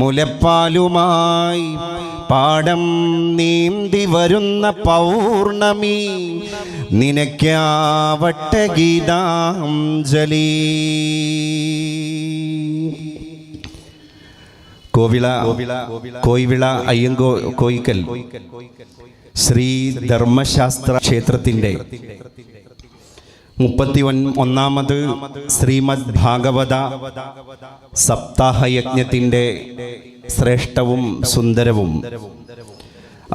മുലപ്പാലുമായി പാടം നീന്തി വരുന്ന പൗർണമി നിനക്കാവട്ടെ ഗീതാഞ്ജലി. കോയിവിള അയ്യങ്കോ കോയിക്കൽ ശ്രീ ധർമ്മശാസ്ത്ര ക്ഷേത്രത്തിൻ്റെ 31ാമത് ശ്രീമദ് ഭാഗവത സപ്താഹയജ്ഞത്തിൻ്റെ ശ്രേഷ്ഠവും സുന്ദരവും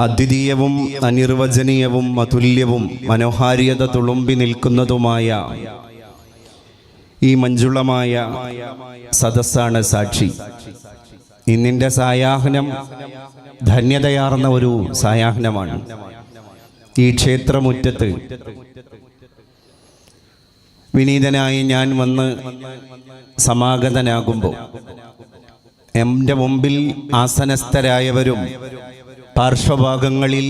അദ്വിതീയവും അനിർവചനീയവും അതുല്യവും മനോഹാരിയത തുളുമ്പി നിൽക്കുന്നതുമായ ഈ മഞ്ജുളമായ സദസ്സാണ് സാക്ഷി. ഇന്നിൻ്റെ സായാഹ്നം ധന്യതയാർന്ന ഒരു സായാഹ്നമാണ്. ഈ ക്ഷേത്രമുറ്റത്ത് വിനീതനായി ഞാൻ വന്ന് സമാഗതനാകുമ്പോൾ എൻ്റെ മുമ്പിൽ ആസനസ്ഥരായവരും പാർശ്വഭാഗങ്ങളിൽ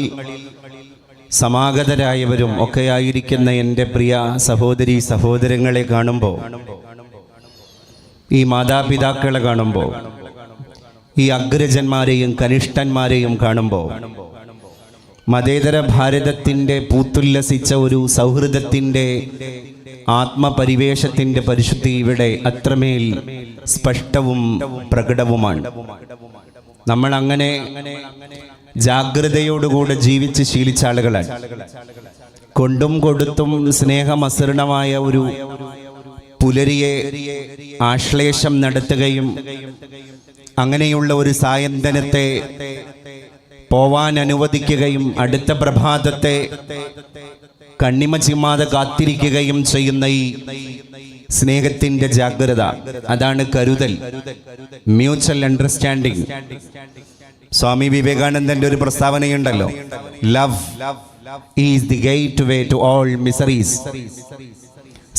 സമാഗതരായവരും ഒക്കെയായിരിക്കുന്ന എൻ്റെ പ്രിയ സഹോദരി സഹോദരങ്ങളെ കാണുമ്പോൾ, ഈ മാതാപിതാക്കളെ കാണുമ്പോൾ, ഈ അഗ്രജന്മാരെയും കനിഷ്ഠന്മാരെയും കാണുമ്പോൾ മതേതര ഭാരതത്തിൻ്റെ പൂത്തുല്ലസിച്ച ഒരു സൗഹൃദത്തിൻ്റെ ആത്മപരിവേഷത്തിൻ്റെ പരിശുദ്ധി ഇവിടെ അത്രമേൽ സ്പഷ്ടവും പ്രകടവുമാണ്. നമ്മൾ അങ്ങനെ ജാഗ്രതയോടുകൂടെ ജീവിച്ച് ശീലിച്ച ആളുകളാണ്. കൊണ്ടും കൊടുത്തും സ്നേഹമസൃണമായ ഒരു പുലരിയെ ആശ്ലേഷം നടത്തുകയും അങ്ങനെയുള്ള ഒരു സായന്തനത്തെ പോവാൻ അനുവദിക്കുകയും അടുത്ത പ്രഭാതത്തെ കണ്ണിമ ചിമ്മാതെ കാത്തിരിക്കുകയും ചെയ്യുന്ന ഈ സ്നേഹത്തിന്റെ ജാഗ്രത, അതാണ് കരുതൽ, മ്യൂച്വൽ അണ്ടർസ്റ്റാൻഡിങ്. സ്വാമി വിവേകാനന്ദന്റെ ഒരു പ്രസ്താവനയുണ്ടല്ലോ, love is the gateway to all miseries.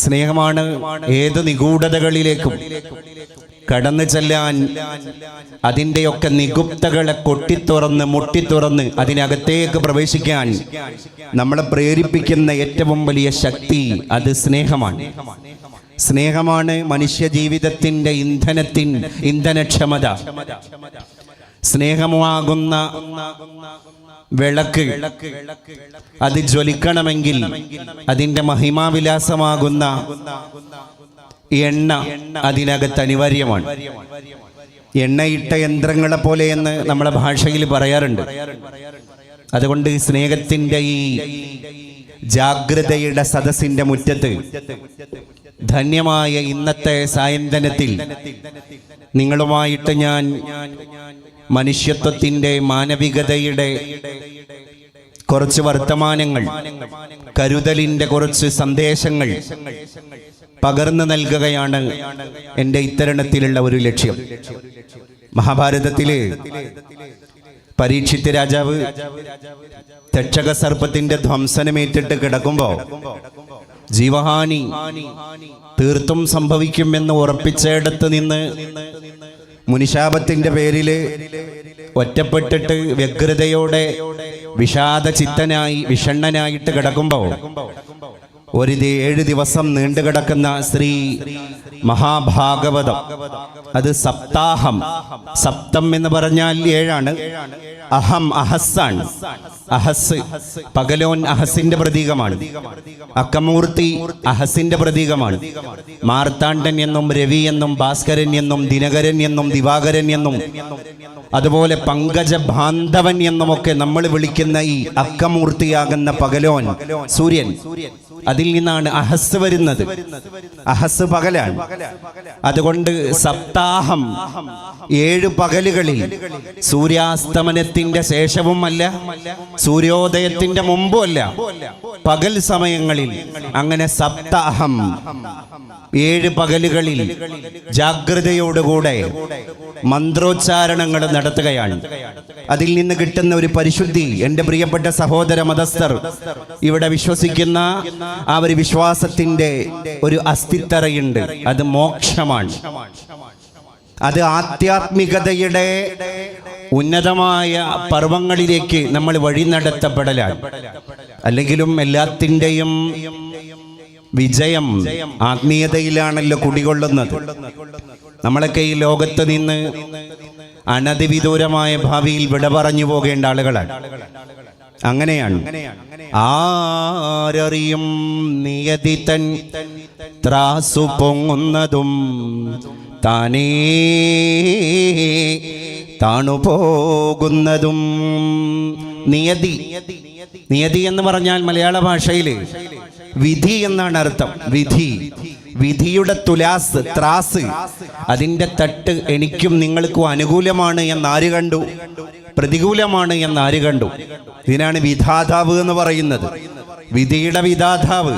സ്നേഹമാണ് ഏത് നിഗൂഢതകളിലേക്കും കടന്നു ചെല്ലാൻ, അതിൻ്റെയൊക്കെ നിഗുപ്തകളെ കൊട്ടിത്തുറന്ന് മുട്ടിത്തുറന്ന് അതിനകത്തേക്ക് പ്രവേശിക്കാൻ നമ്മളെ പ്രേരിപ്പിക്കുന്ന ഏറ്റവും വലിയ ശക്തി അത് സ്നേഹമാണ്. സ്നേഹമാണ് മനുഷ്യ ജീവിതത്തിൻ്റെ ഇന്ധനക്ഷമത. സ്നേഹമാകുന്ന വിളക്ക് അത് ജ്വലിക്കണമെങ്കിൽ അതിൻ്റെ മഹിമാവിലാസമാകുന്ന എണ്ണ അതിനകത്ത് അനിവാര്യമാണ്. എണ്ണയിട്ട യന്ത്രങ്ങളെ പോലെ എന്ന് നമ്മളെ ഭാഷയിൽ പറയാറുണ്ട്. അതുകൊണ്ട് സ്നേഹത്തിൻ്റെ ഈ ജാഗ്രതയുടെ സദസ്സിന്റെ മുറ്റത്ത് ധന്യമായ ഇന്നത്തെ സായന്തനത്തിൽ നിങ്ങളുമായിട്ട് ഞാൻ മനുഷ്യത്വത്തിൻ്റെ മാനവികതയുടെ കുറച്ച് വർത്തമാനങ്ങൾ, കരുതലിൻ്റെ കുറച്ച് സന്ദേശങ്ങൾ പകർന്നു നൽകുകയാണ് എൻ്റെ ഇത്തരണത്തിലുള്ള ഒരു ലക്ഷ്യം. മഹാഭാരതത്തില് പരീക്ഷിത് രാജാവ് തക്ഷക സർപ്പത്തിന്റെ ധ്വംസനമേറ്റിട്ട് കിടക്കുമ്പോ ജീവഹാനി തീർത്തും സംഭവിക്കുമെന്ന് ഉറപ്പിച്ചയിടത്ത് നിന്ന് മുനിശാപത്തിന്റെ പേരില് ഒറ്റപ്പെട്ടിട്ട് വ്യഗ്രതയോടെ വിഷണ്ണനായിട്ട് കിടക്കുമ്പോ 7 ദിവസം നീണ്ടുകിടക്കുന്ന ശ്രീ മഹാഭാഗവതം, അത് സപ്താഹം. സപ്തം എന്ന് പറഞ്ഞാൽ 7ആണ്. അഹം അഹസ്സാണ്. അഹസ് പകലോൻ അഹസിന്റെ പ്രതീകമാണ്. അക്കമൂർത്തി അഹസിന്റെ പ്രതീകമാണ്. മാർത്താണ്ഡൻ എന്നും രവി എന്നും ഭാസ്കരൻ എന്നും ദിനകരൻ എന്നും ദിവാകരൻ എന്നും അതുപോലെ പങ്കജ ബാന്ധവൻ എന്നുമൊക്കെ നമ്മൾ വിളിക്കുന്ന ഈ അക്കമൂർത്തിയാകുന്ന പകലോൻ സൂര്യൻ, അതിൽ നിന്നാണ് അഹസ് വരുന്നത്. അഹസ് പകലാണ്. അതുകൊണ്ട് സപ്താഹം 7 പകലുകളിൽ സൂര്യാസ്തമനത്തിന്റെ ശേഷവുമല്ല സൂര്യോദയത്തിന്റെ മുമ്പുമല്ല, പകൽ സമയങ്ങളിൽ അങ്ങനെ സപ്താഹം 7 പകലുകളിൽ ജാഗ്രതയോടുകൂടെ മന്ത്രോച്ചാരണങ്ങൾ നടത്തുകയാണ്. അതിൽ നിന്ന് കിട്ടുന്ന ഒരു പരിശുദ്ധി എൻ്റെ പ്രിയപ്പെട്ട സഹോദര മതസ്ഥർ ഇവിടെ വിശ്വസിക്കുന്ന ആ ഒരു വിശ്വാസത്തിന്റെ ഒരു അസ്ഥിത്തറയുണ്ട്. അത് മോക്ഷമാണ്. അത് ആധ്യാത്മികതയുടെ ഉന്നതമായ പർവ്വങ്ങളിലേക്ക് നമ്മൾ വഴി നടത്തപ്പെടലാണ്. അല്ലെങ്കിലും എല്ലാത്തിൻ്റെയും വിജയം ആത്മീയതയിലാണല്ലോ കുടികൊള്ളുന്നത്. നമ്മളൊക്കെ ഈ ലോകത്ത് നിന്ന് അനധിവിദൂരമായ ഭാവിയിൽ വിട പറഞ്ഞു പോകേണ്ട ആളുകളാണ്. അങ്ങനെയാണ്. ആരറിയും നിയതി തൻ ത്രാസു പൊങ്ങുന്നതും താനേ താണുപോകുന്നതും. നിയതി, നിയതി എന്ന് പറഞ്ഞാൽ മലയാള ഭാഷയിൽ വിധി എന്നാണ് അർത്ഥം. വിധി, വിധിയുടെ തുലാസ്, ത്രാസ്, അതിൻ്റെ തട്ട് എനിക്കും നിങ്ങൾക്കും അനുകൂലമാണ് എന്നാര് കണ്ടു, പ്രതികൂലമാണ് എന്നാര് കണ്ടു? ഇതിനാണ് വിധാതാവ് എന്ന് പറയുന്നത്. വിധിയുടെ വിധാതാവ്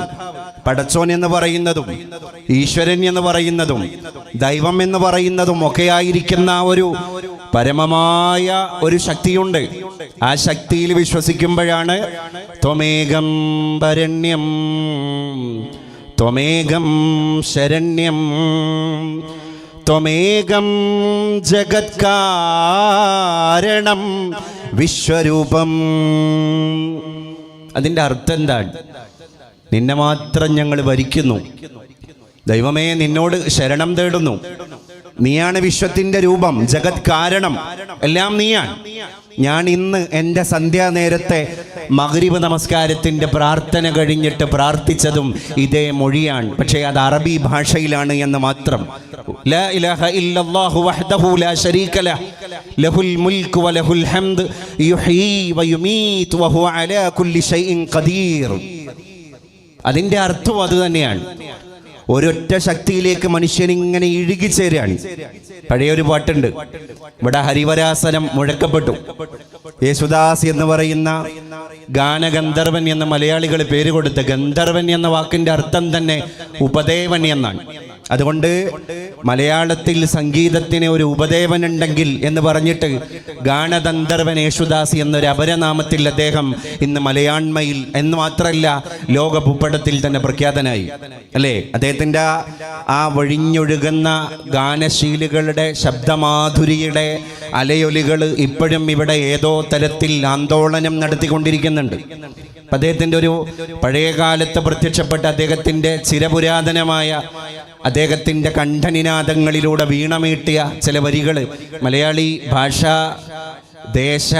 പടച്ചോൻ എന്ന് പറയുന്നതും ഈശ്വരൻ എന്ന് പറയുന്നതും ദൈവം എന്ന് പറയുന്നതും ഒക്കെയായിരിക്കുന്ന ഒരു പരമമായ ഒരു ശക്തിയുണ്ട്. ആ ശക്തിയിൽ വിശ്വസിക്കുമ്പോഴാണ് ത്വമേകം വരണ്യം ത്വമേകം ശരണ്യം ത്വമേകം ജഗത്കാരണം വിശ്വരൂപം. അതിൻ്റെ അർത്ഥം എന്താണ്? നിന്നെ മാത്രം ഞങ്ങൾ ഭരിക്കുന്നു, ദൈവമേ നിന്നോട് ശരണം തേടുന്നു. നീയാണ് വിശ്വത്തിന്റെ രൂപം, ജഗത് കാരണം, എല്ലാം നീയാണ്. ഞാൻ ഇന്ന് എൻ്റെ സന്ധ്യാനേരത്തെ മഗ്രിബ് നമസ്കാരത്തിൻ്റെ പ്രാർത്ഥന കഴിഞ്ഞിട്ട് പ്രാർത്ഥിച്ചതും ഇതേ മൊഴിയാണ്. പക്ഷേ അത് അറബി ഭാഷയിലാണ് എന്ന് മാത്രം. ലാ ഇലാഹ ഇല്ലല്ലാഹു വഹ്ദഹു ലാ ശരീക ലഹ് ലഹുൽ മുൽക്കു വലഹുൽ ഹംദ് യുഹ്യീ വയുമീതു വഹുവ അലാ കുല്ലി ഷൈഇൻ ഖദീർ. അതിൻ്റെ അർത്ഥം അത് തന്നെയാണ്. ഒരൊറ്റ ശക്തിയിലേക്ക് മനുഷ്യൻ ഇങ്ങനെ ഇഴുകിച്ചേരാണ്. പഴയൊരു പാട്ടുണ്ട്, ഇവിടെ ഹരിവരാസനം മുഴക്കപ്പെട്ടു. യേശുദാസ് എന്ന് പറയുന്ന ഗാനഗന്ധർവൻ എന്ന മലയാളികൾ പേര് കൊടുത്ത ഗന്ധർവൻ എന്ന വാക്കിന്റെ അർത്ഥം തന്നെ ഉപദേവൻ എന്നാണ്. അതുകൊണ്ട് മലയാളത്തിൽ സംഗീതത്തിന് ഒരു ഉപദേവൻ ഉണ്ടെങ്കിൽ എന്ന് പറഞ്ഞിട്ട് ഗാനഗന്ധർവൻ യേശുദാസ് എന്നൊരു അപരനാമത്തിൽ അദ്ദേഹം ഇന്ന് മലയാണ്മയിൽ എന്ന് മാത്രമല്ല ലോക ഭൂപടത്തിൽ തന്നെ പ്രഖ്യാതനായി അല്ലേ. അദ്ദേഹത്തിൻ്റെ ആ വഴിഞ്ഞൊഴുകുന്ന ഗാനശീലുകളുടെ ശബ്ദമാധുരിയുടെ അലയൊലികൾ ഇപ്പോഴും ഇവിടെ ഏതോ തരത്തിൽ ആന്തോളനം നടത്തിക്കൊണ്ടിരിക്കുന്നുണ്ട്. അദ്ദേഹത്തിൻ്റെ ഒരു പഴയകാലത്ത് പ്രത്യക്ഷപ്പെട്ട അദ്ദേഹത്തിൻ്റെ ചിരപുരാതനമായ അദ്ദേഹത്തിൻ്റെ കണ്ഠനിനാദങ്ങളിലൂടെ വീണമീട്ടിയ ചില വരികൾ മലയാളി ഭാഷ, ദേശ,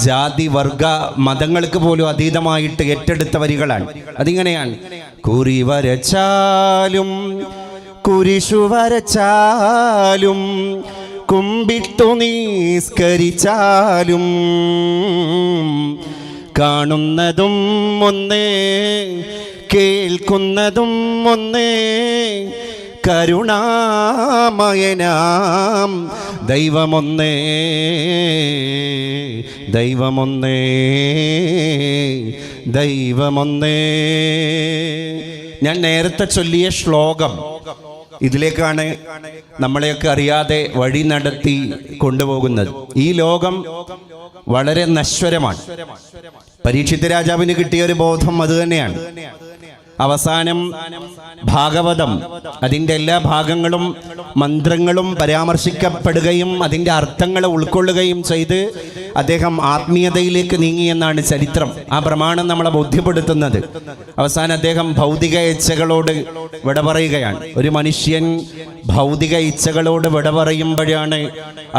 ജാതി, വർഗ, മതങ്ങൾക്ക് പോലും അതീതമായിട്ട് ഏറ്റെടുത്ത വരികളാണ്. അതിങ്ങനെയാണ്: കുറി വരച്ചാലും കുരിശു വരച്ചാലും കുമ്പിട്ടു നിസ്കരിച്ചാലും കാണുന്നതും ഒന്നേ കേൾക്കുന്നതും ഒന്നേ കരുണാമയനാം ദൈവമൊന്നേ ദൈവമൊന്നേ ദൈവമൊന്നേ. ഞാൻ നേരത്തെ ചൊല്ലിയ ശ്ലോകം ഇതിലേക്കാണ് നമ്മളെയൊക്കെ അറിയാതെ വഴി നടത്തി കൊണ്ടുപോകുന്നത്. ഈ ലോകം വളരെ നശ്വരമാണ്. പരീക്ഷിത് രാജാവിന് കിട്ടിയ ഒരു ബോധം അത് തന്നെയാണ്. അവസാനം ഭാഗവതം അതിൻ്റെ എല്ലാ ഭാഗങ്ങളും മന്ത്രങ്ങളും പരാമർശിക്കപ്പെടുകയും അതിൻ്റെ അർത്ഥങ്ങൾ ഉൾക്കൊള്ളുകയും ചെയ്ത് അദ്ദേഹം ആത്മീയതയിലേക്ക് നീങ്ങിയെന്നാണ് ചരിത്രം. ആ പ്രമാണം നമ്മളെ ബോധ്യപ്പെടുത്തുന്നത്. അവസാനം അദ്ദേഹം ഭൗതിക ഇച്ഛകളോട് വിട പറയുകയാണ്. ഒരു മനുഷ്യൻ ഭൗതിക ഇച്ഛകളോട് വിട പറയുമ്പോഴാണ്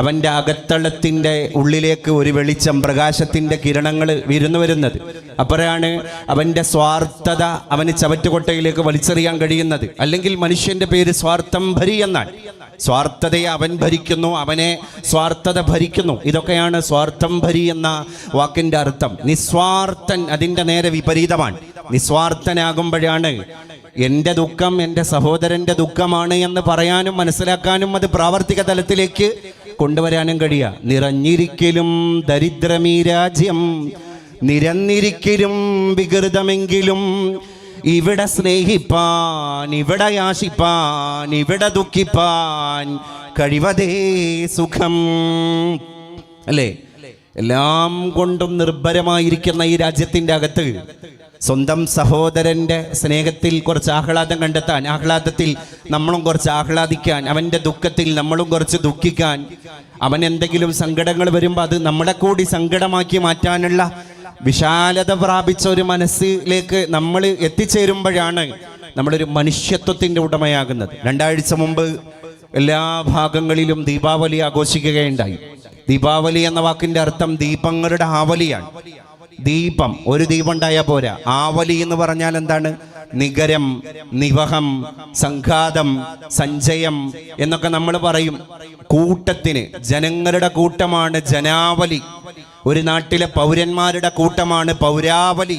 അവൻ്റെ അകത്തളത്തിൻ്റെ ഉള്ളിലേക്ക് ഒരു വെളിച്ചം, പ്രകാശത്തിൻ്റെ കിരണങ്ങൾ വിരുന്നു വരുന്നത്. അപ്പോഴാണ് അവൻ്റെ സ്വാർത്ഥത അവന് ചവറ്റുകൊട്ടയിലേക്ക് വലിച്ചെറിയാൻ കഴിയുന്നത്. അല്ലെങ്കിൽ മനുഷ്യൻ്റെ പേര് സ്വാർത്ഥം ഭരി എന്നാണ്. സ്വാർത്ഥതയെ അവൻ ഭരിക്കുന്നു, അവനെ സ്വാർത്ഥത ഭരിക്കുന്നു. ഇതൊക്കെയാണ് സ്വാർത്ഥം ഭരി എന്ന വാക്കിൻ്റെ അർത്ഥം. നിസ്വാർത്ഥൻ അതിൻ്റെ നേരെ വിപരീതമാണ്. നിസ്വാർത്ഥനാകുമ്പോഴാണ് എൻ്റെ ദുഃഖം എൻ്റെ സഹോദരൻ്റെ ദുഃഖമാണ് എന്ന് പറയാനും മനസ്സിലാക്കാനും അത് പ്രാവർത്തിക തലത്തിലേക്ക് കൊണ്ടുവരാനും കഴിയുക. നിറഞ്ഞിരിക്കലും ദരിദ്രമീ രാജ്യം, നിരന്നിരിക്കലും വികൃതമെങ്കിലും ഇവിടെ സ്നേഹിപ്പാൻ, ഇവിടെ യാശിപ്പാൻ, ഇവിടെ ദുഃഖിപ്പാൻ കഴിവതേ സുഖം അല്ലേ. എല്ലാം കൊണ്ടും നിർഭരമായിരിക്കുന്ന ഈ രാജ്യത്തിൻ്റെ അകത്ത് സ്വന്തം സഹോദരൻ്റെ സ്നേഹത്തിൽ കുറച്ച് ആഹ്ലാദം കണ്ടെത്താൻ, ആഹ്ലാദത്തിൽ നമ്മളും കുറച്ച് ആഹ്ലാദിക്കാൻ, അവൻ്റെ ദുഃഖത്തിൽ നമ്മളും കുറച്ച് ദുഃഖിക്കാൻ, അവൻ എന്തെങ്കിലും സങ്കടങ്ങൾ വരുമ്പോൾ അത് നമ്മളെ കൂടി സങ്കടമാക്കി മാറ്റാനുള്ള വിശാലത പ്രാപിച്ച ഒരു മനസ്സിലേക്ക് നമ്മൾ എത്തിച്ചേരുമ്പോഴാണ് നമ്മളൊരു മനുഷ്യത്വത്തിൻ്റെ ഉടമയാകുന്നത്. 2 ആഴ്ച മുമ്പ് എല്ലാ ഭാഗങ്ങളിലും ദീപാവലി ആഘോഷിക്കുകയുണ്ടായി. ദീപാവലി എന്ന വാക്കിന്റെ അർത്ഥം ദീപങ്ങളുടെ ആവലിയാണ്. ദീപം, ഒരു ദീപം ഉണ്ടായാൽ പോരാ. ആവലി എന്ന് പറഞ്ഞാൽ എന്താണ്? നിഗരം, നിവഹം, സംഘാതം, സഞ്ചയം എന്നൊക്കെ നമ്മൾ പറയും. കൂട്ടത്തിന്, ജനങ്ങളുടെ കൂട്ടമാണ് ജനാവലി. ഒരു നാട്ടിലെ പൗരന്മാരുടെ കൂട്ടമാണ് പൗരാവലി.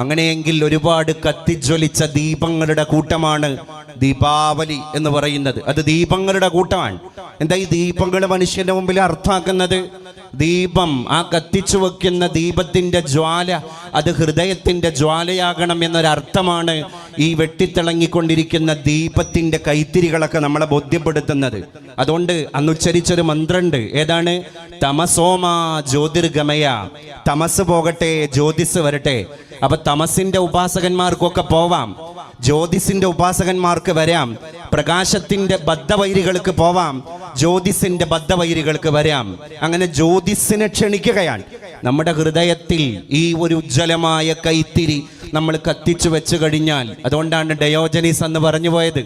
അങ്ങനെയെങ്കിൽ ഒരുപാട് കത്തിജ്വലിച്ച ദീപങ്ങളുടെ കൂട്ടമാണ് ദീപാവലി എന്ന് പറയുന്നത്. അത് ദീപങ്ങളുടെ കൂട്ടമാണ്. എന്താ ഈ ദീപങ്ങൾ മനുഷ്യന്റെ മുമ്പിൽ അർത്ഥമാക്കുന്നത്? ദീപം, ആ കത്തിച്ചു വെക്കുന്ന ദീപത്തിന്റെ ജ്വാല, അത് ഹൃദയത്തിന്റെ ജ്വാലയാകണം എന്നൊരർത്ഥമാണ് ഈ വെട്ടിത്തിളങ്ങിക്കൊണ്ടിരിക്കുന്ന ദീപത്തിന്റെ കൈത്തിരികളൊക്കെ നമ്മളെ ബോധ്യപ്പെടുത്തുന്നത്. അതുകൊണ്ട് അന്ന് ഉച്ചരിച്ചൊരു മന്ത്രമുണ്ട്. ഏതാണ്? തമസോമാ ജ്യോതിർഗമയ. തമസ് പോകട്ടെ, ജ്യോതിസ് വരട്ടെ. അപ്പൊ തമസിന്റെ ഉപാസകന്മാർക്കൊക്കെ പോവാം, ജ്യോതിസിന്റെ ഉപാസകന്മാർക്ക് വരാം. പ്രകാശത്തിന്റെ ബദ്ധവൈരികൾക്ക് പോവാം, ജ്യോതിസിന്റെ ബദ്ധവൈരികൾക്ക് വരാം. അങ്ങനെ ജ്യോതിസിനെ ക്ഷണിക്കുകയാണ്. നമ്മുടെ ഹൃദയത്തിൽ ഈ ഒരു ഉജ്ജ്വലമായ കൈത്തിരി നമ്മൾ കത്തിച്ചു വെച്ചു കഴിഞ്ഞാൽ, അതുകൊണ്ടാണ് ഡയോജനീസ് എന്ന് പറഞ്ഞു പോയത്.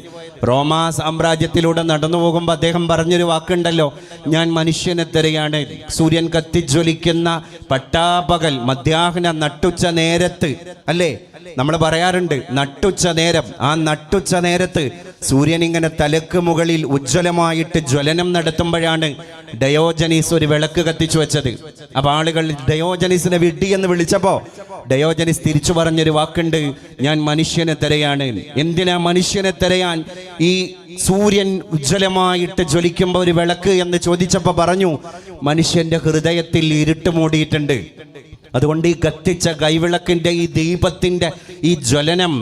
റോമാ സാമ്രാജ്യത്തിലൂടെ നടന്നു പോകുമ്പോൾ അദ്ദേഹം പറഞ്ഞൊരു വാക്കുണ്ടല്ലോ, ഞാൻ മനുഷ്യനെ തിരയാണ്. സൂര്യൻ കത്തിജ്വലിക്കുന്ന പട്ടാപകൽ മധ്യാഹ്ന നട്ടുച്ച നേരത്ത്, അല്ലേ നമ്മൾ പറയാറുണ്ട് നട്ടുച്ച നേരം. ആ നട്ടുച്ച നേരത്ത് സൂര്യൻ ഇങ്ങനെ തലക്ക് മുകളിൽ ഉജ്ജ്വലമായിട്ട് ജ്വലനം നടത്തുമ്പോഴാണ് ഡയോജനീസ് ഒരു വിളക്ക് കത്തിച്ചു വെച്ചത്. അപ്പൊ ആളുകൾ ഡയോജനീസിനെ വിഡ്ഢി എന്ന് വിളിച്ചപ്പോ ഡയോജനീസ് തിരിച്ചു പറഞ്ഞൊരു വാക്കുണ്ട്, ഞാൻ മനുഷ്യനെ തിരയാണ്. എന്തിനാ മനുഷ്യനെ തിരയാൻ ഈ സൂര്യൻ ഉജ്ജ്വലമായിട്ട് ജ്വലിക്കുമ്പോൾ ഒരു വിളക്ക് എന്ന് ചോദിച്ചപ്പോ പറഞ്ഞു, മനുഷ്യന്റെ ഹൃദയത്തിൽ ഇരുട്ട് മൂടിയിട്ടുണ്ട്. അതുകൊണ്ട് ഈ കത്തിച്ച കൈവിളക്കിന്റെ ഈ ദീപത്തിന്റെ ഈ ജ്വലനം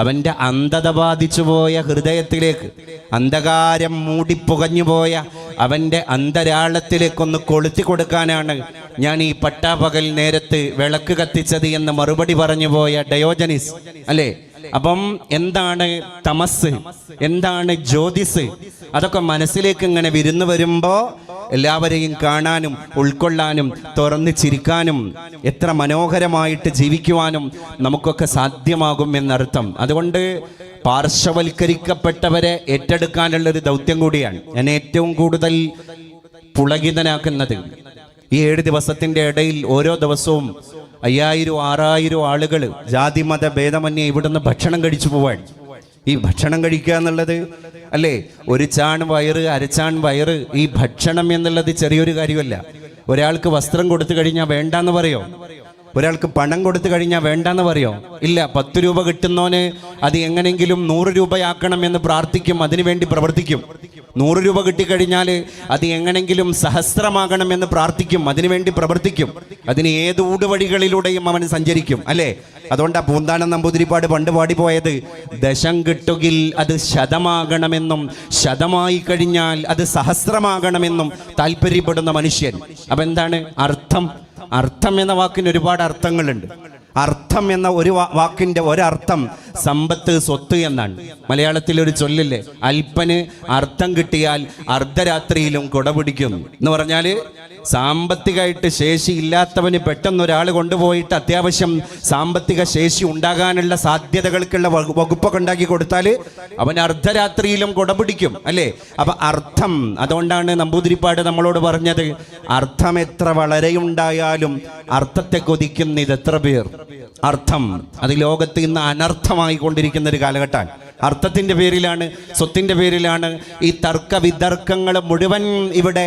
അവന്റെ അന്ധത ബാധിച്ചു പോയ ഹൃദയത്തിലേക്ക്, അന്ധകാരം മൂടിപ്പുകഞ്ഞുപോയ അവന്റെ അന്തരാളത്തിലേക്കൊന്ന് കൊളുത്തി കൊടുക്കാനാണ് ഞാൻ ഈ പട്ടാപകൽ നേരത്ത് വിളക്ക് കത്തിച്ചത് എന്ന് മറുപടി പറഞ്ഞു പോയ ഡയോജനീസ്, അല്ലേ? അപ്പം എന്താണ് തമസ്, എന്താണ് ജ്യോതിസ്? അതൊക്കെ മനസ്സിലേക്ക് ഇങ്ങനെ വിരുന്നു വരുമ്പോ എല്ലാവരെയും കാണാനും ഉൾക്കൊള്ളാനും തുറന്ന് ചിരിക്കാനും എത്ര മനോഹരമായിട്ട് ജീവിക്കുവാനും നമുക്കൊക്കെ സാധ്യമാകും എന്നർത്ഥം. അതുകൊണ്ട് പാർശ്വവൽക്കരിക്കപ്പെട്ടവരെ ഏറ്റെടുക്കാനുള്ളൊരു ദൗത്യം കൂടിയാണ് ഞാൻ ഏറ്റവും കൂടുതൽ പുളകിതനാക്കുന്നത്. ഈ 7 ദിവസത്തിന്റെ ഇടയിൽ ഓരോ ദിവസവും 5000-6000 ആളുകൾ ജാതിമത ഭേദമന്യേ ഇവിടുന്ന് ഭക്ഷണം കഴിച്ചു പോവാൻ. ഈ ഭക്ഷണം കഴിക്കുക എന്നുള്ളത്, അല്ലേ, ഒരു ചാൺ വയറ്, അരച്ചാൺ വയറ്. ഈ ഭക്ഷണം എന്നുള്ളത് ചെറിയൊരു കാര്യമല്ല. ഒരാൾക്ക് വസ്ത്രം കൊടുത്തു കഴിഞ്ഞാൽ വേണ്ടാന്ന് പറയോ? ഒരാൾക്ക് പണം കൊടുത്തു കഴിഞ്ഞാൽ വേണ്ടാന്ന് പറയോ? ഇല്ല. 10 രൂപ കിട്ടുന്നോന് അത് എങ്ങനെങ്കിലും 100 രൂപയാക്കണം എന്ന് പ്രാർത്ഥിക്കും, അതിനുവേണ്ടി പ്രവർത്തിക്കും. 100 രൂപ കിട്ടിക്കഴിഞ്ഞാൽ അത് എങ്ങനെങ്കിലും സഹസ്രമാകണമെന്ന് പ്രാർത്ഥിക്കും, അതിനുവേണ്ടി പ്രവർത്തിക്കും. അതിന് ഏത് ഊടുവഴികളിലൂടെയും അവൻ സഞ്ചരിക്കും, അല്ലേ? അതുകൊണ്ടാ പൂന്താനം നമ്പൂതിരിപ്പാട് പണ്ട് പാടിപ്പോയത്, ദശം കിട്ടുകിൽ അത് ശതമാകണമെന്നും ശതമായി കഴിഞ്ഞാൽ അത് സഹസ്രമാകണമെന്നും താല്പര്യപ്പെടുന്ന മനുഷ്യൻ. അപ്പൊ എന്താണ് അർത്ഥം? അർത്ഥം എന്ന വാക്കിന് ഒരുപാട് അർത്ഥങ്ങളുണ്ട്. അർത്ഥം എന്ന ഒരു വാക്കിന്റെ ഒരർത്ഥം സമ്പത്ത്, സ്വത്ത് എന്നാണ്. മലയാളത്തിൽ ഒരു ചൊല്ലില്ലേ, അല്പന് അർത്ഥം കിട്ടിയാൽ അർദ്ധരാത്രിയിലും കുട പിടിക്കും എന്ന് പറഞ്ഞാല് സാമ്പത്തികമായിട്ട് ശേഷി ഇല്ലാത്തവന് പെട്ടെന്ന് ഒരാൾ കൊണ്ടുപോയിട്ട് അത്യാവശ്യം സാമ്പത്തിക ശേഷി ഉണ്ടാകാനുള്ള സാധ്യതകൾക്കുള്ള വകുപ്പൊക്കെ ഉണ്ടാക്കി കൊടുത്താൽ അവൻ അർദ്ധരാത്രിയിലും കുട പിടിക്കും, അല്ലേ? അപ്പൊ അർത്ഥം, അതുകൊണ്ടാണ് നമ്പൂതിരിപ്പാട് നമ്മളോട് പറഞ്ഞത്, അർത്ഥം എത്ര വളരെയുണ്ടായാലും അർത്ഥത്തെ കൊതിക്കുന്ന ഇതെത്ര പേർ. അർത്ഥം അത് ലോകത്ത് ഇന്ന് അനർത്ഥമായി കൊണ്ടിരിക്കുന്ന ഒരു കാലഘട്ടമാണ്. അർത്ഥത്തിന്റെ പേരിലാണ്, സ്വത്തിന്റെ പേരിലാണ് ഈ തർക്ക വിതർക്കങ്ങൾ മുഴുവൻ ഇവിടെ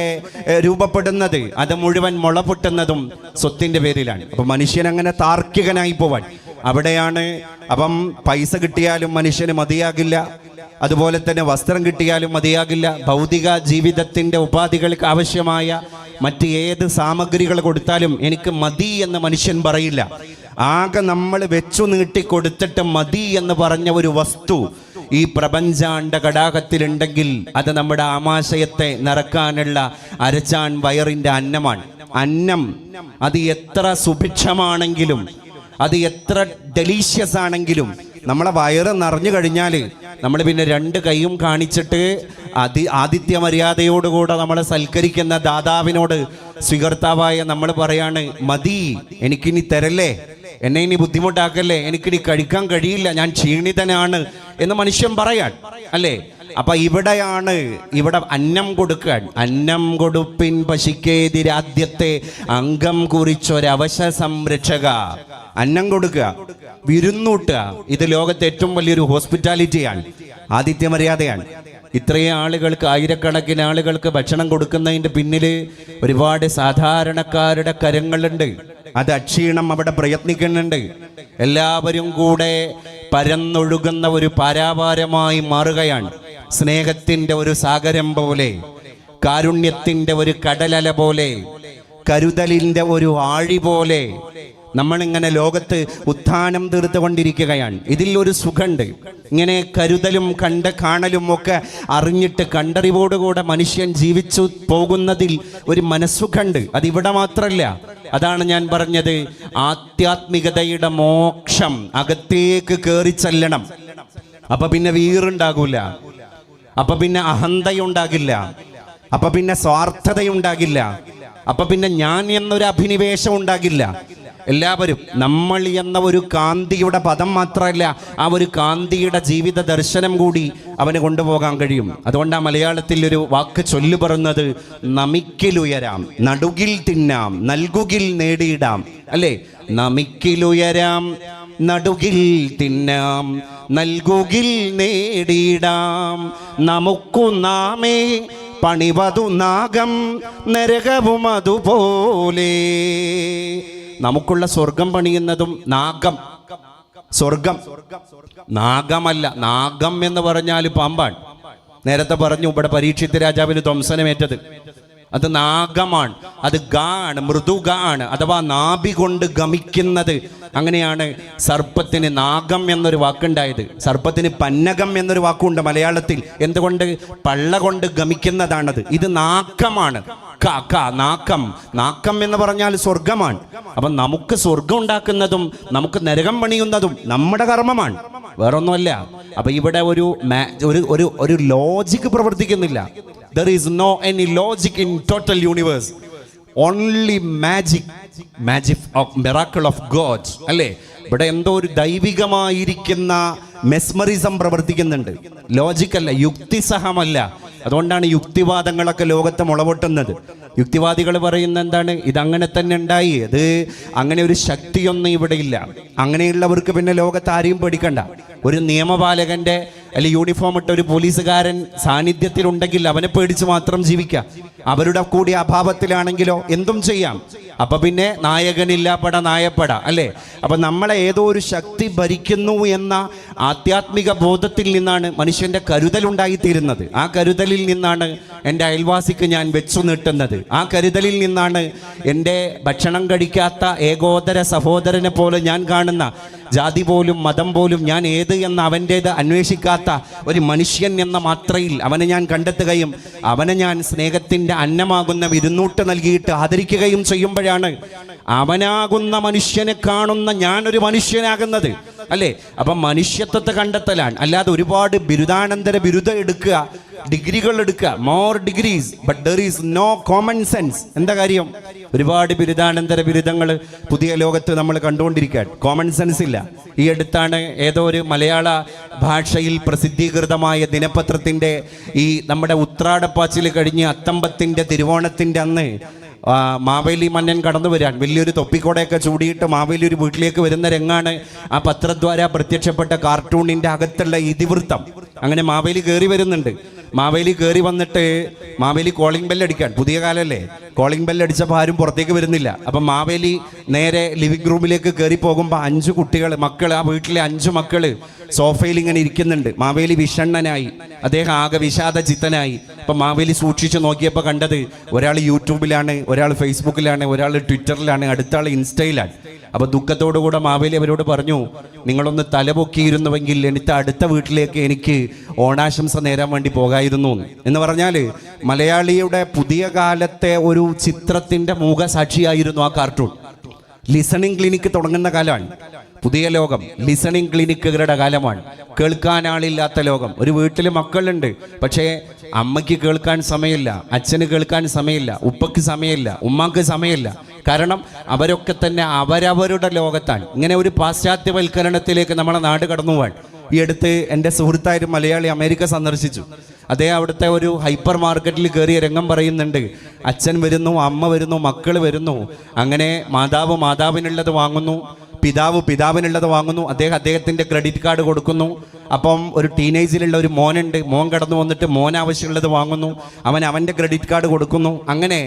രൂപപ്പെടുന്നത്. അത് മുഴുവൻ മുള പൊട്ടുന്നതും സ്വത്തിന്റെ പേരിലാണ്. അപ്പൊ മനുഷ്യൻ അങ്ങനെ താർക്കികനായി പോവാൻ അവിടെയാണ്. അപ്പം പൈസ കിട്ടിയാലും മനുഷ്യന് മതിയാകില്ല, അതുപോലെ തന്നെ വസ്ത്രം കിട്ടിയാലും മതിയാകില്ല. ഭൗതിക ജീവിതത്തിന്റെ ഉപാധികൾക്ക് ആവശ്യമായ മറ്റ് ഏത് സാമഗ്രികൾ കൊടുത്താലും എനിക്ക് മതി എന്ന് മനുഷ്യൻ പറയില്ല. ആകെ നമ്മൾ വെച്ചു നീട്ടി കൊടുത്തിട്ട് മതി എന്ന് പറഞ്ഞ ഒരു വസ്തു ഈ പ്രപഞ്ചാണ്ട കടാകത്തിലുണ്ടെങ്കിൽ അത് നമ്മുടെ ആമാശയത്തെ നിറക്കാനുള്ള അരച്ചാൻ വയറിന്റെ അന്നമാണ്. അന്നം അത് എത്ര സുഭിക്ഷമാണെങ്കിലും, അത് എത്ര ഡെലീഷ്യസ് ആണെങ്കിലും, നമ്മളെ വയറ് നിറഞ്ഞു കഴിഞ്ഞാൽ നമ്മൾ പിന്നെ 2 കൈയും കാണിച്ചിട്ട് ആതിഥ്യ മര്യാദയോടുകൂടെ നമ്മളെ സൽക്കരിക്കുന്ന ദാതാവിനോട് സ്വീകർത്താവായ നമ്മൾ പറയാണ്, മതി, എനിക്കിനി തരല്ലേ, എന്നെ ഇനി ബുദ്ധിമുട്ടാക്കല്ലേ, എനിക്കിനി കഴിക്കാൻ കഴിയില്ല, ഞാൻ ക്ഷീണിതനാണ് എന്ന് മനുഷ്യൻ പറയാൻ, അല്ലേ? അപ്പൊ ഇവിടെ അന്നം കൊടുക്കാൻ, അന്നം കൊടുപ്പിൻ പശിക്കേതിരാദ്യത്തെ അംഗം കുറിച്ചൊരവശ സംരക്ഷക. അന്നം കൊടുക്കുക, വിരുന്നൂട്ടുക, ഇത് ലോകത്തെ ഏറ്റവും വലിയൊരു ഹോസ്പിറ്റാലിറ്റിയാണ്, ആതിഥ്യമര്യാദയാണ്. ഇത്രയും ആളുകൾക്ക്, ആയിരക്കണക്കിന് ആളുകൾക്ക് ഭക്ഷണം കൊടുക്കുന്നതിൻ്റെ പിന്നിൽ ഒരുപാട് സാധാരണക്കാരുടെ കരങ്ങളുണ്ട്. അത് അക്ഷീണം അവിടെ പ്രയത്നിക്കുന്നുണ്ട്. എല്ലാവരും കൂടെ പരന്നൊഴുകുന്ന ഒരു പാരാവാരമായി മാറുകയാണ്. സ്നേഹത്തിൻ്റെ ഒരു സാഗരം പോലെ, കാരുണ്യത്തിൻ്റെ ഒരു കടലല പോലെ, കരുതലിൻ്റെ ഒരു ആഴി പോലെ നമ്മളിങ്ങനെ ലോകത്ത് ഉത്ഥാനം തീർത്തുകൊണ്ടിരിക്കുകയാണ്. ഇതിൽ ഒരു സുഖമുണ്ട്. ഇങ്ങനെ കരുതലും കാണലും ഒക്കെ അറിഞ്ഞിട്ട് കണ്ടറിവോടുകൂടെ മനുഷ്യൻ ജീവിച്ചു പോകുന്നതിൽ ഒരു മനസ്സുഖമുണ്ട്. അതിവിടെ മാത്രമല്ല. അതാണ് ഞാൻ പറഞ്ഞത്, ആധ്യാത്മികതയുടെ മോക്ഷം അകത്തേക്ക് കയറി ചെല്ലണം. അപ്പൊ പിന്നെ വീറുണ്ടാകൂല, അപ്പൊ പിന്നെ അഹന്തയുണ്ടാകില്ല, അപ്പൊ പിന്നെ സ്വാർത്ഥതയുണ്ടാകില്ല, അപ്പൊ പിന്നെ ഞാൻ എന്നൊരു അഭിനിവേശം ഉണ്ടാകില്ല. എല്ലാവരും നമ്മൾ എന്ന ഒരു കാന്തിയുടെ പദം മാത്രമല്ല, ആ ഒരു കാന്തിയുടെ ജീവിത ദർശനം കൂടി അവന് കൊണ്ടുപോകാൻ കഴിയും. അതുകൊണ്ടാണ് മലയാളത്തിൽ ഒരു വാക്ക് ചൊല്ലു പറഞ്ഞത്, നമിക്കിലുയരാം, നടുകിൽ തിന്നാം, നൽകുകിൽ നേടിയിടാം. അല്ലേ? നമിക്കിലുയരാം, നടുകിൽ തിന്നാം, നൽകുകിൽ നേടിയിടാം. നമുക്കു നാമേ പണിവതു നാഗം നരകവും അതുപോലെ. നമുക്കുള്ള സ്വർഗം പണിയുന്നതും നാഗം. സ്വർഗം നാഗമല്ല. നാഗം എന്ന് പറഞ്ഞാൽ പാമ്പാണ്. നേരത്തെ പറഞ്ഞു ഇവിടെ പരീക്ഷിത്ത് രാജാവിന് ധ്വംസനമേറ്റത്. അത് നാഗമാണ്. അത് ഗാണ്, മൃദുഗാണ്, അഥവാ നാഭി കൊണ്ട് ഗമിക്കുന്നത്. അങ്ങനെയാണ് സർപ്പത്തിന് നാഗം എന്നൊരു വാക്കുണ്ടായത്. സർപ്പത്തിന് പന്നകം എന്നൊരു വാക്കുണ്ട് മലയാളത്തിൽ. എന്തുകൊണ്ട്? പള്ള കൊണ്ട് ഗമിക്കുന്നതാണത്. ഇത് നാക്കമാണ്. നാക്കം. നാക്കം എന്ന് പറഞ്ഞാൽ സ്വർഗമാണ്. അപ്പൊ നമുക്ക് സ്വർഗം ഉണ്ടാക്കുന്നതും നമുക്ക് നരകം പണിയുന്നതും നമ്മുടെ കർമ്മമാണ്, വേറൊന്നുമല്ല. അപ്പൊ ഇവിടെ ഒരു ലോജിക് പ്രവർത്തിക്കുന്നില്ല. There is no any logic in total universe. Only magic of miracle of God. അല്ലേ? ഇവിടെ എന്തോ ഒരു ദൈവികമായിരിക്കുന്ന മെസ്മറിസം പ്രവർത്തിക്കുന്നുണ്ട്. ലോജിക്കല്ല, യുക്തിസഹമല്ല. അതുകൊണ്ടാണ് യുക്തിവാദങ്ങളൊക്കെ ലോകത്ത് മുളപൊട്ടുന്നത്. യുക്തിവാദികൾ പറയുന്ന എന്താണ്? ഇതങ്ങനെ തന്നെ ഉണ്ടായി, അത് അങ്ങനെ ഒരു ശക്തിയൊന്നും ഇവിടെ ഇല്ല. അങ്ങനെയുള്ളവർക്ക് പിന്നെ ലോകത്ത് ആരെയും പേടിക്കണ്ട. ഒരു നിയമപാലകന്റെ അല്ലെങ്കിൽ യൂണിഫോം ഇട്ട ഒരു പോലീസുകാരൻ സാന്നിധ്യത്തിലുണ്ടെങ്കിൽ അവനെ പേടിച്ച് മാത്രം ജീവിക്കാം. അവരുടെ കൂടി അഭാവത്തിലാണെങ്കിലോ എന്തും ചെയ്യാം. അപ്പൊ പിന്നെ നായകനില്ല പട നായപ്പട, അല്ലേ? അപ്പൊ നമ്മളെ ഏതോ ഒരു ശക്തി ഭരിക്കുന്നു എന്ന ആധ്യാത്മിക ബോധത്തിൽ നിന്നാണ് മനുഷ്യന്റെ കരുതലുണ്ടായിത്തീരുന്നത്. ആ കരുതലിൽ നിന്നാണ് എൻ്റെ അയൽവാസിക്ക് ഞാൻ വെച്ചു നീട്ടുന്നത്. ആ കരുതലിൽ നിന്നാണ് എൻ്റെ ഭക്ഷണം കഴിക്കാത്ത ഏകോദര സഹോദരനെ പോലെ ഞാൻ കാണുന്ന, ജാതി പോലും മതം പോലും ഞാൻ ഏത് എന്ന് അവൻ്റേത് അന്വേഷിക്കാത്ത ഒരു മനുഷ്യൻ എന്ന മാത്രയിൽ അവനെ ഞാൻ കണ്ടെത്തുകയും അവനെ ഞാൻ സ്നേഹത്തിൻ്റെ അന്നമാകുന്ന വിരുന്നൂട്ട് നൽകിയിട്ട് ആദരിക്കുകയും ചെയ്യുമ്പോഴാണ് അവനാകുന്ന മനുഷ്യനെ കാണുന്ന ഞാനൊരു മനുഷ്യനാകുന്നത്. അല്ലേ? അപ്പം മനുഷ്യത്വത്തെ കണ്ടെത്തലാണ്. അല്ലാതെ ഒരുപാട് ബിരുദാനന്തര ബിരുദം എടുക്കുക, ഡിഗ്രികൾ എടുക്കുക, more degrees, but there is no common sense. എന്താ കാര്യം? ഒരുപാട് ബിരുദാനന്തര ബിരുദങ്ങൾ പുതിയ ലോകത്ത് നമ്മൾ കണ്ടുകൊണ്ടിരിക്കുകയാണ്. കോമൺ സെൻസ് ഇല്ല. ഈ അടുത്താണ് ഏതോ ഒരു മലയാള ഭാഷയിൽ പ്രസിദ്ധീകൃതമായ ദിനപത്രത്തിൻ്റെ ഈ നമ്മുടെ ഉത്രാടപ്പാച്ചിൽ കഴിഞ്ഞ് അത്തമ്പത്തിൻ്റെ തിരുവോണത്തിൻ്റെ അന്ന് മാവേലി മന്നൻ കടന്നു വരാൻ വലിയൊരു തൊപ്പിക്കോടയൊക്കെ ചൂടിയിട്ട് മാവേലി ഒരു വീട്ടിലേക്ക് വരുന്ന രംഗാണ് ആ പത്രദ്വാര പ്രത്യക്ഷപ്പെട്ട കാർട്ടൂണിൻ്റെ അകത്തുള്ള ഇതിവൃത്തം. അങ്ങനെ മാവേലി കയറി വരുന്നുണ്ട്. മാവേലി കയറി വന്നിട്ട് മാവേലി കോളിംഗ് ബെല്ലടിക്കാൻ, പുതിയ കാലല്ലേ, കോളിംഗ് ബെല്ലടിച്ചപ്പോൾ ആരും പുറത്തേക്ക് വരുന്നില്ല. അപ്പം മാവേലി നേരെ ലിവിംഗ് റൂമിലേക്ക് കയറി പോകുമ്പോൾ 5 മക്കൾ, ആ വീട്ടിലെ 5 മക്കൾ സോഫയിൽ ഇങ്ങനെ ഇരിക്കുന്നുണ്ട്. മാവേലി വിഷണ്ണനായി, അദ്ദേഹം ആകെ വിഷാദ ചിത്തനായി. അപ്പം മാവേലി സൂക്ഷിച്ച് നോക്കിയപ്പോൾ കണ്ടത് ഒരാൾ യൂട്യൂബിലാണ്, ഒരാൾ ഫേസ്ബുക്കിലാണ്, ഒരാൾ ട്വിറ്ററിലാണ്, അടുത്ത ആൾ ഇൻസ്റ്റയിലാണ്. അപ്പോൾ ദുഃഖത്തോടുകൂടെ മാവേലി അവരോട് പറഞ്ഞു, നിങ്ങളൊന്ന് തലപൊക്കിയിരുന്നുവെങ്കിൽ എനിക്ക് അടുത്ത വീട്ടിലേക്ക് എനിക്ക് ഓണാശംസ നേരാൻ വേണ്ടി പോകായിരുന്നു എന്ന് പറഞ്ഞാൽ മലയാളിയുടെ പുതിയ കാലത്തെ ഒരു ചിത്രത്തിൻ്റെ മൂകസാക്ഷിയായിരുന്നു ആ കാർട്ടൂൺ. ലിസണിങ് ക്ലിനിക്ക് തുടങ്ങുന്ന കാലമാണ്. പുതിയ ലോകം ലിസണിങ് ക്ലിനിക്കുകളുടെ കാലമാണ്. കേൾക്കാൻ ആളില്ലാത്ത ലോകം. ഒരു വീട്ടിൽ മക്കളുണ്ട്, പക്ഷേ അമ്മയ്ക്ക് കേൾക്കാൻ സമയമില്ല, അച്ഛന് കേൾക്കാൻ സമയമില്ല, ഉപ്പയ്ക്ക് സമയമില്ല, ഉമ്മാക്ക് സമയമില്ല. കാരണം അവരൊക്കെ തന്നെ അവരവരുടെ ലോകത്താണ്. ഇങ്ങനെ ഒരു പാശ്ചാത്യവൽക്കരണത്തിലേക്ക് നമ്മളെ നാട് കടന്നു പോവാൻ. ഈ അടുത്ത് എൻ്റെ സുഹൃത്തായൊരു മലയാളി അമേരിക്ക സന്ദർശിച്ചു. അദ്ദേഹം അവിടുത്തെ ഒരു ഹൈപ്പർ മാർക്കറ്റിൽ കയറിയ രംഗം പറയുന്നുണ്ട്. അച്ഛൻ വരുന്നു, അമ്മ വരുന്നു, മക്കൾ വരുന്നു. അങ്ങനെ മാതാവ് മാതാവിനുള്ളത് വാങ്ങുന്നു, പിതാവ് പിതാവിനുള്ളത് വാങ്ങുന്നു. അദ്ദേഹത്തിൻ്റെ ക്രെഡിറ്റ് കാർഡ് കൊടുക്കുന്നു. അപ്പം ഒരു ടീനേജിലുള്ള ഒരു മോനുണ്ട്. മോൻ കടന്നു വന്നിട്ട് മോൻ ആവശ്യമുള്ളത് വാങ്ങുന്നു. അവൻ്റെ ക്രെഡിറ്റ് കാർഡ് കൊടുക്കുന്നു. അങ്ങനെ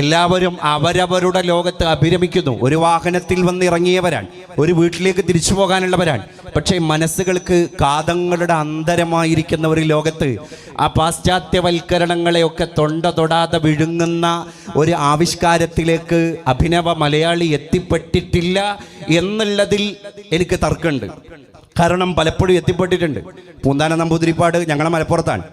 എല്ലാവരും അവരവരുടെ ലോകത്ത് അഭിരമിക്കുന്നു. ഒരു വാഹനത്തിൽ വന്നിറങ്ങിയവരാണ്, ഒരു വീട്ടിലേക്ക് തിരിച്ചു പോകാനുള്ളവരാണ്. പക്ഷേ മനസ്സുകൾക്ക് കാതങ്ങളുടെ അന്തരമായിരിക്കുന്ന ഒരു ലോകത്ത് ആ പാശ്ചാത്യവൽക്കരണങ്ങളെയൊക്കെ തൊടാതെ വിഴുങ്ങുന്ന ഒരു ആവിഷ്കാരത്തിലേക്ക് അഭിനവ മലയാളി എത്തിപ്പെട്ടിട്ടില്ല എന്നുള്ളതിൽ എനിക്ക് തർക്കമുണ്ട്. കാരണം പലപ്പോഴും എത്തിപ്പെട്ടിട്ടുണ്ട്. പൂന്താന നമ്പൂതിരിപ്പാട് ഞങ്ങളെ മലപ്പുറത്താണ്.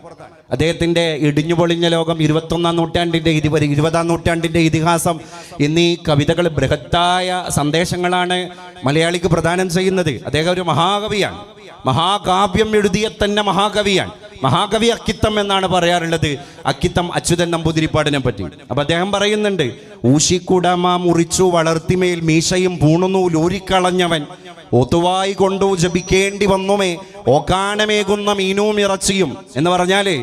അദ്ദേഹത്തിൻ്റെ ഇടിഞ്ഞുപൊളിഞ്ഞ ലോകം, 20ാം നൂറ്റാണ്ടിൻ്റെ ഇതിഹാസം എന്നീ കവിതകൾ ബൃഹത്തായ സന്ദേശങ്ങളാണ് മലയാളിക്ക് പ്രദാനം ചെയ്യുന്നത്. അദ്ദേഹം ഒരു മഹാകവിയാണ്. മഹാകാവ്യം എഴുതിയ തന്നെ മഹാകവിയാണ്. മഹാകവി അക്കിത്തം എന്നാണ് പറയാറുള്ളത്, അക്കിത്തം അച്യുതൻ നമ്പൂതിരിപ്പാടിനെ പറ്റി. അപ്പൊ അദ്ദേഹം പറയുന്നുണ്ട്, ഊശിക്കുടമ മുറിച്ചു വളർത്തിമേൽ മീശയും പൂണുനൂലൂരിക്കളഞ്ഞവൻ ഒത്തുവായി കൊണ്ടു ജപിക്കേണ്ടി വന്നുമേ ഓക്കാനമേകുന്ന മീനും ഇറച്ചിയും എന്ന് പറഞ്ഞാല്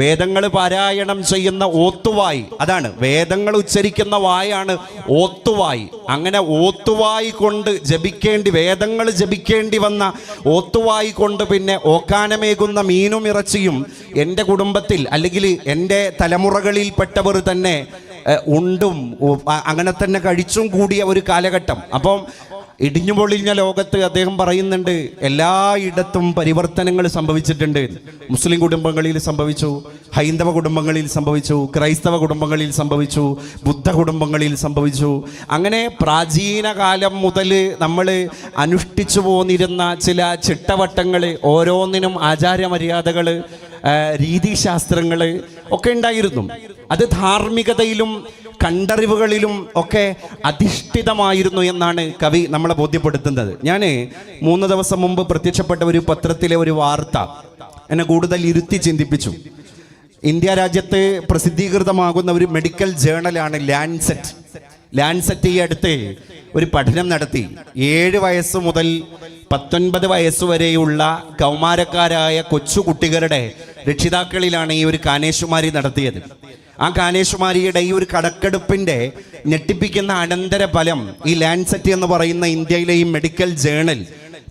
വേദങ്ങൾ പാരായണം ചെയ്യുന്ന ഓത്തുവായി, അതാണ് വേദങ്ങൾ ഉച്ചരിക്കുന്ന വായാണ് ഓത്തുവായി. അങ്ങനെ ഓത്തുവായി കൊണ്ട് ജപിക്കേണ്ടി, വേദങ്ങൾ ജപിക്കേണ്ടി വന്ന ഓത്തുവായി കൊണ്ട് പിന്നെ ഓക്കാനമേകുന്ന മീനും ഇറച്ചിയും എൻ്റെ കുടുംബത്തിൽ അല്ലെങ്കിൽ എൻ്റെ തലമുറകളിൽപ്പെട്ടവർ തന്നെ ഉണ്ടും അങ്ങനെ തന്നെ കഴിച്ചും കൂടിയ ഒരു കാലഘട്ടം. അപ്പം ഇടിഞ്ഞുപൊളിഞ്ഞ ലോകത്ത് അദ്ദേഹം പറയുന്നുണ്ട്, എല്ലായിടത്തും പരിവർത്തനങ്ങൾ സംഭവിച്ചിട്ടുണ്ട്. മുസ്ലിം കുടുംബങ്ങളിൽ സംഭവിച്ചു, ഹൈന്ദവ കുടുംബങ്ങളിൽ സംഭവിച്ചു, ക്രൈസ്തവ കുടുംബങ്ങളിൽ സംഭവിച്ചു, ബുദ്ധ കുടുംബങ്ങളിൽ സംഭവിച്ചു. അങ്ങനെ പ്രാചീന കാലം മുതൽ നമ്മൾ അനുഷ്ഠിച്ചു പോന്നിരുന്ന ചില ചിട്ടവട്ടങ്ങൾ, ഓരോന്നിനും ആചാരമര്യാദകൾ, രീതിശാസ്ത്രങ്ങൾ ഒക്കെ ഉണ്ടായിരുന്നു. അത് ധാർമ്മികതയിലും കണ്ടറിവുകളിലും ഒക്കെ അധിഷ്ഠിതമായിരുന്നു എന്നാണ് കവി നമ്മളെ ബോധ്യപ്പെടുത്തുന്നത്. ഞാൻ 3 ദിവസം മുമ്പ് പ്രത്യക്ഷപ്പെട്ട ഒരു പത്രത്തിലെ ഒരു വാർത്ത എന്നെ കൂടുതൽ ഇരുത്തി ചിന്തിപ്പിച്ചു. ഇന്ത്യ രാജ്യത്ത് പ്രസിദ്ധീകൃതമാകുന്ന ഒരു മെഡിക്കൽ ജേണലാണ് ലാൻസെറ്റ്. ലാൻസെറ്റ് ഈ അടുത്ത് ഒരു പഠനം നടത്തി. 7 വയസ്സ് മുതൽ 19 വയസ്സ് വരെയുള്ള കൗമാരക്കാരായ കൊച്ചുകുട്ടികളുടെ രക്ഷിതാക്കളിലാണ് ഈ ഒരു കാനേശുമാരി നടത്തിയത്. ആ കാനേശുമാരിയുടെ ഈ ഒരു കണക്കെടുപ്പിൻ്റെ ഞെട്ടിപ്പിക്കുന്ന അനന്തര ഫലം ഈ ലാൻസെറ്റ് എന്ന് പറയുന്ന ഇന്ത്യയിലെ ഈ മെഡിക്കൽ ജേണൽ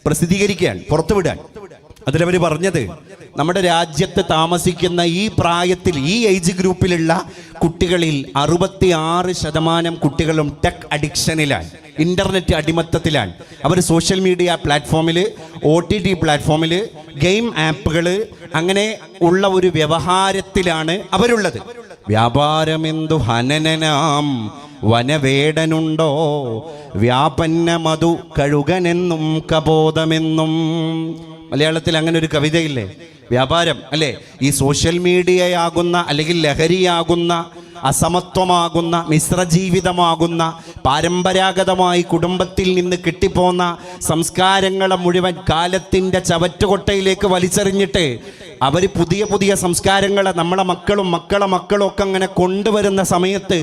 പ്രസിദ്ധീകരിക്കുകയാണ്, പുറത്തുവിടാൻ. അതിലവർ പറഞ്ഞത്, നമ്മുടെ രാജ്യത്ത് താമസിക്കുന്ന ഈ പ്രായത്തിൽ, ഈ ഏജ് ഗ്രൂപ്പിലുള്ള കുട്ടികളിൽ 66% കുട്ടികളും ടെക് അഡിക്ഷനിലാണ്, ഇന്റർനെറ്റ് അടിമത്തത്തിലാണ്. അവർ സോഷ്യൽ മീഡിയ പ്ലാറ്റ്ഫോമിൽ, OTT പ്ലാറ്റ്ഫോമിൽ, ഗെയിം ആപ്പുകൾ, അങ്ങനെ ഉള്ള ഒരു വ്യവഹാരത്തിലാണ് അവരുള്ളത്. വ്യാപാരമെന്തു ഹനനനാം വനവേടനുണ്ടോ, വ്യാപന്ന മധു കഴുകനെന്നും കബോധമെന്നും. മലയാളത്തിൽ അങ്ങനെ ഒരു കവിതയില്ലേ? വ്യാപാരം അല്ലേ? ഈ സോഷ്യൽ മീഡിയയാകുന്ന അല്ലെങ്കിൽ ലഹരിയാകുന്ന, അസമത്വമാകുന്ന, മിശ്രജീവിതമാകുന്ന, പാരമ്പരാഗതമായി കുടുംബത്തിൽ നിന്ന് കിട്ടിപ്പോന്ന സംസ്കാരങ്ങളെ മുഴുവൻ കാലത്തിൻ്റെ ചവറ്റുകൊട്ടയിലേക്ക് വലിച്ചെറിഞ്ഞിട്ട് അവർ പുതിയ പുതിയ സംസ്കാരങ്ങളെ നമ്മളെ മക്കളും ഒക്കെ അങ്ങനെ കൊണ്ടുവരുന്ന സമയത്ത്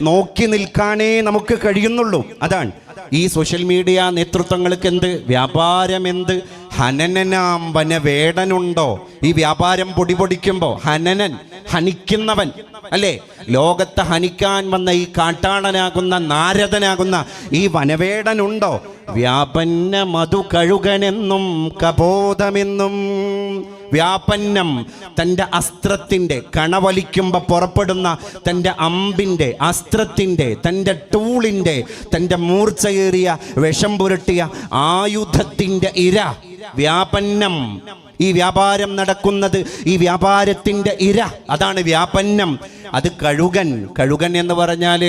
നോക്കി നിൽക്കാനേ നമുക്ക് കഴിയുന്നുള്ളൂ. അതാണ് ഈ സോഷ്യൽ മീഡിയ നേതൃത്വങ്ങൾക്ക് എന്ത് വ്യാപാരമെന്ത് ഹനനനാം വനവേടനുണ്ടോ. ഈ വ്യാപാരം പൊടിപൊടിക്കുമ്പോൾ ഹനനൻ, ഹനിക്കുന്നവൻ അല്ലേ, ലോകത്തെ ഹനിക്കാൻ വന്ന ഈ കാട്ടാളനാകുന്ന നാരദനാകുന്ന ഈ വനവേടനുണ്ടോ. വ്യാപന്ന മധു കഴുകനെന്നും കബോധമെന്നും. വ്യാപന്നം, തൻ്റെ അസ്ത്രത്തിൻ്റെ കണവലിക്കുമ്പോൾ പുറപ്പെടുന്ന തൻ്റെ അമ്പിൻ്റെ, അസ്ത്രത്തിൻ്റെ, തൻ്റെ ടൂളിൻ്റെ, തൻ്റെ മൂർച്ചയേറിയ വിഷം പുരട്ടിയ ആയുധത്തിൻ്റെ ഇര വ്യാപന്നം. ഈ വ്യാപാരം നടക്കുന്നത്, ഈ വ്യാപാരത്തിൻ്റെ ഇര, അതാണ് വ്യാപന്നം. അത് കഴുകൻ എന്ന് പറഞ്ഞാൽ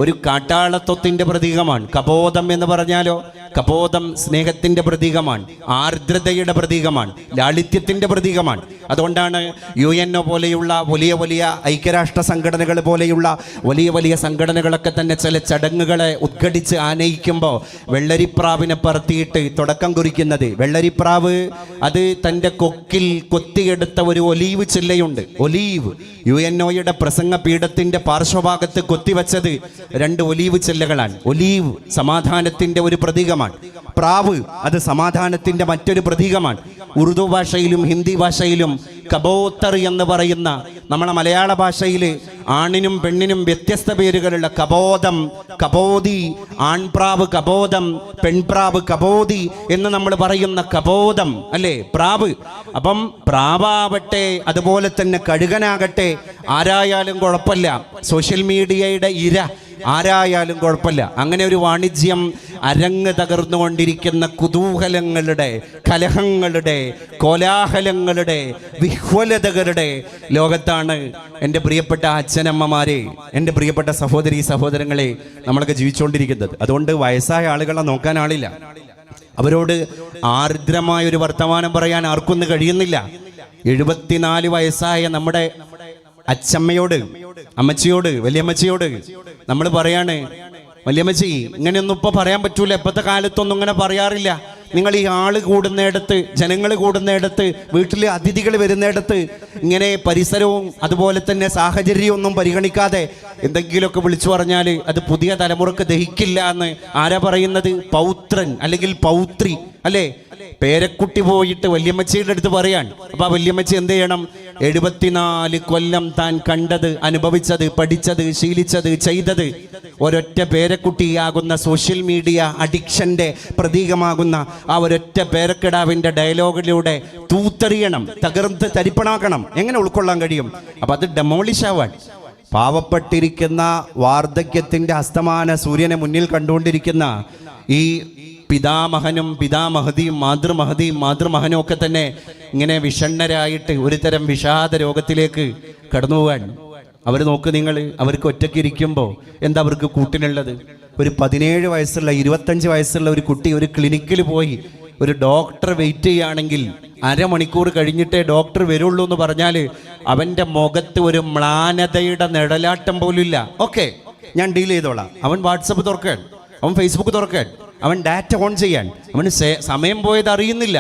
ഒരു കാട്ടാളത്വത്തിൻ്റെ പ്രതീകമാണ്. കബോധം എന്ന് പറഞ്ഞാലോ, കബോധം സ്നേഹത്തിൻ്റെ പ്രതീകമാണ്, ആർദ്രതയുടെ പ്രതീകമാണ്, ലാളിത്യത്തിൻ്റെ പ്രതീകമാണ്. അതുകൊണ്ടാണ് UNO പോലെയുള്ള വലിയ വലിയ ഐക്യരാഷ്ട്ര സംഘടനകൾ പോലെയുള്ള വലിയ വലിയ സംഘടനകളൊക്കെ തന്നെ ചില ചടങ്ങുകളെ ഉദ്ഘടിച്ച് ആനയിക്കുമ്പോൾ വെള്ളരിപ്രാവിനെ പറത്തിയിട്ട് തുടക്കം കുറിക്കുന്നത്. വെള്ളരിപ്രാവ് അത് തൻ്റെ കൊക്കിൽ കൊത്തിയെടുത്ത ഒരു ഒലീവ് ചില്ലയുണ്ട്. ഒലീവ്, UNOയുടെ പ്രസംഗ പീഠത്തിൻ്റെ പാർശ്വഭാഗത്ത് കൊത്തിവെച്ചത് 2 ഒലീവ് ചില്ലകളാണ്. ഒലീവ് സമാധാനത്തിൻ്റെ ഒരു പ്രതീകമാണ്. പ്രാവ് അത് സമാധാനത്തിൻ്റെ മറ്റൊരു പ്രതീകമാണ്. ഉറുദു ഭാഷയിലും ഹിന്ദി ഭാഷയിലും കബൂത്തർ എന്ന് പറയുന്ന, നമ്മളെ മലയാള ഭാഷയിൽ ആണിനും പെണ്ണിനും വ്യത്യസ്ത പേരുകളുള്ള കബോധം, കബോധി, ആൺപ്രാവ് കബോധം, പെൺപ്രാവ് കബോധി എന്ന് നമ്മൾ പറയുന്ന കബോധം അല്ലേ, പ്രാവ്. അപ്പം പ്രാവാവട്ടെ അതുപോലെ തന്നെ കഴുകനാകട്ടെ, ആരായാലും കുഴപ്പമില്ല, സോഷ്യൽ മീഡിയയുടെ ഇര ആരായാലും കുഴപ്പമില്ല. അങ്ങനെ ഒരു വാണിജ്യം അരങ്ങ് തകർന്നുകൊണ്ടിരിക്കുന്ന കുതൂഹലങ്ങളുടെ, കലഹങ്ങളുടെ, കോലാഹലങ്ങളുടെ, വിഹ്വലതകളുടെ ലോകത്താണ് എൻ്റെ പ്രിയപ്പെട്ട അച്ഛനമ്മമാരെ, എൻ്റെ പ്രിയപ്പെട്ട സഹോദരി സഹോദരങ്ങളെ നമ്മളൊക്കെ ജീവിച്ചുകൊണ്ടിരിക്കുന്നത്. അതുകൊണ്ട് വയസ്സായ ആളുകളെ നോക്കാൻ ആളില്ല. അവരോട് ആർദ്രമായ ഒരു വർത്തമാനം പറയാൻ ആർക്കൊന്നും കഴിയുന്നില്ല. 74 വയസ്സായ നമ്മുടെ അച്ചമ്മയോട്, അമ്മച്ചിയോട്, വലിയമ്മച്ചിയോട് നമ്മൾ പറയാണ്, വലിയമ്മച്ചി ഇങ്ങനെയൊന്നും ഇപ്പൊ പറയാൻ പറ്റൂല, ഇപ്പോഴത്തെ കാലത്തൊന്നും ഇങ്ങനെ പറയാറില്ല. നിങ്ങൾ ഈ ആള് കൂടുന്നിടത്ത്, ജനങ്ങൾ കൂടുന്നിടത്ത്, വീട്ടിൽ അതിഥികൾ വരുന്നിടത്ത് ഇങ്ങനെ പരിസരവും അതുപോലെ തന്നെ സാഹചര്യവും ഒന്നും പരിഗണിക്കാതെ എന്തെങ്കിലുമൊക്കെ വിളിച്ചു പറഞ്ഞാൽ അത് പുതിയ തലമുറക്ക് ദഹിക്കില്ല എന്ന് ആരാ പറയുന്നത്? പൗത്രൻ അല്ലെങ്കിൽ പൗത്രി അല്ലേ? പേരക്കുട്ടി പോയിട്ട് വല്യമ്മച്ചിയുടെ അടുത്ത് പറയാൻ. അപ്പൊ ആ വല്യമ്മച്ചി എന്ത് ചെയ്യണം? 74 കൊല്ലം താൻ കണ്ടത്, അനുഭവിച്ചത്, പഠിച്ചത്, ശീലിച്ചത്, ചെയ്തത് ഒരൊറ്റ പേരക്കുട്ടിയാകുന്ന സോഷ്യൽ മീഡിയ അഡിക്ഷന്റെ പ്രതീകമാകുന്ന ആ ഒരൊറ്റ പേരക്കിടാവിന്റെ ഡയലോഗിലൂടെ തൂത്തെറിയണം, തകർത്ത് തരിപ്പണാക്കണം. എങ്ങനെ ഉൾക്കൊള്ളാൻ കഴിയും? അപ്പൊ അത് ഡെമോളിഷ് ആവാൻ. പാവപ്പെട്ടിരിക്കുന്ന വാർദ്ധക്യത്തിന്റെ അസ്തമാന സൂര്യനെ മുന്നിൽ കണ്ടുകൊണ്ടിരിക്കുന്ന ഈ പിതാമഹനും പിതാമഹതിയും മാതൃമഹനും ഒക്കെ തന്നെ ഇങ്ങനെ വിഷണ്ണരായിട്ട് ഒരു തരം വിഷാദ രോഗത്തിലേക്ക് കടന്നു പോകാൻ. അവർ നോക്ക് നിങ്ങൾ, അവർക്ക് ഒറ്റയ്ക്ക് ഇരിക്കുമ്പോൾ എന്താ അവർക്ക് കൂട്ടിനുള്ളത്? ഒരു 17 വയസ്സുള്ള 25 വയസ്സുള്ള ഒരു കുട്ടി ഒരു ക്ലിനിക്കിൽ പോയി ഒരു ഡോക്ടർ വെയിറ്റ് ചെയ്യുകയാണെങ്കിൽ അരമണിക്കൂർ കഴിഞ്ഞിട്ടേ ഡോക്ടർ വരുള്ളൂ എന്ന് പറഞ്ഞാൽ അവൻ്റെ മുഖത്ത് ഒരു മ്ലാനതയുടെ നിഴലാട്ടം പോലും ഇല്ല. ഓക്കെ, ഞാൻ ഡീൽ ചെയ്തോളാം. അവൻ വാട്സപ്പ് തുറക്കാൻ, അവൻ ഫേസ്ബുക്ക് തുറക്കാൻ, അവൻ ഡാറ്റ ഓൺ ചെയ്യാൻ, അവന് സമയം പോയത് അറിയുന്നില്ല.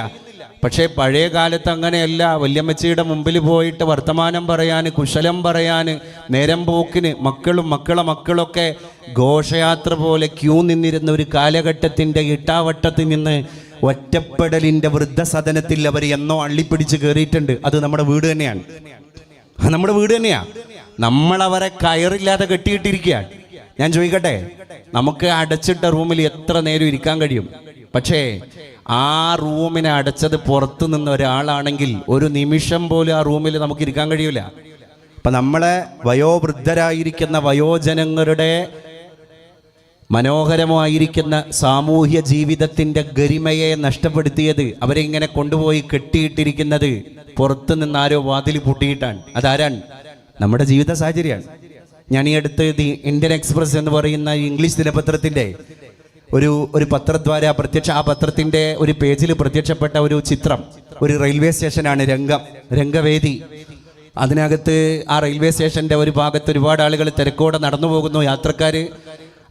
പക്ഷേ പഴയ കാലത്ത് അങ്ങനെയല്ല. വല്യമ്മച്ചിയുടെ മുമ്പിൽ പോയിട്ട് വർത്തമാനം പറയാൻ, കുശലം പറയാൻ, നേരം പോക്കിന് മക്കളൊക്കെ ഘോഷയാത്ര പോലെ ക്യൂ നിന്നിരുന്ന ഒരു കാലഘട്ടത്തിൻ്റെ ഇട്ടാവട്ടത്തിൽ നിന്ന് ഒറ്റപ്പെടലിൻ്റെ വൃദ്ധസദനത്തിൽ അവർ എന്നോ അള്ളിപ്പിടിച്ച് കയറിയിട്ടുണ്ട്. അത് നമ്മുടെ വീട് തന്നെയാണ്, നമ്മുടെ വീട് തന്നെയാണ്. നമ്മളവരെ കയറില്ലാതെ കെട്ടിയിട്ടിരിക്കുകയാണ്. ഞാൻ ചോദിക്കട്ടെ, നമുക്ക് അടച്ചിട്ട റൂമിൽ എത്ര നേരം ഇരിക്കാൻ കഴിയും? പക്ഷേ ആ റൂമിനെ അടച്ചത് പുറത്തു നിന്ന് ഒരാളാണെങ്കിൽ ഒരു നിമിഷം പോലും ആ റൂമിൽ നമുക്ക് ഇരിക്കാൻ കഴിയില്ല. അപ്പം നമ്മളെ വയോവൃദ്ധരായിരിക്കുന്ന വയോജനങ്ങളുടെ മനോഹരമായിരിക്കുന്ന സാമൂഹ്യ ജീവിതത്തിൻ്റെ ഗരിമയെ നഷ്ടപ്പെടുത്തിയത്, അവരെ ഇങ്ങനെ കൊണ്ടുപോയി കെട്ടിയിട്ടിരിക്കുന്നത് പുറത്തു നിന്ന് ആരോ വാതിൽ പൂട്ടിയിട്ടാണ്. അതാരാണ്? നമ്മുടെ ജീവിത സാഹചര്യമാണ്. ഞാൻ ഈ അടുത്ത് ദി ഇന്ത്യൻ എക്സ്പ്രസ് എന്ന് പറയുന്ന ഇംഗ്ലീഷ് ദിനപത്രത്തിൻ്റെ ഒരു പത്രദ്വാര ആ പത്രത്തിൻ്റെ ഒരു പേജിൽ പ്രത്യക്ഷപ്പെട്ട ഒരു ചിത്രം. ഒരു റെയിൽവേ സ്റ്റേഷനാണ്, രംഗവേദി. അതിനകത്ത് ആ റെയിൽവേ സ്റ്റേഷൻ്റെ ഒരു ഭാഗത്ത് ഒരുപാട് ആളുകൾ തിരക്കോടെ നടന്നു പോകുന്നു, യാത്രക്കാർ.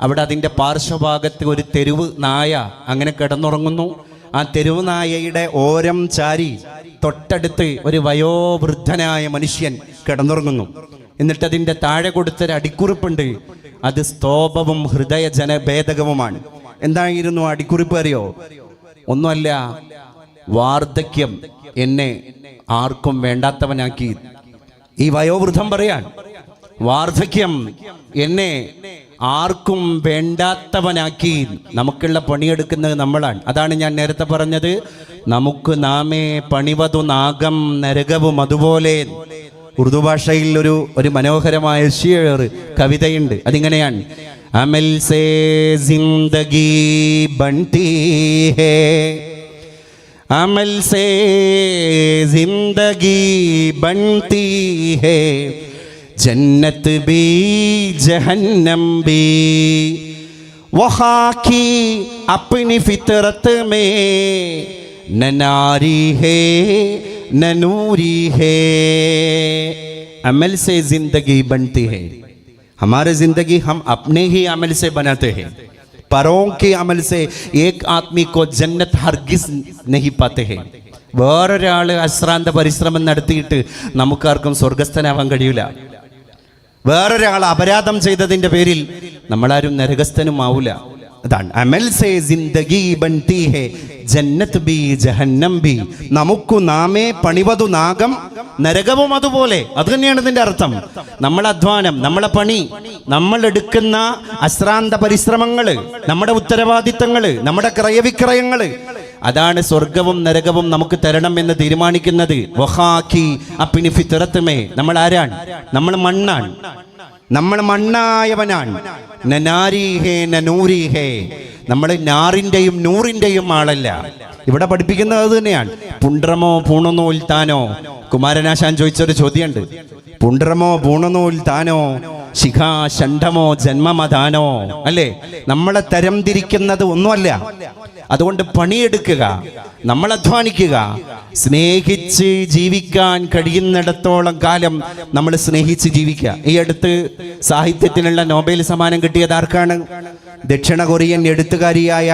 അവിടെ അതിൻ്റെ പാർശ്വഭാഗത്ത് ഒരു തെരുവ് നായ അങ്ങനെ കിടന്നുറങ്ങുന്നു. ആ തെരുവ് നായയുടെ ഓരം ചാരി തൊട്ടടുത്ത് ഒരു വയോവൃദ്ധനായ മനുഷ്യൻ കിടന്നുറങ്ങുന്നു. എന്നിട്ട് അതിൻ്റെ താഴെ കൊടുത്തൊരു അടിക്കുറിപ്പുണ്ട്. അത് സ്തോഭവും ഹൃദയജനഭേദകവുമാണ്. എന്തായിരുന്നു അടിക്കുറിപ്പ് അറിയോ? ഒന്നുമല്ല, വാർദ്ധക്യം എന്നെ ആർക്കും വേണ്ടാത്തവനാക്കി. ഈ വയോവൃദ്ധം പറയാൻ, വാർദ്ധക്യം എന്നെ ആർക്കും വേണ്ടാത്തവനാക്കി. നമുക്കുള്ള പണിയെടുക്കുന്നത് നമ്മളാണ്. അതാണ് ഞാൻ നേരത്തെ പറഞ്ഞത്, നമുക്ക് നാമേ പണിവതു നാഗം നരകവും. അതുപോലെ ഉറുദു ഭാഷയിൽ ഒരു മനോഹരമായ ഷിയർ കവിതയുണ്ട്. അതിങ്ങനെയാണ്: അമൽ സേ ജിന്ദഗി ബൻതി ഹേ, അമൽ സേ ജിന്ദഗി ബൻതി ഹേ, जन्नत भी जहन्नम भी, वहाँ की अपनी फितरत में न नारी है न नूरी है। अमल से जिंदगी बनती है, हमारी जिंदगी हम अपने ही अमल से बनाते हैं। परों के अमल से एक आदमी को जन्नत हरगिज नहीं पाते हैं. വേറൊരാൾ അശ്രാന്ത പരിശ്രമം നടത്തിയിട്ട് നമുക്കാർക്കും സ്വർഗസ്ഥനാവാൻ കഴിയില്ല. വേറൊരാൾ അപരാധം ചെയ്തതിൻ്റെ പേരിൽ നമ്മളാരും നരകസ്ഥനും ആവില്ല. അതാണ് അമൽ സേ ജിന്ദഗി ബൻതി ഹേ ജന്നത്ത് ബി ജഹന്നം ബി. നമുക്ക് നാമേ പണിവതു നാഗം നരകവും അതുപോലെ. അത് തന്നെയാണ് ഇതിന്റെ അർത്ഥം. നമ്മളെ അധ്വാനം, നമ്മളെ പണി, നമ്മൾ എടുക്കുന്ന അശ്രാന്ത പരിശ്രമങ്ങള്, നമ്മുടെ ഉത്തരവാദിത്തങ്ങള്, നമ്മുടെ ക്രയവിക്രയങ്ങള്, അതാണ് സ്വർഗവും നരകവും നമുക്ക് തരണം എന്ന് തീരുമാനിക്കുന്നത്. വഹാക്കി അപ്പിനി ഫിത്രത്തുമേ. നമ്മൾ ആരാണ്? നമ്മൾ മണ്ണാണ്. നമ്മൾ മണ്ണായവനാണ്. നനാരിഹേ നൂരിഹേ. നമ്മൾ നാറിന്റെയും നൂറിന്റെയും ആളല്ല. ഇവിടെ പഠിപ്പിക്കുന്നത് അത് തന്നെയാണ്. പുണ്ട്രമോ പൂണനൂൽ താനോ. കുമാരനാശാൻ ചോദിച്ചൊരു ചോദ്യമുണ്ട്. പുണ്ട്രമോ പൂണനൂൽ താനോ ശിഖാ ഷണ്ഡമോ ജന്മമതാനോ. അല്ലേ? നമ്മളെ തരം തിരിക്കുന്നത് ഒന്നുമല്ല. അതുകൊണ്ട് പണിയെടുക്കുക, നമ്മൾ അധ്വാനിക്കുക, സ്നേഹിച്ച് ജീവിക്കാൻ കഴിയുന്നിടത്തോളം കാലം നമ്മൾ സ്നേഹിച്ച് ജീവിക്കുക. ഈ അടുത്ത് സാഹിത്യത്തിനുള്ള നോബൽ സമ്മാനം കിട്ടിയത് ആർക്കാണ്? ദക്ഷിണ കൊറിയൻ എഴുത്തുകാരിയായ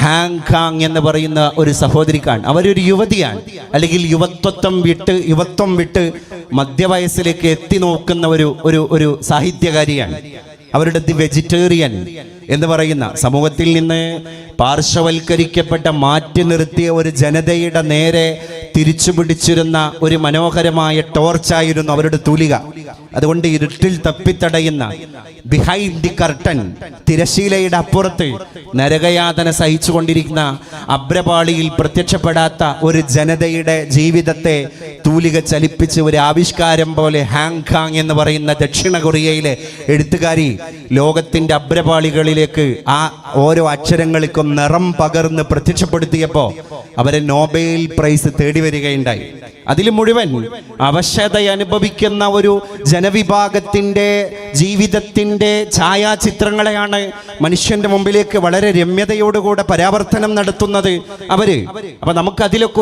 ഹാങ് കാങ് എന്ന് പറയുന്ന ഒരു സഹോദരിക്കാണ്. അവരൊരു യുവതിയാണ്, അല്ലെങ്കിൽ യുവത്വം വിട്ട് മധ്യവയസ്സിലേക്ക് എത്തി നോക്കുന്ന ഒരു സാഹിത്യകാരിയാണ്. അവരുടെ ദി വെജിറ്റേറിയൻ എന്ന് പറയുന്ന സമൂഹത്തിൽ നിന്ന് പാർശ്വവൽക്കരിക്കപ്പെട്ട മാറ്റി നിർത്തിയ ഒരു ജനതയുടെ നേരെ തിരിച്ചു പിടിച്ചിരുന്ന ഒരു മനോഹരമായ ടോർച്ചായിരുന്നു അവരുടെ തൂലിക. അതുകൊണ്ട് ഇരുട്ടിൽ തപ്പിത്തടയുന്ന ബിഹൈൻഡ് ദി കർട്ടൻ, തിരശീലയുടെ അപ്പുറത്ത് നരകയാതന സഹിച്ചുകൊണ്ടിരിക്കുന്ന അബ്രപാളിയിൽ പ്രത്യക്ഷപ്പെടാത്ത ഒരു ജനതയുടെ ജീവിതത്തെ തൂലിക ചലിപ്പിച്ച് ഒരു ആവിഷ്കാരം പോലെ ഹാങ് കാങ് എന്ന് പറയുന്ന ദക്ഷിണ കൊറിയയിലെ എഴുത്തുകാരി ലോകത്തിന്റെ അബ്രപാളികളിലേക്ക് ആ ഓരോ അക്ഷരങ്ങൾക്കും നിറം പകർന്ന് പ്രത്യക്ഷപ്പെടുത്തിയപ്പോൾ അവരെ നോബൽ പ്രൈസ് തേടി വരികയുണ്ടായി. അതിൽ മുഴുവൻ അവശത അനുഭവിക്കുന്ന ഒരു ജനവിഭാഗത്തിന്റെ ജീവിതത്തിന്റെ ഛായാചിത്രങ്ങളെയാണ് മനുഷ്യന്റെ മുമ്പിലേക്ക് വളരെ രമ്യതയോടുകൂടെ പരാവർത്തനം നടത്തുന്നത് അവര്. അപ്പൊ നമുക്ക് അതിലൊക്കെ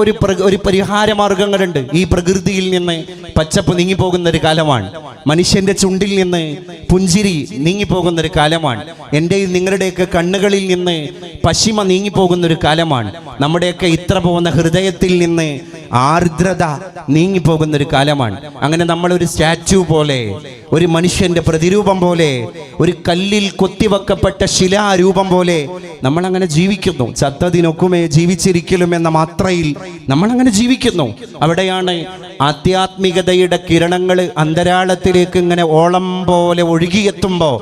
ഒരു പരിഹാര മാർഗങ്ങളുണ്ട്. ഈ പ്രകൃതിയിൽ നിന്ന് പച്ചപ്പ് നീങ്ങിപ്പോകുന്ന ഒരു കാലമാണ്. മനുഷ്യന്റെ ചുണ്ടിൽ നിന്ന് പുഞ്ചിരി നീങ്ങിപ്പോകുന്ന ഒരു കാലമാണ്. എന്റെയും നിങ്ങളുടെയൊക്കെ കണ്ണുകളിൽ നിന്ന് പശിമ നീങ്ങിപ്പോകുന്ന ഒരു കാലമാണ്. നമ്മുടെയൊക്കെ ഇത്ര പോകുന്ന ഹൃദയത്തിൽ നിന്ന് ആർദ്രത നീങ്ങിപ്പോകുന്ന ഒരു കാലമാണ്. അങ്ങനെ നമ്മളൊരു സ്റ്റാച്യു പോലെ, ഒരു മനുഷ്യന്റെ പ്രതിരൂപം പോലെ, ഒരു കല്ലിൽ കൊത്തിവെക്കപ്പെട്ട ശിലാരൂപം പോലെ നമ്മൾ അങ്ങനെ ജീവിക്കുന്നു. ചത്തതിനൊക്കുമേ ജീവിച്ചിരിക്കലും എന്ന മാത്രയിൽ നമ്മൾ അങ്ങനെ ജീവിക്കുന്നു. അവിടെയാണ് ആധ്യാത്മികതയുടെ കിരണങ്ങൾ അന്തരാളത്തിലേക്ക് ഇങ്ങനെ ഓളം പോലെ ഒഴുകിയെത്തുമ്പോൾ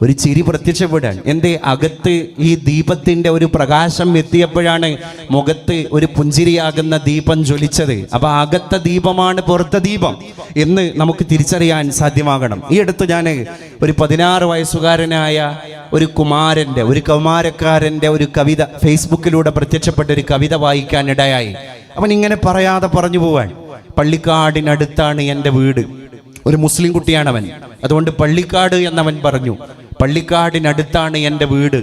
ഒരു ചിരി പ്രത്യക്ഷപ്പെടാൻ. എൻ്റെ അകത്ത് ഈ ദീപത്തിന്റെ ഒരു പ്രകാശം എത്തിയപ്പോഴാണ് മുഖത്ത് ഒരു പുഞ്ചിരിയാകുന്ന ദീപം ജ്വലിച്ചത്. അപ്പൊ അകത്തെ ദീപമാണ് പുറത്തെ ദീപം എന്ന് നമുക്ക് തിരിച്ചറിയാൻ സാധ്യമാകണം. ഈ അടുത്ത് ഞാൻ ഒരു 16 വയസ്സുകാരനായ ഒരു കൗമാരക്കാരന്റെ ഒരു കവിത ഫേസ്ബുക്കിലൂടെ പ്രത്യക്ഷപ്പെട്ട ഒരു കവിത വായിക്കാനിടയായി. അവൻ ഇങ്ങനെ പറയാതെ പറഞ്ഞു പോവാൻ. പള്ളിക്കാടിനടുത്താണ് എൻ്റെ വീട്. ഒരു മുസ്ലിം കുട്ടിയാണവൻ. അതുകൊണ്ട് പള്ളിക്കാട് എന്നവൻ പറഞ്ഞു. പള്ളിക്കാടിനടുത്താണ് എൻ്റെ വീട്.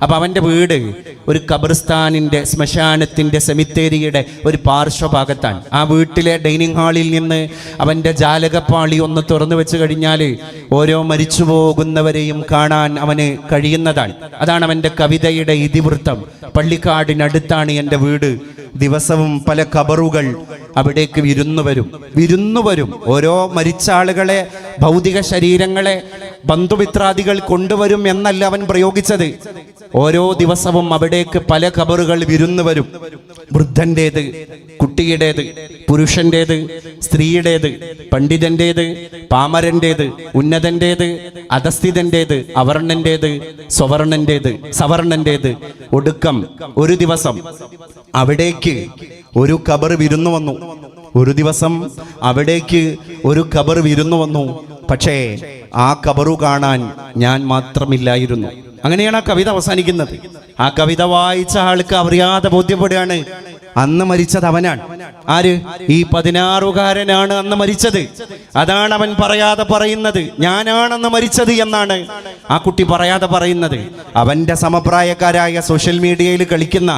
അപ്പൊ അവന്റെ വീട് ഒരു ഖബർസ്ഥാനിന്റെ, ശ്മശാനത്തിന്റെ, സെമിത്തേരിയുടെ ഒരു പാർശ്വഭാഗത്താണ്. ആ വീട്ടിലെ ഡൈനിങ് ഹാളിൽ നിന്ന് അവന്റെ ജാലകപ്പാളി ഒന്ന് തുറന്നു വെച്ച് കഴിഞ്ഞാൽ ഓരോ മരിച്ചു പോകുന്നവരെയും കാണാൻ അവന് കഴിയുന്നതാണ്. അതാണ് അവന്റെ കവിതയുടെ ഇതിവൃത്തം. പള്ളിക്കാടിനടുത്താണ് എൻ്റെ വീട്. ദിവസവും പല ഖബറുകൾ അവിടേക്ക് വിരുന്നു വരും. ഓരോ മരിച്ച ആളുകളെ, ഭൗതിക ശരീരങ്ങളെ ബന്ധുമിത്രാദികൾ കൊണ്ടുവരും എന്നല്ല അവൻ പ്രയോഗിച്ചത്. ഓരോ ദിവസവും അവിടേക്ക് പല ഖബറുകൾ വിരുന്നു വരും. വൃദ്ധന്റേത്, കുട്ടിയുടേത്, പുരുഷന്റേത്, സ്ത്രീയുടേത്, പണ്ഡിതന്റേത്, പാമരന്റേത്, ഉന്നതന്റേത്, അധസ്ഥിതന്റേത്, അവർണന്റേത്, സ്വവർണന്റേത്, സവർണന്റേത്. ഒടുക്കം ഒരു ദിവസം അവിടേക്ക് ഒരു ഖബർ വിരുന്നു വന്നു. ഒരു ദിവസം അവിടേക്ക് ഒരു ഖബർ വിരുന്നു വന്നു. പക്ഷേ ആ ഖബറു കാണാൻ ഞാൻ മാത്രമില്ലായിരുന്നു. അങ്ങനെയാണ് ആ കവിത അവസാനിക്കുന്നത്. ആ കവിത വായിച്ച ആൾക്ക് അറിയാതെ ബോധ്യപ്പെടുകയാണ് അന്ന് മരിച്ചത് അവനാണ്. ആര്? ഈ 16-കാരനാണ് അന്ന് മരിച്ചത്. അതാണ് അവൻ പറയാതെ പറയുന്നത്. ഞാനാണെന്ന് മരിച്ചത് എന്നാണ് ആ കുട്ടി പറയാതെ പറയുന്നത്. അവന്റെ സമപ്രായക്കാരായ സോഷ്യൽ മീഡിയയിൽ കളിക്കുന്ന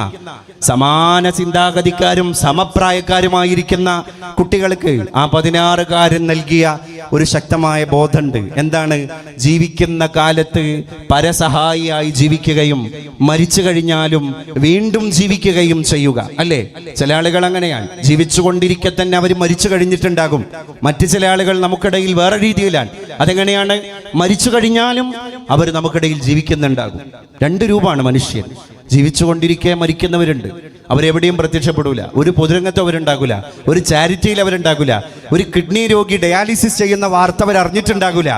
സമാന ചിന്താഗതിക്കാരും സമപ്രായക്കാരുമായിരിക്കുന്ന കുട്ടികൾക്ക് ആ 16-കാരൻ നൽകിയ ഒരു ശക്തമായ ബോധമുണ്ട്. എന്താണ്? ജീവിക്കുന്ന കാലത്ത് പരസഹായിയായി ജീവിക്കുകയും മരിച്ചു കഴിഞ്ഞാലും വീണ്ടും ജീവിക്കുകയും ചെയ്യുക, അല്ലേ? ചില ആളുകൾ അങ്ങനെയാണ്, ജീവിച്ചുകൊണ്ടിരിക്കെ തന്നെ അവർ മരിച്ചു കഴിഞ്ഞിട്ടുണ്ടാകും. മറ്റു ചില ആളുകൾ നമുക്കിടയിൽ വേറെ രീതിയിലാണ്. അതെങ്ങനെയാണ്? മരിച്ചു കഴിഞ്ഞാലും അവർ നമുക്കിടയിൽ ജീവിക്കുന്നുണ്ടാകും. രണ്ട് രൂപമാണ് മനുഷ്യൻ. ജീവിച്ചുകൊണ്ടിരിക്കെ മരിക്കുന്നവരുണ്ട്, അവരെവിടെയും പ്രത്യക്ഷപ്പെടൂല. ഒരു പൊതുരംഗത്തും അവരുണ്ടാകില്ല, ഒരു ചാരിറ്റിയിൽ അവരുണ്ടാകില്ല, ഒരു കിഡ്നി രോഗി ഡയാലിസിസ് ചെയ്യുന്ന വാർത്ത അവർ അറിഞ്ഞിട്ടുണ്ടാകില്ല,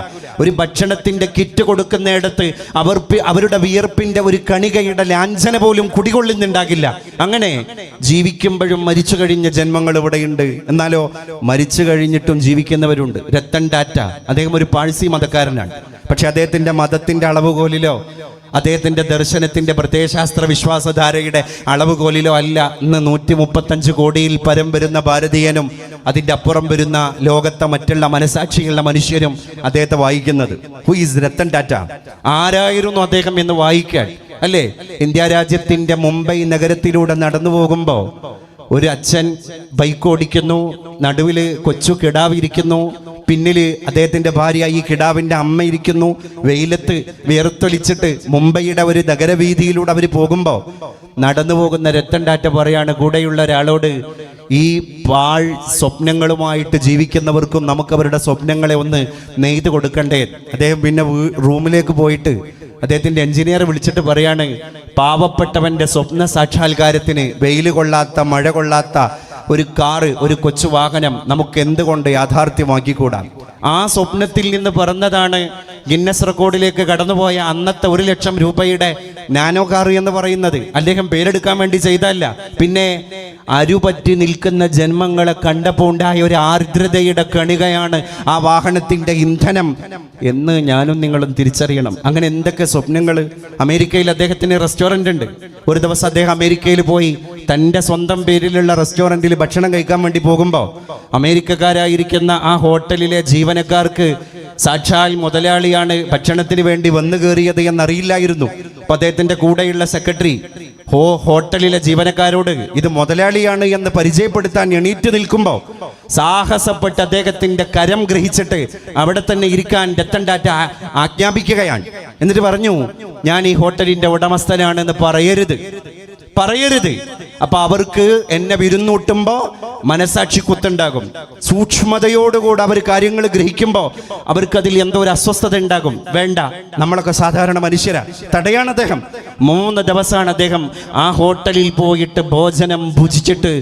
ഒരു ഭക്ഷണത്തിന്റെ കിറ്റ് കൊടുക്കുന്നിടത്ത് അവരുടെ വിയർപ്പിന്റെ ഒരു കണികയുടെ ലാഞ്ചന പോലും കുടികൊള്ളുന്നുണ്ടാകില്ല. അങ്ങനെ ജീവിക്കുമ്പോഴും മരിച്ചു കഴിഞ്ഞ ജന്മങ്ങൾ ഇവിടെയുണ്ട്. എന്നാലോ മരിച്ചു കഴിഞ്ഞിട്ടും ജീവിക്കുന്നവരുണ്ട്. രത്തൻ ടാറ്റ, അദ്ദേഹം ഒരു പാഴ്സി മതക്കാരനാണ്. പക്ഷെ അദ്ദേഹത്തിന്റെ മതത്തിന്റെ അളവുകോലിലോ അദ്ദേഹത്തിന്റെ ദർശനത്തിന്റെ പ്രത്യയശാസ്ത്ര വിശ്വാസധാരയുടെ അളവുകോലിലോ അല്ല ഇന്ന് 135 കോടിയിൽ പരം വരുന്ന ഭാരതീയനും അതിൻ്റെ അപ്പുറം വരുന്ന ലോകത്തെ മറ്റുള്ള മനസാക്ഷിയുള്ള മനുഷ്യരും അദ്ദേഹത്തെ വായിക്കുന്നത്. Who is Ratan Tata? ആരായിരുന്നു അദ്ദേഹം എന്ന് വായിക്കാൻ, അല്ലേ? ഇന്ത്യ രാജ്യത്തിന്റെ മുംബൈ നഗരത്തിലൂടെ നടന്നു പോകുമ്പോൾ ഒരു അച്ഛൻ ബൈക്ക് ഓടിക്കുന്നു, നടുവില് കൊച്ചു കിടാവ് ഇരിക്കുന്നു, പിന്നില് അദ്ദേഹത്തിന്റെ ഭാര്യ, ഈ കിടാവിന്റെ അമ്മ ഇരിക്കുന്നു. വെയിലത്ത് വിയർത്തൊലിച്ചിട്ട് മുംബൈയുടെ ഒരു നഗരവീതിയിലൂടെ അവർ പോകുമ്പോൾ നടന്നു പോകുന്ന രത്തൻ ടാറ്റ പറയാണ് കൂടെയുള്ള ഒരാളോട്, ഈ പാഴ് സ്വപ്നങ്ങളുമായിട്ട് ജീവിക്കുന്നവർക്കും നമുക്ക് അവരുടെ സ്വപ്നങ്ങളെ ഒന്ന് നെയ്ത് കൊടുക്കണ്ടേ? അദ്ദേഹം പിന്നെ റൂമിലേക്ക് പോയിട്ട് അദ്ദേഹത്തിന്റെ എഞ്ചിനീയർ വിളിച്ചിട്ട് പറയാണ്, പാവപ്പെട്ടവന്റെ സ്വപ്ന സാക്ഷാത്കാരത്തിന് വെയിൽ കൊള്ളാത്ത മഴ കൊള്ളാത്ത ഒരു കാറ്, ഒരു കൊച്ചു വാഹനം നമുക്ക് എന്തുകൊണ്ട് യാഥാർത്ഥ്യമാക്കിക്കൂടാ? ആ സ്വപ്നത്തിൽ നിന്ന് പറഞ്ഞതാണ് ഗിന്നസ് റെക്കോർഡിലേക്ക് കടന്നുപോയ അന്നത്തെ 1 ലക്ഷം രൂപയുടെ നാനോ കാർ എന്ന് പറയുന്നത്. അദ്ദേഹം പേരെടുക്കാൻ വേണ്ടി ചെയ്തല്ല, പിന്നെ അരുപറ്റി നിൽക്കുന്ന ജന്മങ്ങളെ കണ്ടപ്പോൾ ഉണ്ടായ ഒരു ആർദ്രതയുടെ കണികയാണ് ആ വാഹനത്തിന്റെ ഇന്ധനം എന്ന് ഞാനും നിങ്ങളും തിരിച്ചറിയണം. അങ്ങനെ എന്തൊക്കെ സ്വപ്നങ്ങൾ. അമേരിക്കയിൽ അദ്ദേഹത്തിന് റെസ്റ്റോറന്റ് ഉണ്ട്. ഒരു ദിവസം അദ്ദേഹം അമേരിക്കയിൽ പോയി തൻ്റെ സ്വന്തം പേരിലുള്ള റെസ്റ്റോറന്റിൽ ഭക്ഷണം കഴിക്കാൻ വേണ്ടി പോകുമ്പോൾ അമേരിക്കക്കാരായിരിക്കുന്ന ആ ഹോട്ടലിലെ ജീവനക്കാർക്ക് സാക്ഷാൽ മുതലാളിയാണ് ഭക്ഷണത്തിന് വേണ്ടി വന്നു കയറിയത് എന്നറിയില്ലായിരുന്നു. അപ്പൊ അദ്ദേഹത്തിന്റെ കൂടെയുള്ള സെക്രട്ടറി ഹോട്ടലിലെ ജീവനക്കാരോട് ഇത് മുതലാളിയാണ് എന്ന് പരിചയപ്പെടുത്താൻ എണീറ്റ് നിൽക്കുമ്പോൾ സാഹസപ്പെട്ട് അദ്ദേഹത്തിന്റെ കരം ഗ്രഹിച്ചിട്ട് അവിടെ തന്നെ ഇരിക്കാൻ രത്തൻ ടാറ്റ ആജ്ഞാപിക്കുകയാണ്. എന്നിട്ട് പറഞ്ഞു, ഞാൻ ഈ ഹോട്ടലിന്റെ ഉടമസ്ഥനാണെന്ന് പറയരുത്. അപ്പൊ അവർക്ക് എന്നെ വിരുന്നൂട്ടുമ്പോ മനസാക്ഷി കുത്തുണ്ടാകും. സൂക്ഷ്മതയോടുകൂടെ അവർ കാര്യങ്ങൾ ഗ്രഹിക്കുമ്പോൾ അവർക്ക് അതിൽ എന്തോ ഒരു അസ്വസ്ഥത ഉണ്ടാകും. വേണ്ട, നമ്മളൊക്കെ സാധാരണ മനുഷ്യരാ. തടയാണ് അദ്ദേഹം. 3 ദിവസമാണ് അദ്ദേഹം ആ ഹോട്ടലിൽ പോയിട്ട് ഭോജനം ഭുജിച്ചിട്ട്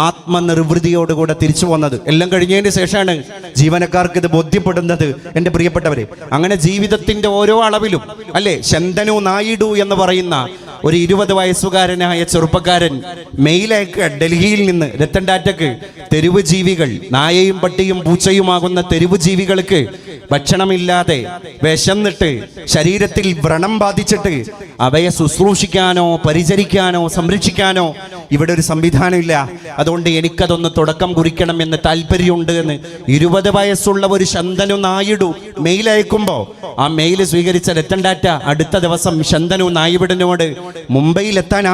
ആത്മനിർവൃതിയോടുകൂടെ തിരിച്ചു വന്നത്. എല്ലാം കഴിഞ്ഞതിന് ശേഷമാണ് ജീവനക്കാർക്ക് ഇത് ബോധ്യപ്പെടുന്നത്. എൻ്റെ പ്രിയപ്പെട്ടവരെ, അങ്ങനെ ജീവിതത്തിന്റെ ഓരോ അളവിലും, അല്ലേ, ശന്തനു നായിഡു എന്ന് പറയുന്ന ഒരു 20 വയസ്സുകാരനായ ചെറുപ്പക്കാരൻ മെയിലേക്ക് ഡൽഹിയിൽ നിന്ന് രത്തൻ ടാറ്റക്ക് തെരുവ് ജീവികൾ, നായയും പട്ടിയും പൂച്ചയുമാകുന്ന തെരുവ് ജീവികൾക്ക് ഭക്ഷണമില്ലാതെ വിശന്നിട്ട് ശരീരത്തിൽ വ്രണം ബാധിച്ചിട്ട് അവയെ ശുശ്രൂഷിക്കാനോ പരിചരിക്കാനോ സംരക്ഷിക്കാനോ ഇവിടെ ഒരു സംവിധാനമില്ല. അതുകൊണ്ട് എനിക്കതൊന്ന് തുടക്കം കുറിക്കണം എന്ന് താല്പര്യമുണ്ട് എന്ന് 20 വയസ്സുള്ള ഒരു ശന്തനു നായിഡു മെയിൽ അയക്കുമ്പോൾ ആ മെയിൽ സ്വീകരിച്ച രത്തൻ ടാറ്റ അടുത്ത ദിവസം ശന്തനു നായിഡുവിനോട് മുംബൈയിൽ എത്താൻ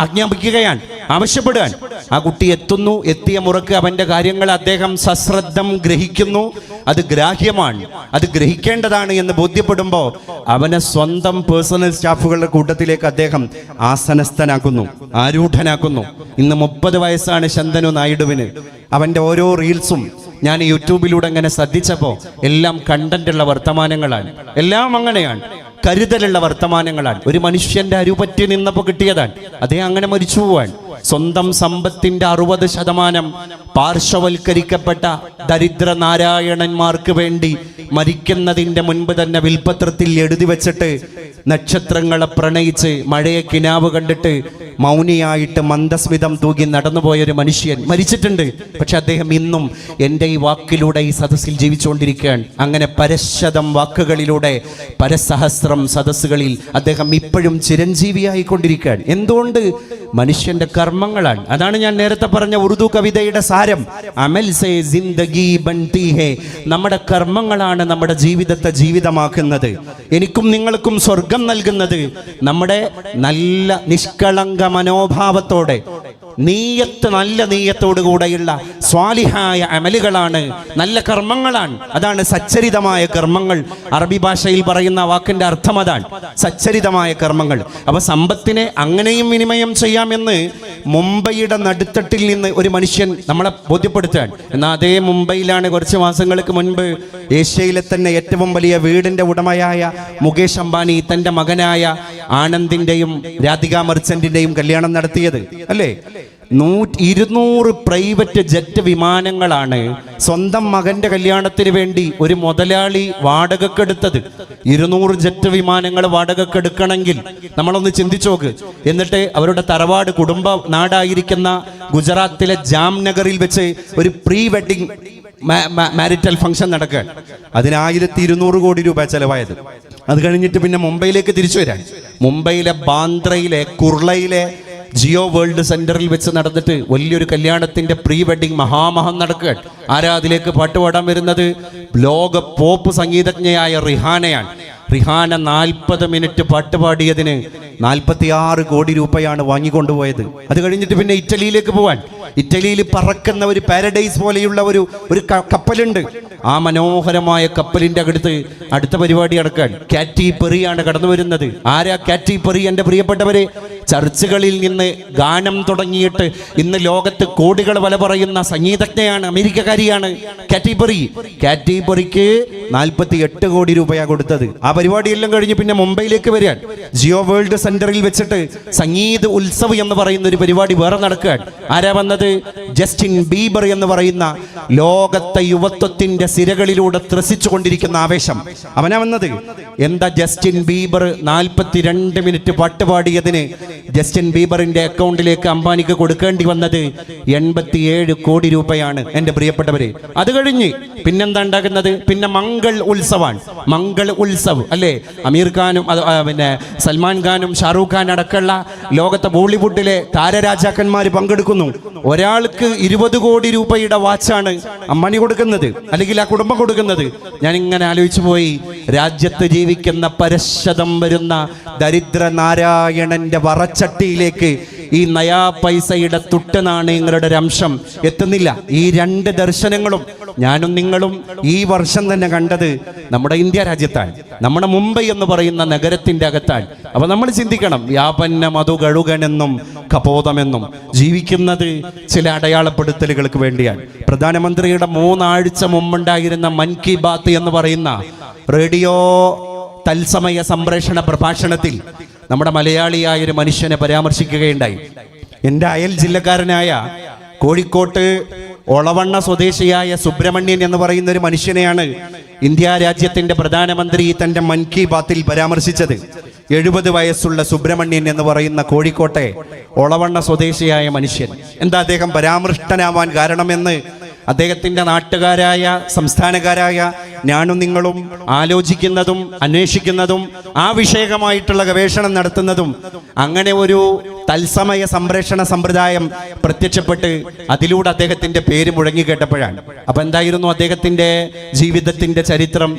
ആജ്ഞാപിക്കുകയാണ്, ആവശ്യപ്പെടുകയാണ്. ആ കുട്ടി എത്തുന്നു. എത്തിയ മുറക്ക് അവന്റെ കാര്യങ്ങൾ അദ്ദേഹം സശ്രദ്ധം ഗ്രഹിക്കുന്നു. അത് ഗ്രാഹ്യമാണ്, അത് ഗ്രഹിക്കേണ്ടതാണ് എന്ന് ബോധ്യപ്പെടുമ്പോൾ അവനെ സ്വന്തം പേഴ്സണൽ സ്റ്റാഫുകളുടെ കൂട്ടത്തിലേക്ക് അദ്ദേഹം ആസനസ്ഥനാക്കുന്നു, ആരൂഢനാക്കുന്നു. ഇന്ന് 30 വയസ്സാണ് ശന്തനു നായിഡുവിന്. അവന്റെ ഓരോ റീൽസും ഞാൻ യൂട്യൂബിലൂടെ അങ്ങനെ ശ്രദ്ധിച്ചപ്പോൾ എല്ലാം കണ്ടന്റുള്ള വർത്തമാനങ്ങളാണ്. എല്ലാം അങ്ങനെയാണ്, കരുതലുള്ള വർത്തമാനങ്ങളാണ്. ഒരു മനുഷ്യന്റെ അരുപറ്റി നിന്നപ്പോൾ കിട്ടിയതാണ്. അതേ അങ്ങനെ മരിച്ചു പോവാൻ. സ്വന്തം സമ്പത്തിന്റെ 60% പാർശ്വവൽക്കരിക്കപ്പെട്ട ദരിദ്ര നാരായണന്മാർക്ക് വേണ്ടി മരിക്കുന്നതിന്റെ മുൻപ് തന്നെ വിൽപത്രത്തിൽ എഴുതി വെച്ചിട്ട് നക്ഷത്രങ്ങളെ പ്രണയിച്ച് മഴയെ കിനാവ് കണ്ടിട്ട് മൗനിയായിട്ട് മന്ദസ്മിതം തൂകി നടന്നുപോയൊരു മനുഷ്യൻ മരിച്ചിട്ടുണ്ട്. പക്ഷെ അദ്ദേഹം ഇന്നും എൻ്റെ ഈ വാക്കിലൂടെ ഈ സദസ്സിൽ ജീവിച്ചുകൊണ്ടിരിക്കുകയാണ്. അങ്ങനെ പരശതം വാക്കുകളിലൂടെ പരസഹസ്രം സദസ്സുകളിൽ അദ്ദേഹം ഇപ്പോഴും ചിരഞ്ജീവിയായിക്കൊണ്ടിരിക്കുകയാണ്. എന്തുകൊണ്ട്? മനുഷ്യന്റെ കർമ്മങ്ങളാണ്. അതാണ് ഞാൻ നേരത്തെ പറഞ്ഞ ഉറുദു കവിതയുടെ സാരം. അമൽ സേ ജിന്ദഗി ബൻതി ഹേ. നമ്മുടെ കർമ്മങ്ങളാണ് നമ്മുടെ ജീവിതത്തെ ജീവിതമാക്കുന്നത്. എനിക്കും നിങ്ങൾക്കും സ്വർഗം നൽകുന്നത് നമ്മുടെ നല്ല നിഷ്കളങ്ക മനോഭാവത്തോടെ നീയത്ത്, നല്ല നീയത്തോടു കൂടെയുള്ള സ്വാലിഹായ അമലുകളാണ്, നല്ല കർമ്മങ്ങളാണ്. അതാണ് സച്ചരിതമായ കർമ്മങ്ങൾ. അറബി ഭാഷയിൽ പറയുന്ന വാക്കിന്റെ അർത്ഥം അതാണ്, സച്ചരിതമായ കർമ്മങ്ങൾ. അപ്പൊ സമ്പത്തിനെ അങ്ങനെയും വിനിമയം ചെയ്യാമെന്ന് മുംബൈയുടെ നടുത്തട്ടിൽ നിന്ന് ഒരു മനുഷ്യൻ നമ്മളെ ബോധ്യപ്പെടുത്തുകയാണ്. എന്നാൽ അതേ മുംബൈയിലാണ് കുറച്ച് മാസങ്ങൾക്ക് മുൻപ് ഏഷ്യയിലെ തന്നെ ഏറ്റവും വലിയ വീടിന്റെ ഉടമയായ മുകേഷ് അംബാനി തന്റെ മകനായ ആനന്ദിന്റെയും രാധിക മർച്ചന്റിന്റെയും കല്യാണം നടത്തിയത് അല്ലേ? 200 പ്രൈവറ്റ് ജെറ്റ് വിമാനങ്ങളാണ് സ്വന്തം മകന്റെ കല്യാണത്തിന് വേണ്ടി ഒരു മുതലാളി വാടകക്കെടുത്തത്. 200 ജെറ്റ് വിമാനങ്ങൾ വാടകക്കെടുക്കണമെങ്കിൽ നമ്മളൊന്ന് ചിന്തിച്ചോക്ക്. എന്നിട്ട് അവരുടെ തറവാട് കുടുംബ നാടായിരിക്കുന്ന ഗുജറാത്തിലെ ജാംനഗറിൽ വെച്ച് ഒരു പ്രീ വെഡിങ് മാരിറ്റൽ ഫംഗ്ഷൻ നടക്കുക. അതിന് 1200 കോടി രൂപ ചെലവായത്. അത് കഴിഞ്ഞിട്ട് പിന്നെ മുംബൈയിലേക്ക് തിരിച്ചു വരാൻ, മുംബൈയിലെ ബാന്ദ്രയിലെ കുർളയിലെ ജിയോ വേൾഡ് സെന്ററിൽ വെച്ച് നടന്നിട്ട് വലിയൊരു കല്യാണത്തിന്റെ പ്രീ വെഡിങ് മഹാമഹം നടക്കുക. ആരാ അതിലേക്ക് പാട്ടുപാടാൻ വരുന്നത്? ലോക പോപ്പ് സംഗീതജ്ഞയായ റിഹാനയാണ്. റിഹാന 40 മിനിറ്റ് പാട്ടുപാടിയതിന് 46 കോടി രൂപയാണ് വാങ്ങിക്കൊണ്ടുപോയത്. അത് കഴിഞ്ഞിട്ട് പിന്നെ ഇറ്റലിയിലേക്ക് പോവാൻ, ഇറ്റലിയിൽ പറക്കുന്ന ഒരു പാരഡൈസ് പോലെയുള്ള ഒരു കപ്പലുണ്ട്. ആ മനോഹരമായ കപ്പലിന്റെ അടുത്ത പരിപാടി നടക്കാൻ കാറ്റി പെറിയാണ് കടന്നു വരുന്നത്. ആരാ കാറ്റി പെറി? എൻ്റെ പ്രിയപ്പെട്ടവരെ, ചർച്ചുകളിൽ നിന്ന് ഗാനം തുടങ്ങിയിട്ട് ഇന്ന് ലോകത്ത് കോടികൾ വില പറയുന്ന സംഗീതജ്ഞയാണ്, അമേരിക്കക്കാരിയാണ് കാറ്റി പെറി. കാറ്റി പെറിക്ക് 48 കോടി രൂപയാണ് കൊടുത്തത്. ആ പരിപാടിയെല്ലാം കഴിഞ്ഞ് പിന്നെ മുംബൈയിലേക്ക് വരികയാണ്. ജിയോ വേൾഡ് സെന്ററിൽ വെച്ചിട്ട് സംഗീത ഉത്സവ് എന്ന് പറയുന്ന ഒരു പരിപാടി വേറെ നടക്കുകയാണ്. ആരാ വന്നത്? ജസ്റ്റിൻ ബീബർ എന്ന് പറയുന്ന ലോകത്തെ യുവത്വത്തിന്റെ സിരകളിലൂടെ ത്രസിച്ചു കൊണ്ടിരിക്കുന്ന ആവേശം, അവനാ വന്നത്. എന്താ ജസ്റ്റിൻ ബീബർ 42 മിനിറ്റ് പാട്ടുപാടിയതിന് ജസ്റ്റിൻ ബീബറിന്റെ അക്കൗണ്ടിലേക്ക് അംബാനിക്ക് കൊടുക്കേണ്ടി വന്നത് 87 കോടി രൂപയാണ്. എൻ്റെ പ്രിയപ്പെട്ടവരെ, അത് കഴിഞ്ഞ് പിന്നെന്താ ഉണ്ടാകുന്നത്? പിന്നെ മംഗൾ ഉത്സവാണ്. മംഗൾ ഉത്സവ് അല്ലേ? അമീർ ഖാനും പിന്നെ സൽമാൻ ഖാനും ഷാറൂഖ് ഖാൻ അടക്കമുള്ള ലോകത്തെ ബോളിവുഡിലെ താരരാജാക്കന്മാർ പങ്കെടുക്കുന്നു. ഒരാൾക്ക് 20 കോടി രൂപയുടെ വാച്ചാണ് അംബാനി കൊടുക്കുന്നത്, അല്ലെങ്കിൽ ആ കുടുംബം കൊടുക്കുന്നത്. ഞാൻ ഇങ്ങനെ ആലോചിച്ചു പോയി, രാജ്യത്ത് ജീവിക്കുന്ന പരശതം വരുന്ന ദരിദ്ര നാരായണന്റെ വറച്ചട്ടിയിലേക്ക് ഈ നയാ പൈസയുടെ തുട്ട് നാണയങ്ങളുടെ ഒരു അംശം എത്തുന്നില്ല. ഈ 2 ദർശനങ്ങളും ഞാനും നിങ്ങളും ഈ വർഷം തന്നെ കണ്ടത് നമ്മുടെ ഇന്ത്യ രാജ്യത്താണ്, നമ്മുടെ മുംബൈ എന്ന് പറയുന്ന നഗരത്തിന്റെ അകത്താണ്. അപ്പൊ നമ്മൾ ചിന്തിക്കണം, വ്യാപന്ന മധു കഴുകനെന്നും കപോതമെന്നും ജീവിക്കുന്നത് ചില അടയാളപ്പെടുത്തലുകൾക്ക് വേണ്ടിയാണ്. പ്രധാനമന്ത്രിയുടെ 3 ആഴ്ച മുമ്പുണ്ടായിരുന്ന മൻ കി ബാത്ത് എന്ന് പറയുന്ന റേഡിയോ തത്സമയ സംപ്രേഷണ പ്രഭാഷണത്തിൽ നമ്മുടെ മലയാളിയായ ഒരു മനുഷ്യനെ പരാമർശിക്കുകയുണ്ടായി. എൻ്റെ അയൽ ജില്ലക്കാരനായ കോഴിക്കോട്ട് ഒളവണ്ണ സ്വദേശിയായ സുബ്രഹ്മണ്യൻ എന്ന് പറയുന്ന ഒരു മനുഷ്യനെയാണ് ഇന്ത്യ രാജ്യത്തിന്റെ പ്രധാനമന്ത്രി തന്റെ മൻ കി ബാത്തിൽ പരാമർശിച്ചത്. 70 വയസ്സുള്ള സുബ്രഹ്മണ്യൻ എന്ന് പറയുന്ന കോഴിക്കോട്ടെ ഒളവണ്ണ സ്വദേശിയായ മനുഷ്യൻ. എന്താ അദ്ദേഹം പരാമൃഷ്ടനാവാൻ കാരണമെന്ന് അദ്ദേഹത്തിന്റെ നാട്ടുകാരായ സംസ്ഥാനക്കാരായ ഞാനും നിങ്ങളും ആലോചിക്കുന്നതും അന്വേഷിക്കുന്നതും ആ വിഷയകമായിട്ടുള്ള ഗവേഷണം നടത്തുന്നതും അങ്ങനെ ഒരു തത്സമയ സംപ്രേഷണ സമ്പ്രദായം പ്രത്യക്ഷപ്പെട്ട് അതിലൂടെ അദ്ദേഹത്തിന്റെ പേര് മുഴങ്ങിക്കേട്ടപ്പോഴാണ്. അപ്പൊ എന്തായിരുന്നു അദ്ദേഹത്തിന്റെ ജീവിതത്തിന്റെ ചരിത്രം?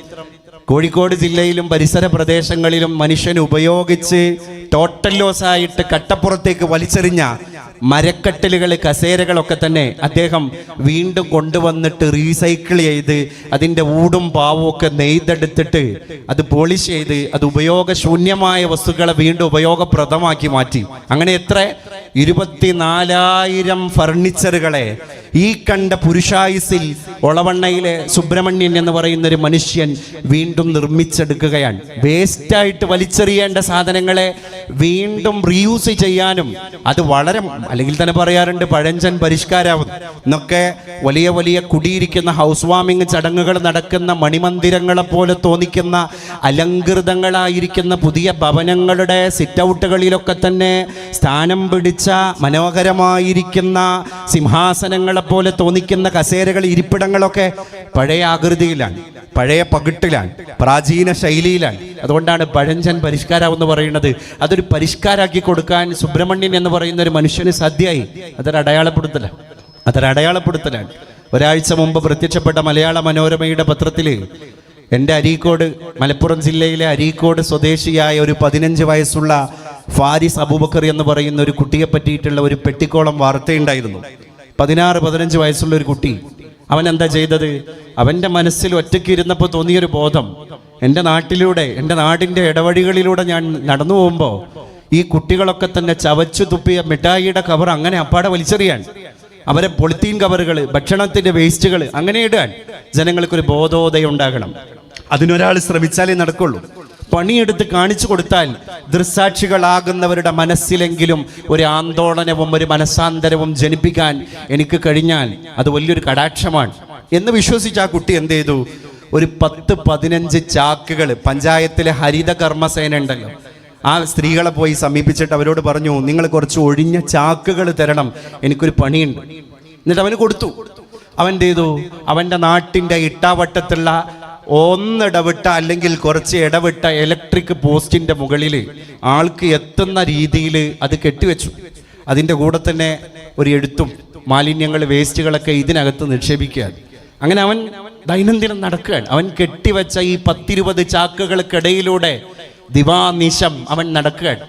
കോഴിക്കോട് ജില്ലയിലും പരിസര പ്രദേശങ്ങളിലും മനുഷ്യൻ ഉപയോഗിച്ച് ടോട്ടൽ ലോസ് ആയിട്ട് കട്ടപ്പുറത്തേക്ക് വലിച്ചെറിഞ്ഞ മരക്കട്ടിലുകൾ, കസേരകളൊക്കെ തന്നെ അദ്ദേഹം വീണ്ടും കൊണ്ടുവന്നിട്ട് റീസൈക്കിൾ ചെയ്ത് അതിൻ്റെ ഊടും പാവും ഒക്കെ നെയ്തെടുത്തിട്ട് അത് പോളിഷ് ചെയ്ത് അത് ഉപയോഗശൂന്യമായ വസ്തുക്കളെ വീണ്ടും ഉപയോഗപ്രദമാക്കി മാറ്റി. അങ്ങനെ എത്ര 24,000 ഫർണിച്ചറുകളെ ഈ കണ്ട പുരുഷായുസിൽ ഒളവണ്ണയിലെ സുബ്രഹ്മണ്യൻ എന്ന് പറയുന്ന ഒരു മനുഷ്യൻ വീണ്ടും നിർമ്മിച്ചെടുക്കുകയാണ്. വേസ്റ്റായിട്ട് വലിച്ചെറിയേണ്ട സാധനങ്ങളെ വീണ്ടും റീയൂസ് ചെയ്യാനും അത് വളരെ, അല്ലെങ്കിൽ തന്നെ പറയാറുണ്ട് പഴഞ്ചൻ പരിഷ്കാരാവും എന്നൊക്കെ. വലിയ വലിയ കുടിയിരിക്കുന്ന ഹൗസ് വാമിങ് ചടങ്ങുകൾ നടക്കുന്ന മണിമന്ദിരങ്ങളെ പോലെ തോന്നിക്കുന്ന അലങ്കൃതങ്ങളായിരിക്കുന്ന പുതിയ ഭവനങ്ങളുടെ സിറ്റ് ഔട്ടുകളിലൊക്കെ തന്നെ സ്ഥാനം പിടിച്ച മനോഹരമായിരിക്കുന്ന സിംഹാസനങ്ങളെ പോലെ തോന്നിക്കുന്ന കസേരകൾ, ഇരിപ്പിടങ്ങളൊക്കെ പഴയ ആകൃതിയിലാണ്, പഴയ പകിട്ടിലാണ്, പ്രാചീന ശൈലിയിലാണ്. അതുകൊണ്ടാണ് പഴഞ്ചൻ പരിഷ്കാരം എന്ന് പറയുന്നത്. അതൊരു പരിഷ്കാരാക്കി കൊടുക്കാൻ സുബ്രഹ്മണ്യൻ എന്ന് പറയുന്ന ഒരു മനുഷ്യന് സാധ്യമായി. അതൊരടയാളപ്പെടുത്തലാണ്. ഒരാഴ്ച മുമ്പ് പ്രത്യക്ഷപ്പെട്ട മലയാള മനോരമയുടെ പത്രത്തിൽ എൻ്റെ അരീക്കോട്, മലപ്പുറം ജില്ലയിലെ അരീക്കോട് സ്വദേശിയായ ഒരു 15 വയസ്സുള്ള ഫാരിസ് അബൂബക്കർ എന്ന് പറയുന്ന ഒരു കുട്ടിയെ പറ്റിയിട്ടുള്ള ഒരു പെട്ടിക്കോളം വാർത്തയുണ്ടായിരുന്നു. 16-15 വയസ്സുള്ള ഒരു കുട്ടി. അവൻ എന്താ ചെയ്തത്? അവൻ്റെ മനസ്സിൽ ഒറ്റയ്ക്ക് ഇരുന്നപ്പോൾ തോന്നിയൊരു ബോധം, എൻ്റെ നാട്ടിലൂടെ, എൻ്റെ നാടിൻ്റെ ഇടവഴികളിലൂടെ ഞാൻ നടന്നു പോകുമ്പോൾ ഈ കുട്ടികളൊക്കെ തന്നെ ചവച്ചു തുപ്പിയ മിഠായിയുടെ കവർ അങ്ങനെ അപ്പാടെ വലിച്ചെറിയാൻ, അവരെ പൊളിത്തീൻ കവറുകൾ, ഭക്ഷണത്തിൻ്റെ വേസ്റ്റുകൾ അങ്ങനെ ഇടാൻ ജനങ്ങൾക്കൊരു ബോധോദയം ഉണ്ടാകണം. അതിനൊരാൾ ശ്രമിച്ചാലേ നടക്കുള്ളൂ. പണിയെടുത്ത് കാണിച്ചു കൊടുത്താൽ ദൃസാക്ഷികളാകുന്നവരുടെ മനസ്സിലെങ്കിലും ഒരു ആന്തോളനവും ഒരു മനസ്സാന്തരവും ജനിപ്പിക്കാൻ എനിക്ക് കഴിഞ്ഞാൽ അത് വലിയൊരു കടാക്ഷമാണ് എന്ന് വിശ്വസിച്ച് ആ കുട്ടി എന്ത് ചെയ്തു? ഒരു 10-15 ചാക്കുകൾ, പഞ്ചായത്തിലെ ഹരിത കർമ്മസേന ഉണ്ടല്ലോ, ആ സ്ത്രീകളെ പോയി സമീപിച്ചിട്ട് അവരോട് പറഞ്ഞു, നിങ്ങൾ കുറച്ച് ഒഴിഞ്ഞ ചാക്കുകൾ തരണം, എനിക്കൊരു പണിയുണ്ട്. എന്നിട്ട് അവന് കൊടുത്തു. അവൻ എന്ത് ചെയ്തു? അവൻ്റെ നാട്ടിൻ്റെ ഇട്ടാവട്ടത്തുള്ള ഒന്നിടവിട്ട അല്ലെങ്കിൽ കുറച്ച് ഇടവിട്ട ഇലക്ട്രിക് പോസ്റ്റിൻ്റെ മുകളിൽ ആൾക്ക് എത്തുന്ന രീതിയിൽ അത് കെട്ടിവെച്ചു. അതിൻ്റെ കൂടെ തന്നെ ഒരു എഴുത്തും, മാലിന്യങ്ങൾ, വേസ്റ്റുകളൊക്കെ ഇതിനകത്ത് നിക്ഷേപിക്കുകയാണ്. അങ്ങനെ അവൻ ദൈനംദിനം നടക്കുകയാണ്. അവൻ കെട്ടിവെച്ച ഈ 10-20 ചാക്കുകൾക്കിടയിലൂടെ ദിവാനിശം അവൻ നടക്കുകയാണ്.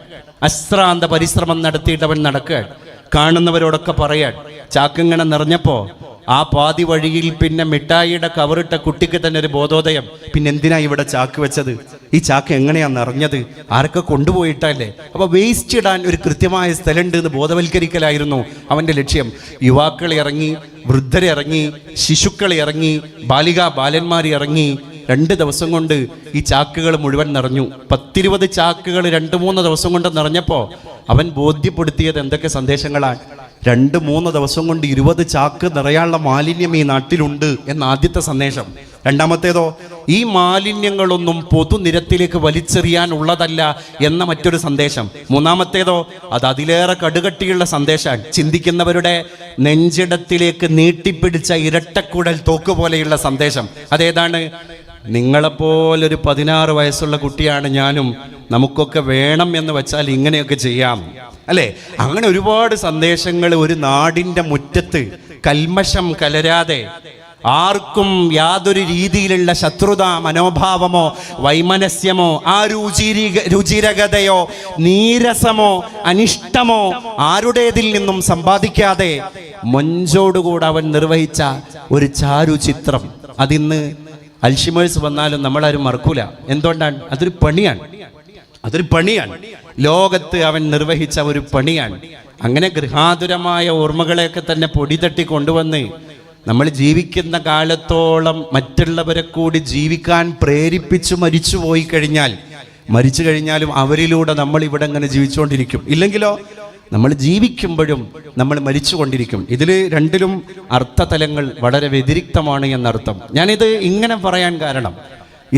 അശ്രാന്ത പരിശ്രമം നടത്തിയിട്ട് അവൻ നടക്കുകയാണ്. കാണുന്നവരോടൊക്കെ പറയാൻ, ചാക്കിങ്ങനെ നിറഞ്ഞപ്പോൾ ആ പാതി വഴിയിൽ പിന്നെ മിഠായിയുടെ കവറിട്ട കുട്ടിക്ക് തന്നെ ഒരു ബോധോദയം, പിന്നെ എന്തിനാ ഇവിടെ ചാക്ക് വെച്ചത്? ഈ ചാക്ക് എങ്ങനെയാ നിറഞ്ഞത്? ആരൊക്കെ കൊണ്ടുപോയിട്ടല്ലേ? അപ്പോൾ വേസ്റ്റ് ഇടാൻ ഒരു കൃത്യമായ സ്ഥലമുണ്ട് എന്ന് ബോധവൽക്കരിക്കലായിരുന്നു അവൻ്റെ ലക്ഷ്യം. യുവാക്കൾ ഇറങ്ങി, വൃദ്ധർ ഇറങ്ങി, ശിശുക്കൾ ഇറങ്ങി, ബാലന്മാർ ഇറങ്ങി. 2 ദിവസം കൊണ്ട് ഈ ചാക്കുകൾ മുഴുവൻ നിറഞ്ഞു. 10-20 ചാക്കുകൾ 2-3 ദിവസം കൊണ്ട് നിറഞ്ഞപ്പോൾ അവൻ ബോധ്യപ്പെടുത്തിയത് എന്തൊക്കെ സന്ദേശങ്ങളാണ്? 2-3 ദിവസം കൊണ്ട് 20 ചാക്ക് നിറയാനുള്ള മാലിന്യം ഈ നാട്ടിലുണ്ട് എന്ന ആദ്യത്തെ സന്ദേശം. രണ്ടാമത്തേതോ, ഈ മാലിന്യങ്ങളൊന്നും പൊതുനിരത്തിലേക്ക് വലിച്ചെറിയാനുള്ളതല്ല എന്ന മറ്റൊരു സന്ദേശം. മൂന്നാമത്തേതോ, അത് അതിലേറെ കടുകട്ടിയുള്ള സന്ദേശമാണ്. ചിന്തിക്കുന്നവരുടെ നെഞ്ചിടത്തിലേക്ക് നീട്ടിപ്പിടിച്ച ഇരട്ടക്കുഴൽ തോക്ക് പോലെയുള്ള സന്ദേശം. അതേതാണ്? നിങ്ങളെപ്പോലൊരു 16 വയസ്സുള്ള കുട്ടിയാണ് ഞാനും, നമുക്കൊക്കെ വേണം എന്ന് വെച്ചാൽ ഇങ്ങനെയൊക്കെ ചെയ്യാം, അല്ലേ? അങ്ങനെ ഒരുപാട് സന്ദേശങ്ങൾ ഒരു നാടിൻ്റെ മുറ്റത്ത് കൽമഷം കലരാതെ, ആർക്കും യാതൊരു രീതിയിലുള്ള ശത്രുതാ മനോഭാവമോ വൈമനസ്യമോ ആ രുചിരകതയോ നീരസമോ അനിഷ്ടമോ ആരുടേതിൽ നിന്നും സമ്പാദിക്കാതെ മൊഞ്ചോടുകൂടെ അവൻ നിർവഹിച്ച ഒരു ചാരുചിത്രം. അതിന്ന് അൽഷിമേഴ്സ് വന്നാലും നമ്മളാരും മറക്കൂല. എന്തുകൊണ്ടാണ്? അതൊരു പണിയാണ്. ലോകത്ത് അവൻ നിർവഹിച്ച ഒരു പണിയാണ്. അങ്ങനെ ഗൃഹാതുരമായ ഓർമ്മകളെയൊക്കെ തന്നെ പൊടി തട്ടി കൊണ്ടുവന്ന് നമ്മൾ ജീവിക്കുന്ന കാലത്തോളം മറ്റുള്ളവരെ കൂടി ജീവിക്കാൻ പ്രേരിപ്പിച്ചു മരിച്ചു കഴിഞ്ഞാലും അവരിലൂടെ നമ്മൾ ഇവിടെ അങ്ങനെ ജീവിച്ചുകൊണ്ടിരിക്കും. ഇല്ലെങ്കിലോ നമ്മൾ ജീവിക്കുമ്പോഴും നമ്മൾ മരിച്ചുകൊണ്ടിരിക്കും. ഇതിൽ രണ്ടിലും അർത്ഥതലങ്ങൾ വളരെ വ്യതിരിക്തമാണ് എന്നർത്ഥം. ഞാനിത് ഇങ്ങനെ പറയാൻ കാരണം,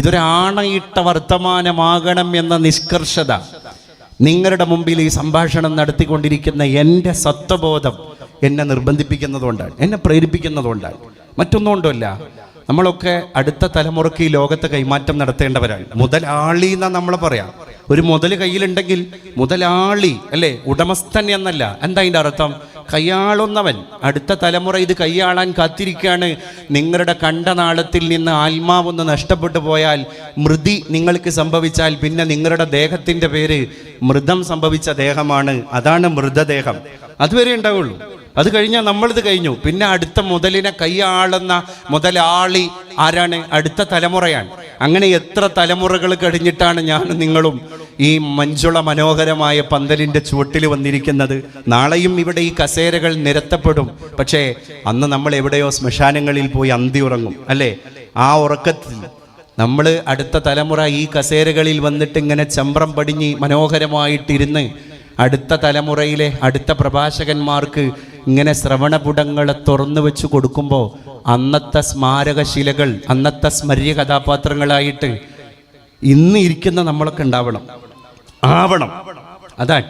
ഇതൊരാണയിട്ട വർത്തമാനമാകണം എന്ന നിഷ്കർഷത നിങ്ങളുടെ മുമ്പിൽ ഈ സംഭാഷണം നടത്തിക്കൊണ്ടിരിക്കുന്ന എൻ്റെ സത്വബോധം എന്നെ നിർബന്ധിപ്പിക്കുന്നതുകൊണ്ടാണ്, എന്നെ പ്രേരിപ്പിക്കുന്നതുകൊണ്ടാണ്. മറ്റൊന്നുകൊണ്ടല്ല. നമ്മളൊക്കെ അടുത്ത തലമുറയ്ക്ക് ഈ ലോകത്തെ കൈമാറ്റം നടത്തേണ്ടവരാണ്. മുതലാളി എന്നാ നമ്മൾ പറയാം. ഒരു മുതൽ കയ്യിലുണ്ടെങ്കിൽ മുതലാളി, അല്ലേ? ഉടമസ്ഥൻ എന്നല്ല. എന്താ അതിൻ്റെ അർത്ഥം? കൈയാളുന്നവൻ. അടുത്ത തലമുറ ഇത് കൈയാളാൻ കാത്തിരിക്കുകയാണ്. നിങ്ങളുടെ കണ്ടനാളത്തിൽ നിന്ന് ആത്മാവൊന്ന് നഷ്ടപ്പെട്ടു പോയാൽ, മൃതി നിങ്ങൾക്ക് സംഭവിച്ചാൽ, പിന്നെ നിങ്ങളുടെ ദേഹത്തിൻ്റെ പേര് മൃതം സംഭവിച്ച ദേഹമാണ്. അതാണ് മൃതദേഹം. അതുവരെ ഉണ്ടാവുള്ളൂ. അത് കഴിഞ്ഞാൽ നമ്മളിത് കഴിഞ്ഞു. പിന്നെ അടുത്ത മുതലിനെ കൈയാളുന്ന മുതലാളി ആരാണ്? അടുത്ത തലമുറയാണ്. അങ്ങനെ എത്ര തലമുറകൾ കഴിഞ്ഞിട്ടാണ് ഞാനും നിങ്ങളും ഈ മഞ്ജുള മനോഹരമായ പന്തലിൻ്റെ ചുവട്ടിൽ വന്നിരിക്കുന്നത്. നാളെയും ഇവിടെ ഈ കസേരകൾ നിരത്തപ്പെടും. പക്ഷേ അന്ന് നമ്മൾ എവിടെയോ ശ്മശാനങ്ങളിൽ പോയി അന്തി ഉറങ്ങും, അല്ലേ? ആ ഉറക്കത്തിൽ നമ്മൾ അടുത്ത തലമുറ ഈ കസേരകളിൽ വന്നിട്ട് ഇങ്ങനെ ചമ്പ്രം പടിഞ്ഞ് മനോഹരമായിട്ടിരുന്ന് അടുത്ത തലമുറയിലെ അടുത്ത പ്രഭാഷകന്മാർക്ക് ഇങ്ങനെ ശ്രവണപുടങ്ങളെ തുറന്നു വെച്ച് കൊടുക്കുമ്പോൾ അന്നത്തെ സ്മാരകശിലകൾ, അന്നത്തെ സ്മര്യ കഥാപാത്രങ്ങളായിട്ട് ഇന്ന് ഇരിക്കുന്ന നമ്മളൊക്കെ ആവണം. അതാണ്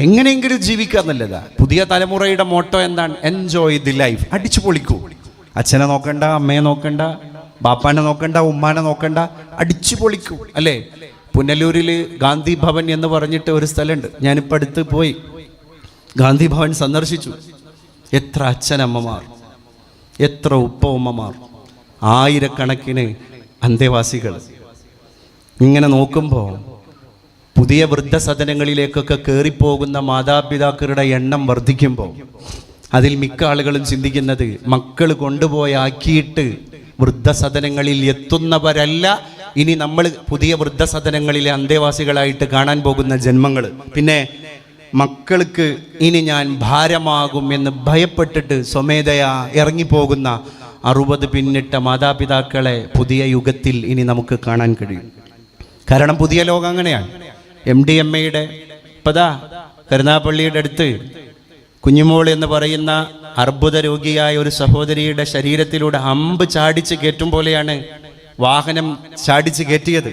എങ്ങനെയെങ്കിലും ജീവിക്കുക എന്നുള്ളതാ. പുതിയ തലമുറയുടെ മോട്ടോ എന്താണ്? Enjoy the life. അടിച്ചു പൊളിക്കൂ. അച്ഛനെ നോക്കണ്ട, അമ്മയെ നോക്കണ്ട, ബാപ്പാനെ നോക്കണ്ട, ഉമ്മാനെ നോക്കണ്ട, അടിച്ചു പൊളിക്കൂ, അല്ലേ? പുനലൂരിൽ ഗാന്ധി ഭവൻ എന്ന് പറഞ്ഞിട്ട് ഒരു സ്ഥലമുണ്ട്. ഞാനിപ്പോൾ അടുത്ത് പോയി ഗാന്ധി ഭവൻ സന്ദർശിച്ചു. എത്ര അച്ഛനമ്മമാർ, എത്ര ഉപ്പ-ഉമ്മമാർ, ആയിരക്കണക്കിന് അന്തേവാസികൾ. ഇങ്ങനെ നോക്കുമ്പോൾ പുതിയ വൃദ്ധസദനങ്ങളിലേക്കൊക്കെ കയറിപ്പോകുന്ന മാതാപിതാക്കളുടെ എണ്ണം വർദ്ധിക്കുമ്പോൾ അതിൽ മിക്ക ആളുകളും ചിന്തിക്കുന്നത് മക്കൾ കൊണ്ടുപോയാക്കിയിട്ട് വൃദ്ധസദനങ്ങളിൽ എത്തുന്നവരല്ല ഇനി നമ്മൾ പുതിയ വൃദ്ധസദനങ്ങളിലെ അന്തേവാസികളായിട്ട് കാണാൻ പോകുന്ന ജന്മങ്ങൾ. പിന്നെ മക്കൾക്ക് ഇനി ഞാൻ ഭാരമാകും എന്ന് ഭയപ്പെട്ടിട്ട് സ്വമേധയാ ഇറങ്ങിപ്പോകുന്ന 60 പിന്നിട്ട മാതാപിതാക്കളെ പുതിയ യുഗത്തിൽ ഇനി നമുക്ക് കാണാൻ കഴിയും. കാരണം പുതിയ ലോകം അങ്ങനെയാണ്. MDMAയുടെ ഇപ്പതാ കരുനാഗപ്പള്ളിയുടെ അടുത്ത് കുഞ്ഞുമോൾ എന്ന് പറയുന്ന അർബുദ രോഗിയായ ഒരു സഹോദരിയുടെ ശരീരത്തിലൂടെ അമ്പ് ചാടിച്ച് കയറ്റും പോലെയാണ് വാഹനം ചാടിച്ച് കയറ്റിയത്.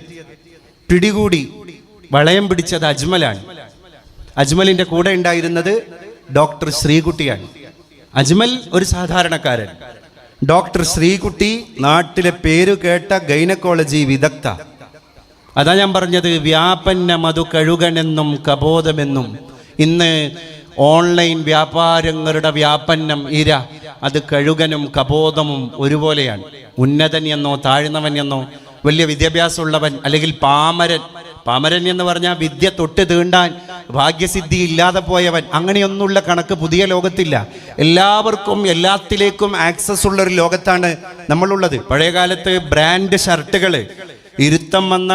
പിടികൂടി വളയം പിടിച്ചത് അജ്മലാണ്. അജ്മലിന്റെ കൂടെ ഉണ്ടായിരുന്നത് ഡോക്ടർ ശ്രീകുട്ടിയാണ്. അജ്മൽ ഒരു സാധാരണക്കാരൻ. ഡോക്ടർ ശ്രീകുട്ടി നാട്ടിലെ പേരു കേട്ട ഗൈനക്കോളജി വിദഗ്ധ. അതാ ഞാൻ പറഞ്ഞത്, വ്യാപന്ന മധു കഴുകനെന്നും കബോധമെന്നും. ഇന്ന് ഓൺലൈൻ വ്യാപാരങ്ങളുടെ വ്യാപന്നം ഇര, അത് കഴുകനും കബോധമും ഒരുപോലെയാണ്. ഉന്നതൻ എന്നോ താഴ്ന്നവൻ എന്നോ, വലിയ വിദ്യാഭ്യാസമുള്ളവൻ അല്ലെങ്കിൽ പാമരൻ എന്ന് പറഞ്ഞാൽ വിദ്യ തൊട്ട് തീണ്ടാൻ ഭാഗ്യസിദ്ധി ഇല്ലാതെ പോയവൻ, അങ്ങനെയൊന്നുള്ള കണക്ക് പുതിയ ലോകത്തില്ല. എല്ലാവർക്കും എല്ലാത്തിലേക്കും ആക്സസ് ഉള്ള ഒരു ലോകത്താണ് നമ്മളുള്ളത്. പഴയകാലത്ത് ബ്രാൻഡ് ഷർട്ടുകൾ ഇരുത്തം വന്ന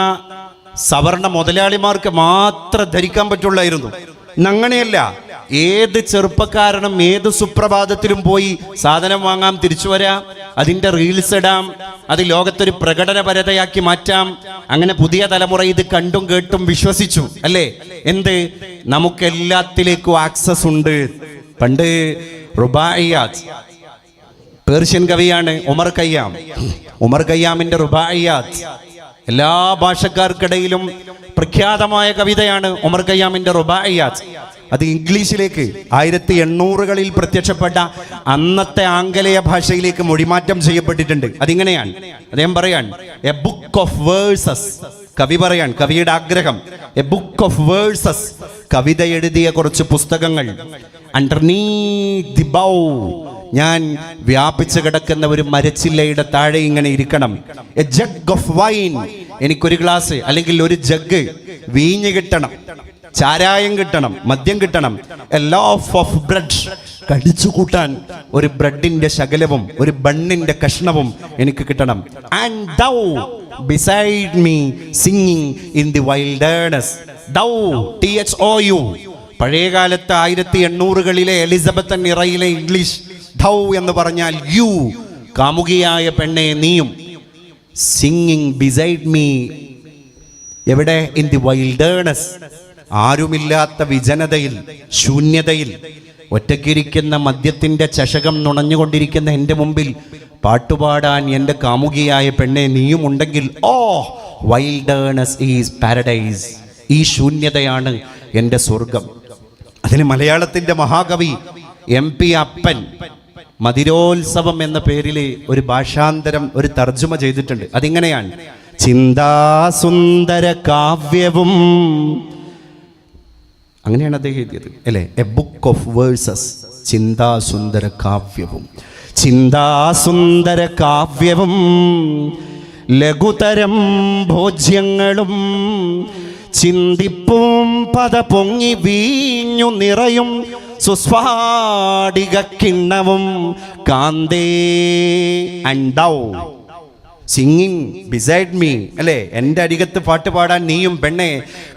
സവർണ മുതലാളിമാർക്ക് മാത്രം ധരിക്കാൻ പറ്റുള്ളായിരുന്നു. അങ്ങനെയല്ല, ഏത് ചെറുപ്പക്കാരനും ഏത് സുപ്രഭാതത്തിലും പോയി സാധനം വാങ്ങാം, തിരിച്ചു വരാം, അതിൻ്റെ റീൽസ് ഇടാം, അത് ലോകത്തൊരു പ്രകടനപരതയാക്കി മാറ്റാം. അങ്ങനെ പുതിയ തലമുറ ഇത് കണ്ടും കേട്ടും വിശ്വസിച്ചു അല്ലേ? എന്ത്, നമുക്കെല്ലാത്തിലേക്കും ആക്സസ് ഉണ്ട്. പണ്ട് റുബായിയാത്ത്, പേർഷ്യൻ കവിയാണ് ഉമർ ഖയ്യാം. ഉമർ ഖയ്യാമിന്റെ റുബായിയാത്ത് എല്ലാ ഭാഷക്കാർക്കിടയിലും പ്രഖ്യാതമായ കവിതയാണ് ഉമർ ഖയ്യാമിന്റെ റുബായിയാത്ത്. അത് ഇംഗ്ലീഷിലേക്ക് 1800കളിൽ പ്രത്യക്ഷപ്പെട്ട അന്നത്തെ ആംഗലേയ ഭാഷയിലേക്ക് മൊഴിമാറ്റം ചെയ്യപ്പെട്ടിട്ടുണ്ട്. അതിങ്ങനെയാണ്, അദ്ദേഹം പറയാൻ, എ ബുക്ക് ഓഫ് വേഴ്സസ്. കവി പറയാൻ, കവിയുടെ ആഗ്രഹം, എ ബുക്ക് ഓഫ് വേഴ്സസ്, കവിത എഴുതിയ കുറച്ച് പുസ്തകങ്ങൾ. അണ്ടർനീത്ത് ദി ബൗ, ഞാൻ വ്യാപിച്ചു കിടക്കുന്ന ഒരു മരച്ചില്ലയുടെ താഴെ ഇങ്ങനെ ഇരിക്കണം. എ ജഗ് ഓഫ് വൈൻ, എനിക്കൊരു ഗ്ലാസ് അല്ലെങ്കിൽ ഒരു ജഗ് വീഞ്ഞ് കിട്ടണം, ചാരായം കിട്ടണം, മദ്യം കിട്ടണം. എ ലോഫ് ഓഫ് ബ്രെഡ്, കടിച്ചു കൂട്ടാൻ ഒരു ബ്രെഡിന്റെ ശകലവും ഒരു ബണ്ണിന്റെ കഷ്ണവും എനിക്ക് കിട്ടണം. And thou beside me singing in the wilderness. Thou, THOU, പഴയകാലത്ത് 1800കളിലെ എലിസബത്തൻ ഇറയിലെ ഇംഗ്ലീഷ്. ദൗ എന്ന് പറഞ്ഞാൽ യു, കാമുകിയായ പെണ്ണെ നീയും. സിംഗിങ് ബിസൈഡ് മീ, എവിടെ? ഇൻ ദി വൈൽഡേർനെസ്, ആരുമില്ലാത്ത വിജനതയിൽ, ശൂന്യതയിൽ ഒറ്റയ്ക്കിരിക്കുന്ന മദ്യത്തിന്റെ ചഷകം നുണഞ്ഞുകൊണ്ടിരിക്കുന്ന എൻ്റെ മുമ്പിൽ പാട്ടുപാടാൻ എൻ്റെ കാമുകിയായ പെണ്ണെ നീയും ഉണ്ടെങ്കിൽ, ഓ വൈൽഡേർനെസ് ഈസ് പാരഡൈസ്, ഈ ശൂന്യതയാണ് എൻ്റെ സ്വർഗം. അതിന് മലയാളത്തിന്റെ മഹാകവി MP അപ്പൻ മതിരോത്സവം എന്ന പേരിൽ ഒരു ഭാഷാന്തരം, ഒരു തർജ്ജമ ചെയ്തിട്ടുണ്ട്. അതിങ്ങനെയാണ്, ചിന്താസുന്ദര കാവ്യവും, അങ്ങനെയാണ് അദ്ദേഹം എഴുതിയത് അല്ലേ? എ ബുക്ക് ഓഫ് വേഴ്സസ്, ചിന്താസുന്ദര കാവ്യവും. ചിന്താസുന്ദര കാവ്യവും ലഘുതരം ഭോജ്യങ്ങളും ചിന്തിപ്പും പദ പൊങ്ങി വീഞ്ഞു നിറയും സുസ്ഫാടിക കിണ്ണവും കാന്തേ and thou singing beside me, അല്ലേ? എൻ്റെ അരികത്ത് പാട്ട് പാടാൻ നീയും പെണ്ണെ.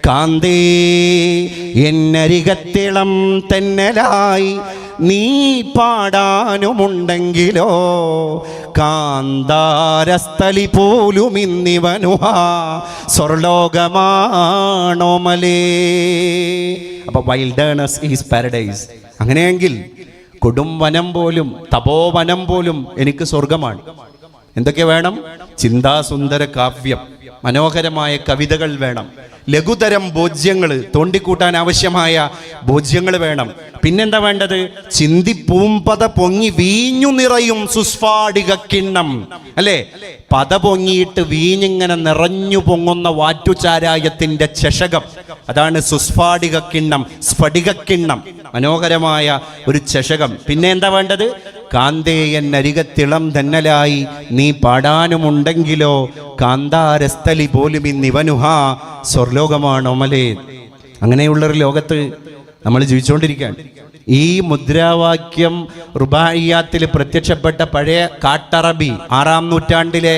കാന്തേ, എന്നരികത്തിളം തെന്നലായി നീ പാടാനുമുണ്ടെങ്കിലോ കാന്താരസ്ഥലി പോലും ഇന്നിവനുഹാ സ്വർലോകമാണോ മലേ. അപ്പൊ വൈൽഡേർനെസ് ഈസ് പാരഡൈസ്. അങ്ങനെയെങ്കിൽ കൊടും വനം പോലും, തപോവനം പോലും എനിക്ക് സ്വർഗമാണ്. എന്തൊക്കെ വേണം? ചിന്താസുന്ദര കാവ്യം, മനോഹരമായ കവിതകൾ വേണം, ലഘുതരം ഭോജ്യങ്ങൾ, തോണ്ടിക്കൂട്ടാൻ ആവശ്യമായ ഭോജ്യങ്ങൾ വേണം. പിന്നെന്താ വേണ്ടത്? ചിന്തിപ്പൂമ്പത പൊങ്ങി വീഞ്ഞു നിറയും സുസ്ഫാടിക കിണ്ണം, അല്ലേ? പത പൊങ്ങിയിട്ട് വീഞ്ഞിങ്ങനെ നിറഞ്ഞു പൊങ്ങുന്ന വാറ്റുചാരായത്തിന്റെ ചഷകം, അതാണ് സുസ്ഫാടിക കിണ്ണം, സ്ഫടിക കിണ്ണം, മനോഹരമായ ഒരു ചഷകം. പിന്നെ എന്താ വേണ്ടത്? കാന്തേയൻ അരികത്തിളം തന്നലായി നീ പാടാനുമുണ്ടെങ്കിലോ കാന്താരസ്ഥലി പോലും ഇന്നിവനുഹാ സ്വർലോകമാണോമലേ. അങ്ങനെയുള്ളൊരു ലോകത്ത് നമ്മൾ ജീവിച്ചുകൊണ്ടിരിക്കുകയാണ്. ഈ മുദ്രാവാക്യം റുബായിയാത്തിൽ പ്രത്യക്ഷപ്പെട്ട പഴയ കാട്ടറബി, 6-ാം നൂറ്റാണ്ടിലെ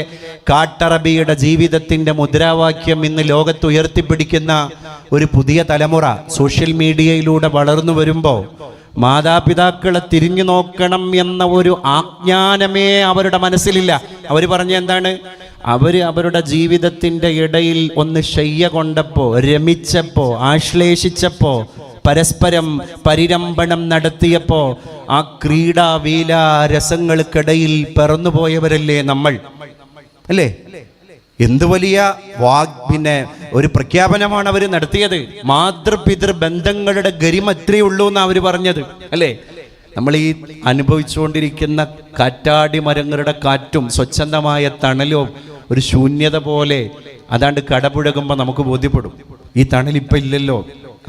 കാട്ടറബിയുടെ ജീവിതത്തിൻ്റെ മുദ്രാവാക്യം ഇന്ന് ലോകത്ത് ഉയർത്തിപ്പിടിക്കുന്ന ഒരു പുതിയ തലമുറ സോഷ്യൽ മീഡിയയിലൂടെ വളർന്നു വരുമ്പോൾ മാതാപിതാക്കളെ തിരിഞ്ഞു നോക്കണം എന്ന ഒരു ആജ്ഞാനമേ അവരുടെ മനസ്സിലില്ല. അവർ പറഞ്ഞ എന്താണ്? അവരുടെ ജീവിതത്തിൻ്റെ ഇടയിൽ ഒന്ന് ശയ്യ കൊണ്ടപ്പോൾ, രമിച്ചപ്പോൾ, ആശ്ലേഷിച്ചപ്പോൾ, പരസ്പരം പരിരംഭണം നടത്തിയപ്പോൾ ആ ക്രീഡാവീല രസങ്ങൾക്കിടയിൽ പിറന്നുപോയവരല്ലേ നമ്മൾ, അല്ലേ? എന്തു വലിയ പിന്നെ ഒരു പ്രഖ്യാപനമാണ് അവർ നടത്തിയത്. മാതൃപിതൃ ബന്ധങ്ങളുടെ ഗരിമ എത്രയേ ഉള്ളൂ എന്നാണ് അവർ പറഞ്ഞത്, അല്ലേ? നമ്മൾ ഈ അനുഭവിച്ചുകൊണ്ടിരിക്കുന്ന കാറ്റാടി മരങ്ങളുടെ കാറ്റും സ്വച്ഛന്തമായ തണലും ഒരു ശൂന്യത പോലെ അതാണ്ട് കടപുഴകുമ്പോൾ നമുക്ക് ബോധ്യപ്പെടും, ഈ തണലിപ്പം ഇല്ലല്ലോ.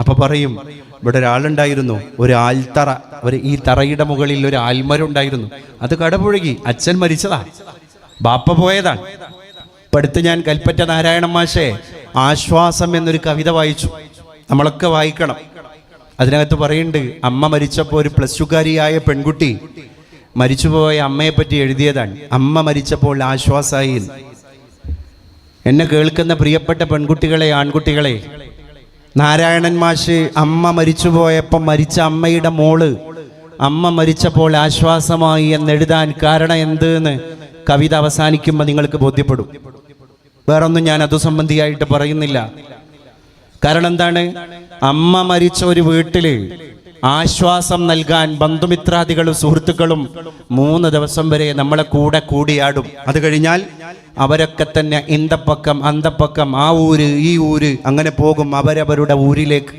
അപ്പൊ പറയും, ഇവിടെ ഒരാളുണ്ടായിരുന്നു, ഒരു ആൽത്തറ, ഈ തറയുടെ മുകളിൽ ഒരു ആൽമരം ഉണ്ടായിരുന്നു, അത് കടപുഴകി, അച്ഛൻ മരിച്ചതാ, ബാപ്പ പോയതാണ്. ഇപ്പം അടുത്ത് ഞാൻ കൽപ്പറ്റ നാരായണ മാഷെ ആശ്വാസം എന്നൊരു കവിത വായിച്ചു. നമ്മളൊക്കെ വായിക്കണം. അതിനകത്ത് പറയുന്നുണ്ട്, അമ്മ മരിച്ചപ്പോൾ ഒരു +2കാരിയായ പെൺകുട്ടി മരിച്ചുപോയ അമ്മയെപ്പറ്റി എഴുതിയതാണ്. അമ്മ മരിച്ചപ്പോൾ ആശ്വാസമായി. എന്നെ കേൾക്കുന്ന പ്രിയപ്പെട്ട പെൺകുട്ടികളെ, ആൺകുട്ടികളെ, നാരായണൻ മാഷ് അമ്മ മരിച്ചുപോയപ്പം മരിച്ച അമ്മയുടെ മോള് അമ്മ മരിച്ചപ്പോൾ ആശ്വാസമായി എന്നെഴുതാൻ കാരണം എന്തെന്ന് കവിത അവസാനിക്കുമ്പോൾ നിങ്ങൾക്ക് ബോധ്യപ്പെടും. വേറൊന്നും ഞാൻ അതു സംബന്ധിയായിട്ട് പറയുന്നില്ല. കാരണം എന്താണ്? അമ്മ മരിച്ച ഒരു വീട്ടില് ആശ്വാസം നൽകാൻ ബന്ധുമിത്രാദികളും സുഹൃത്തുക്കളും 3 ദിവസം വരെ നമ്മളെ കൂടെ കൂടിയാടും. അത് കഴിഞ്ഞാൽ അവരൊക്കെ തന്നെ ഇന്തപ്പക്കം അന്തപ്പക്കം, ആ ഊര് ഈ ഊര്, അങ്ങനെ പോകും അവരവരുടെ ഊരിലേക്ക്.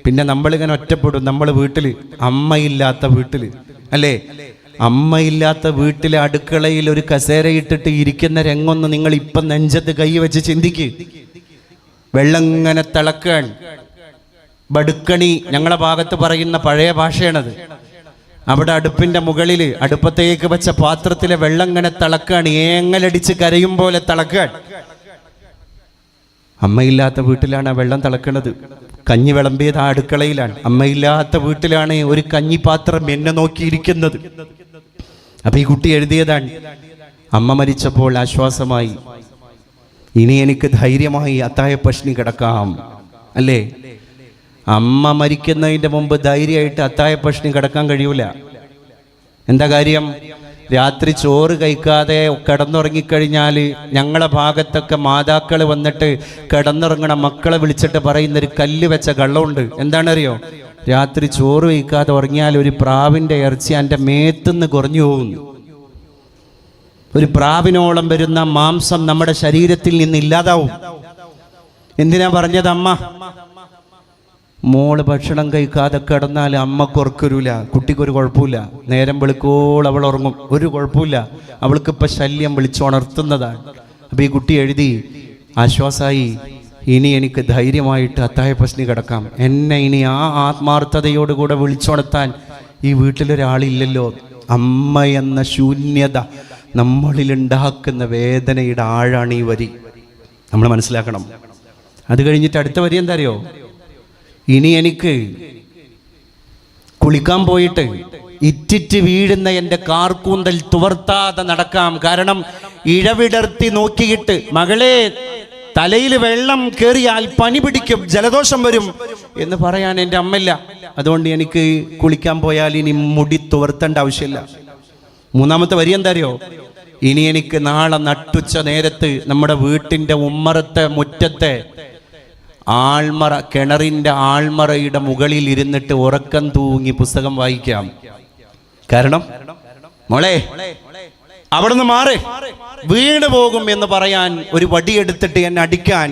പിന്നെ നമ്മളിങ്ങനെ ഒറ്റപ്പെടും. നമ്മൾ വീട്ടിൽ, അമ്മയില്ലാത്ത വീട്ടിൽ, അല്ലേ? അമ്മയില്ലാത്ത വീട്ടിലെ അടുക്കളയിൽ ഒരു കസേരയിട്ടിട്ട് ഇരിക്കുന്ന രംഗൊന്ന് നിങ്ങൾ ഇപ്പം നെഞ്ചത്ത് കൈ വെച്ച് ചിന്തിക്ക്. വെള്ളം ഇങ്ങനെ തിളക്കാൻ, ബടുക്കണി ഞങ്ങളെ ഭാഗത്ത് പറയുന്ന പഴയ ഭാഷയാണത്. അവിടെ അടുപ്പിന്റെ മുകളിൽ അടുപ്പത്തേക്ക് വെച്ച പാത്രത്തിലെ വെള്ളം ഇങ്ങനെ തിളക്കാണ്, ഏങ്ങലടിച്ച് കരയും പോലെ തിളക്കാൻ. അമ്മയില്ലാത്ത വീട്ടിലാണ് ആ വെള്ളം തിളക്കണത്. കഞ്ഞി വിളമ്പിയത് ആ അടുക്കളയിലാണ്. അമ്മയില്ലാത്ത വീട്ടിലാണ് ഒരു കഞ്ഞിപ്പാത്രം എന്നെ നോക്കിയിരിക്കുന്നത്. അപ്പൊ ഈ കുട്ടി എഴുതിയതാണ്, അമ്മ മരിച്ചപ്പോൾ ആശ്വാസമായി, ഇനി എനിക്ക് ധൈര്യമായി അത്തായ പഷ്ണി കിടക്കാം, അല്ലേ? അമ്മ മരിക്കുന്നതിൻ്റെ മുമ്പ് ധൈര്യമായിട്ട് അത്തായ പഷ്ണി കിടക്കാൻ കഴിയൂല. എന്താ കാര്യം? രാത്രി ചോറ് കഴിക്കാതെ കിടന്നുറങ്ങിക്കഴിഞ്ഞാൽ ഞങ്ങളെ ഭാഗത്തൊക്കെ മാതാക്കൾ വന്നിട്ട് കിടന്നുറങ്ങണ മക്കളെ വിളിച്ചിട്ട് പറയുന്നൊരു കല്ല് വെച്ച കള്ളമുണ്ട്. എന്താണറിയോ? രാത്രി ചോറ് കഴിക്കാതെ ഉറങ്ങിയാൽ ഒരു പ്രാവിൻ്റെ ഇറച്ചി എൻ്റെ മേത്തുനിന്ന് കുറഞ്ഞു പോകുന്നു. ഒരു പ്രാവിനോളം വരുന്ന മാംസം നമ്മുടെ ശരീരത്തിൽ നിന്ന് ഇല്ലാതാവും. എന്തിനാ പറഞ്ഞത്? അമ്മ മോള് ഭക്ഷണം കഴിക്കാതെ കിടന്നാൽ അമ്മക്ക് ഉറക്കരൂല, കുട്ടിക്കൊരു കുഴപ്പമില്ല. നേരം വെളുക്കോൾ അവൾ ഉറങ്ങും, ഒരു കുഴപ്പമില്ല. അവൾക്കിപ്പോൾ ശല്യം വിളിച്ചുണർത്തുന്നതാണ്. അപ്പം ഈ കുട്ടി എഴുതി, ആശ്വാസമായി, ഇനി എനിക്ക് ധൈര്യമായിട്ട് അത്തായ പഷ്ണി കിടക്കാം. എന്നെ ഇനി ആ ആത്മാർത്ഥതയോടുകൂടെ വിളിച്ചുണർത്താൻ ഈ വീട്ടിലൊരാളില്ലല്ലോ. അമ്മ എന്ന ശൂന്യത നമ്മളിലുണ്ടാക്കുന്ന വേദനയുടെ ആഴാണ് ഈ വരി. നമ്മൾ മനസ്സിലാക്കണം. അത് കഴിഞ്ഞിട്ട് അടുത്ത വരി എന്താ അറിയോ? ഇനി എനിക്ക് കുളിക്കാൻ പോയിട്ട് ഇറ്റിറ്റ് വീഴുന്ന എൻ്റെ കാർക്കൂന്തൽ തുവർത്താതെ നടക്കാം. കാരണം ഇഴവിടർത്തി നോക്കിയിട്ട്, മകളെ തലയിൽ വെള്ളം കയറിയാൽ പനി പിടിക്കും, ജലദോഷം വരും എന്ന് പറയാൻ എൻ്റെ അമ്മയില്ല. അതുകൊണ്ട് എനിക്ക് കുളിക്കാൻ പോയാൽ ഇനി മുടി തുവർത്തേണ്ട ആവശ്യമില്ല. മൂന്നാമത്തെ വരി എന്താ അറിയോ? ഇനി എനിക്ക് നാളെ നട്ടുച്ച നേരത്ത് നമ്മുടെ വീട്ടിൻ്റെ ഉമ്മറത്തെ മുറ്റത്തെ ആൾമറ, കിണറിൻ്റെ ആൾമറയുടെ മുകളിൽ ഇരുന്നിട്ട് ഉറക്കം തൂങ്ങി പുസ്തകം വായിക്കാം. കാരണം മോളെ അവിടുന്ന് മാറി വീണ് പോകും എന്ന് പറയാൻ, ഒരു വടിയെടുത്തിട്ട് എന്നെ അടിക്കാൻ,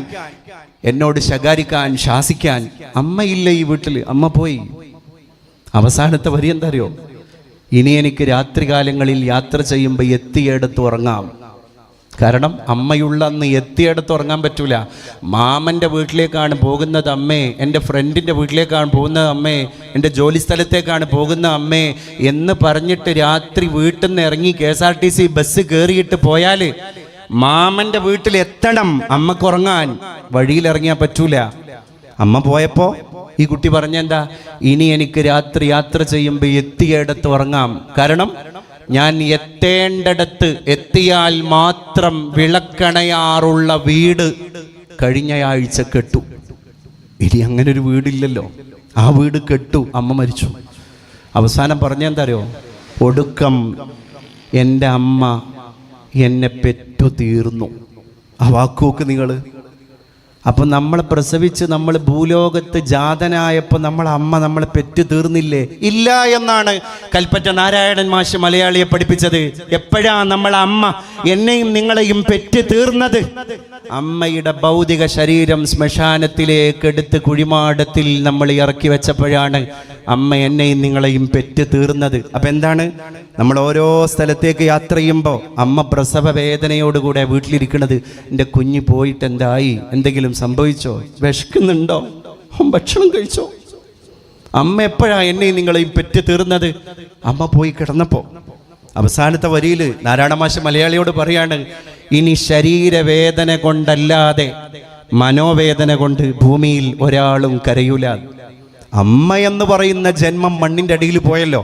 എന്നോട് ശകാരിക്കാൻ, ശാസിക്കാൻ അമ്മയില്ല ഈ വീട്ടിൽ. അമ്മ പോയി. അവസാനത്തെ വരി എന്താ അറിയോ? ഇനി എനിക്ക് രാത്രികാലങ്ങളിൽ യാത്ര ചെയ്യുമ്പോൾ എത്തിയെടുത്ത് ഉറങ്ങാം. കാരണം അമ്മയുള്ള അന്ന് എത്തിയിടത്ത് ഉറങ്ങാൻ പറ്റൂല. മാമൻ്റെ വീട്ടിലേക്കാണ് പോകുന്നത് അമ്മേ, എൻ്റെ ഫ്രണ്ടിൻ്റെ വീട്ടിലേക്കാണ് പോകുന്നത് അമ്മേ, എൻ്റെ ജോലി സ്ഥലത്തേക്കാണ് പോകുന്ന അമ്മേ എന്ന് പറഞ്ഞിട്ട് രാത്രി വീട്ടിൽ നിന്ന് ഇറങ്ങി KSRTC ബസ് കയറിയിട്ട് പോയാൽ മാമൻ്റെ വീട്ടിൽ എത്തണം അമ്മക്ക് ഉറങ്ങാൻ. വഴിയിലിറങ്ങിയാൽ പറ്റൂല. അമ്മ പോയപ്പോൾ ഈ കുട്ടി പറഞ്ഞെന്താ, ഇനി എനിക്ക് രാത്രി യാത്ര ചെയ്യുമ്പോൾ എത്തിയിടത്ത് ഉറങ്ങാം. കാരണം ഞാൻ എത്തേണ്ടിടത്ത് എത്തിയാൽ മാത്രം വിളക്കണയാറുള്ള വീട് കഴിഞ്ഞയാഴ്ച കെട്ടു. ഇനി അങ്ങനെ ഒരു വീടില്ലല്ലോ. ആ വീട് കെട്ടു, അമ്മ മരിച്ചു. അവസാനം പറഞ്ഞെന്താ അറിയോ, ഒടുക്കം എൻ്റെ അമ്മ എന്നെ പെറ്റു തീർന്നു. ആ വാക്കുനോക്ക് നിങ്ങൾ. അപ്പം നമ്മളെ പ്രസവിച്ച് നമ്മൾ ഭൂലോകത്ത് ജാതനായപ്പോൾ നമ്മളെ അമ്മ നമ്മളെ പെറ്റു തീർന്നില്ലേ? ഇല്ല എന്നാണ് കൽപ്പറ്റ നാരായണൻ മാഷ് മലയാളിയെ പഠിപ്പിച്ചത്. എപ്പോഴാ നമ്മളെ അമ്മ എന്നെയും നിങ്ങളെയും പെറ്റു തീർന്നത്? അമ്മയുടെ ഭൗതിക ശരീരം ശ്മശാനത്തിലേക്ക് എടുത്ത് കുഴിമാടത്തിൽ നമ്മൾ ഇറക്കി വെച്ചപ്പോഴാണ് അമ്മ എന്നെയും നിങ്ങളെയും പെറ്റു തീർന്നത്. അപ്പം എന്താണ്, നമ്മൾ ഓരോ സ്ഥലത്തേക്ക് യാത്ര ചെയ്യുമ്പോൾ അമ്മ പ്രസവ വേദനയോടുകൂടെ വീട്ടിലിരിക്കുന്നത്. എൻ്റെ കുഞ്ഞ് പോയിട്ട് എന്തായി, എന്തെങ്കിലും സംഭവിച്ചോ, വിശക്കുന്നുണ്ടോ, ഭക്ഷണം കഴിച്ചോ? അമ്മ എപ്പോഴാണ് എന്നെയും നിങ്ങളെയും പെറ്റു തീർന്നത്? അമ്മ പോയി കിടന്നപ്പോൾ. അവസാനത്തെ വരിയിൽ നാരായണ മാഷ് മലയാളിയോട് പറയാണ്, ഇനി ശരീരവേദന കൊണ്ടല്ലാതെ മനോവേദന കൊണ്ട് ഭൂമിയിൽ ഒരാളും കരയൂല. അമ്മ എന്ന് പറയുന്ന ജന്മം മണ്ണിൻ്റെ അടിയിൽ പോയല്ലോ.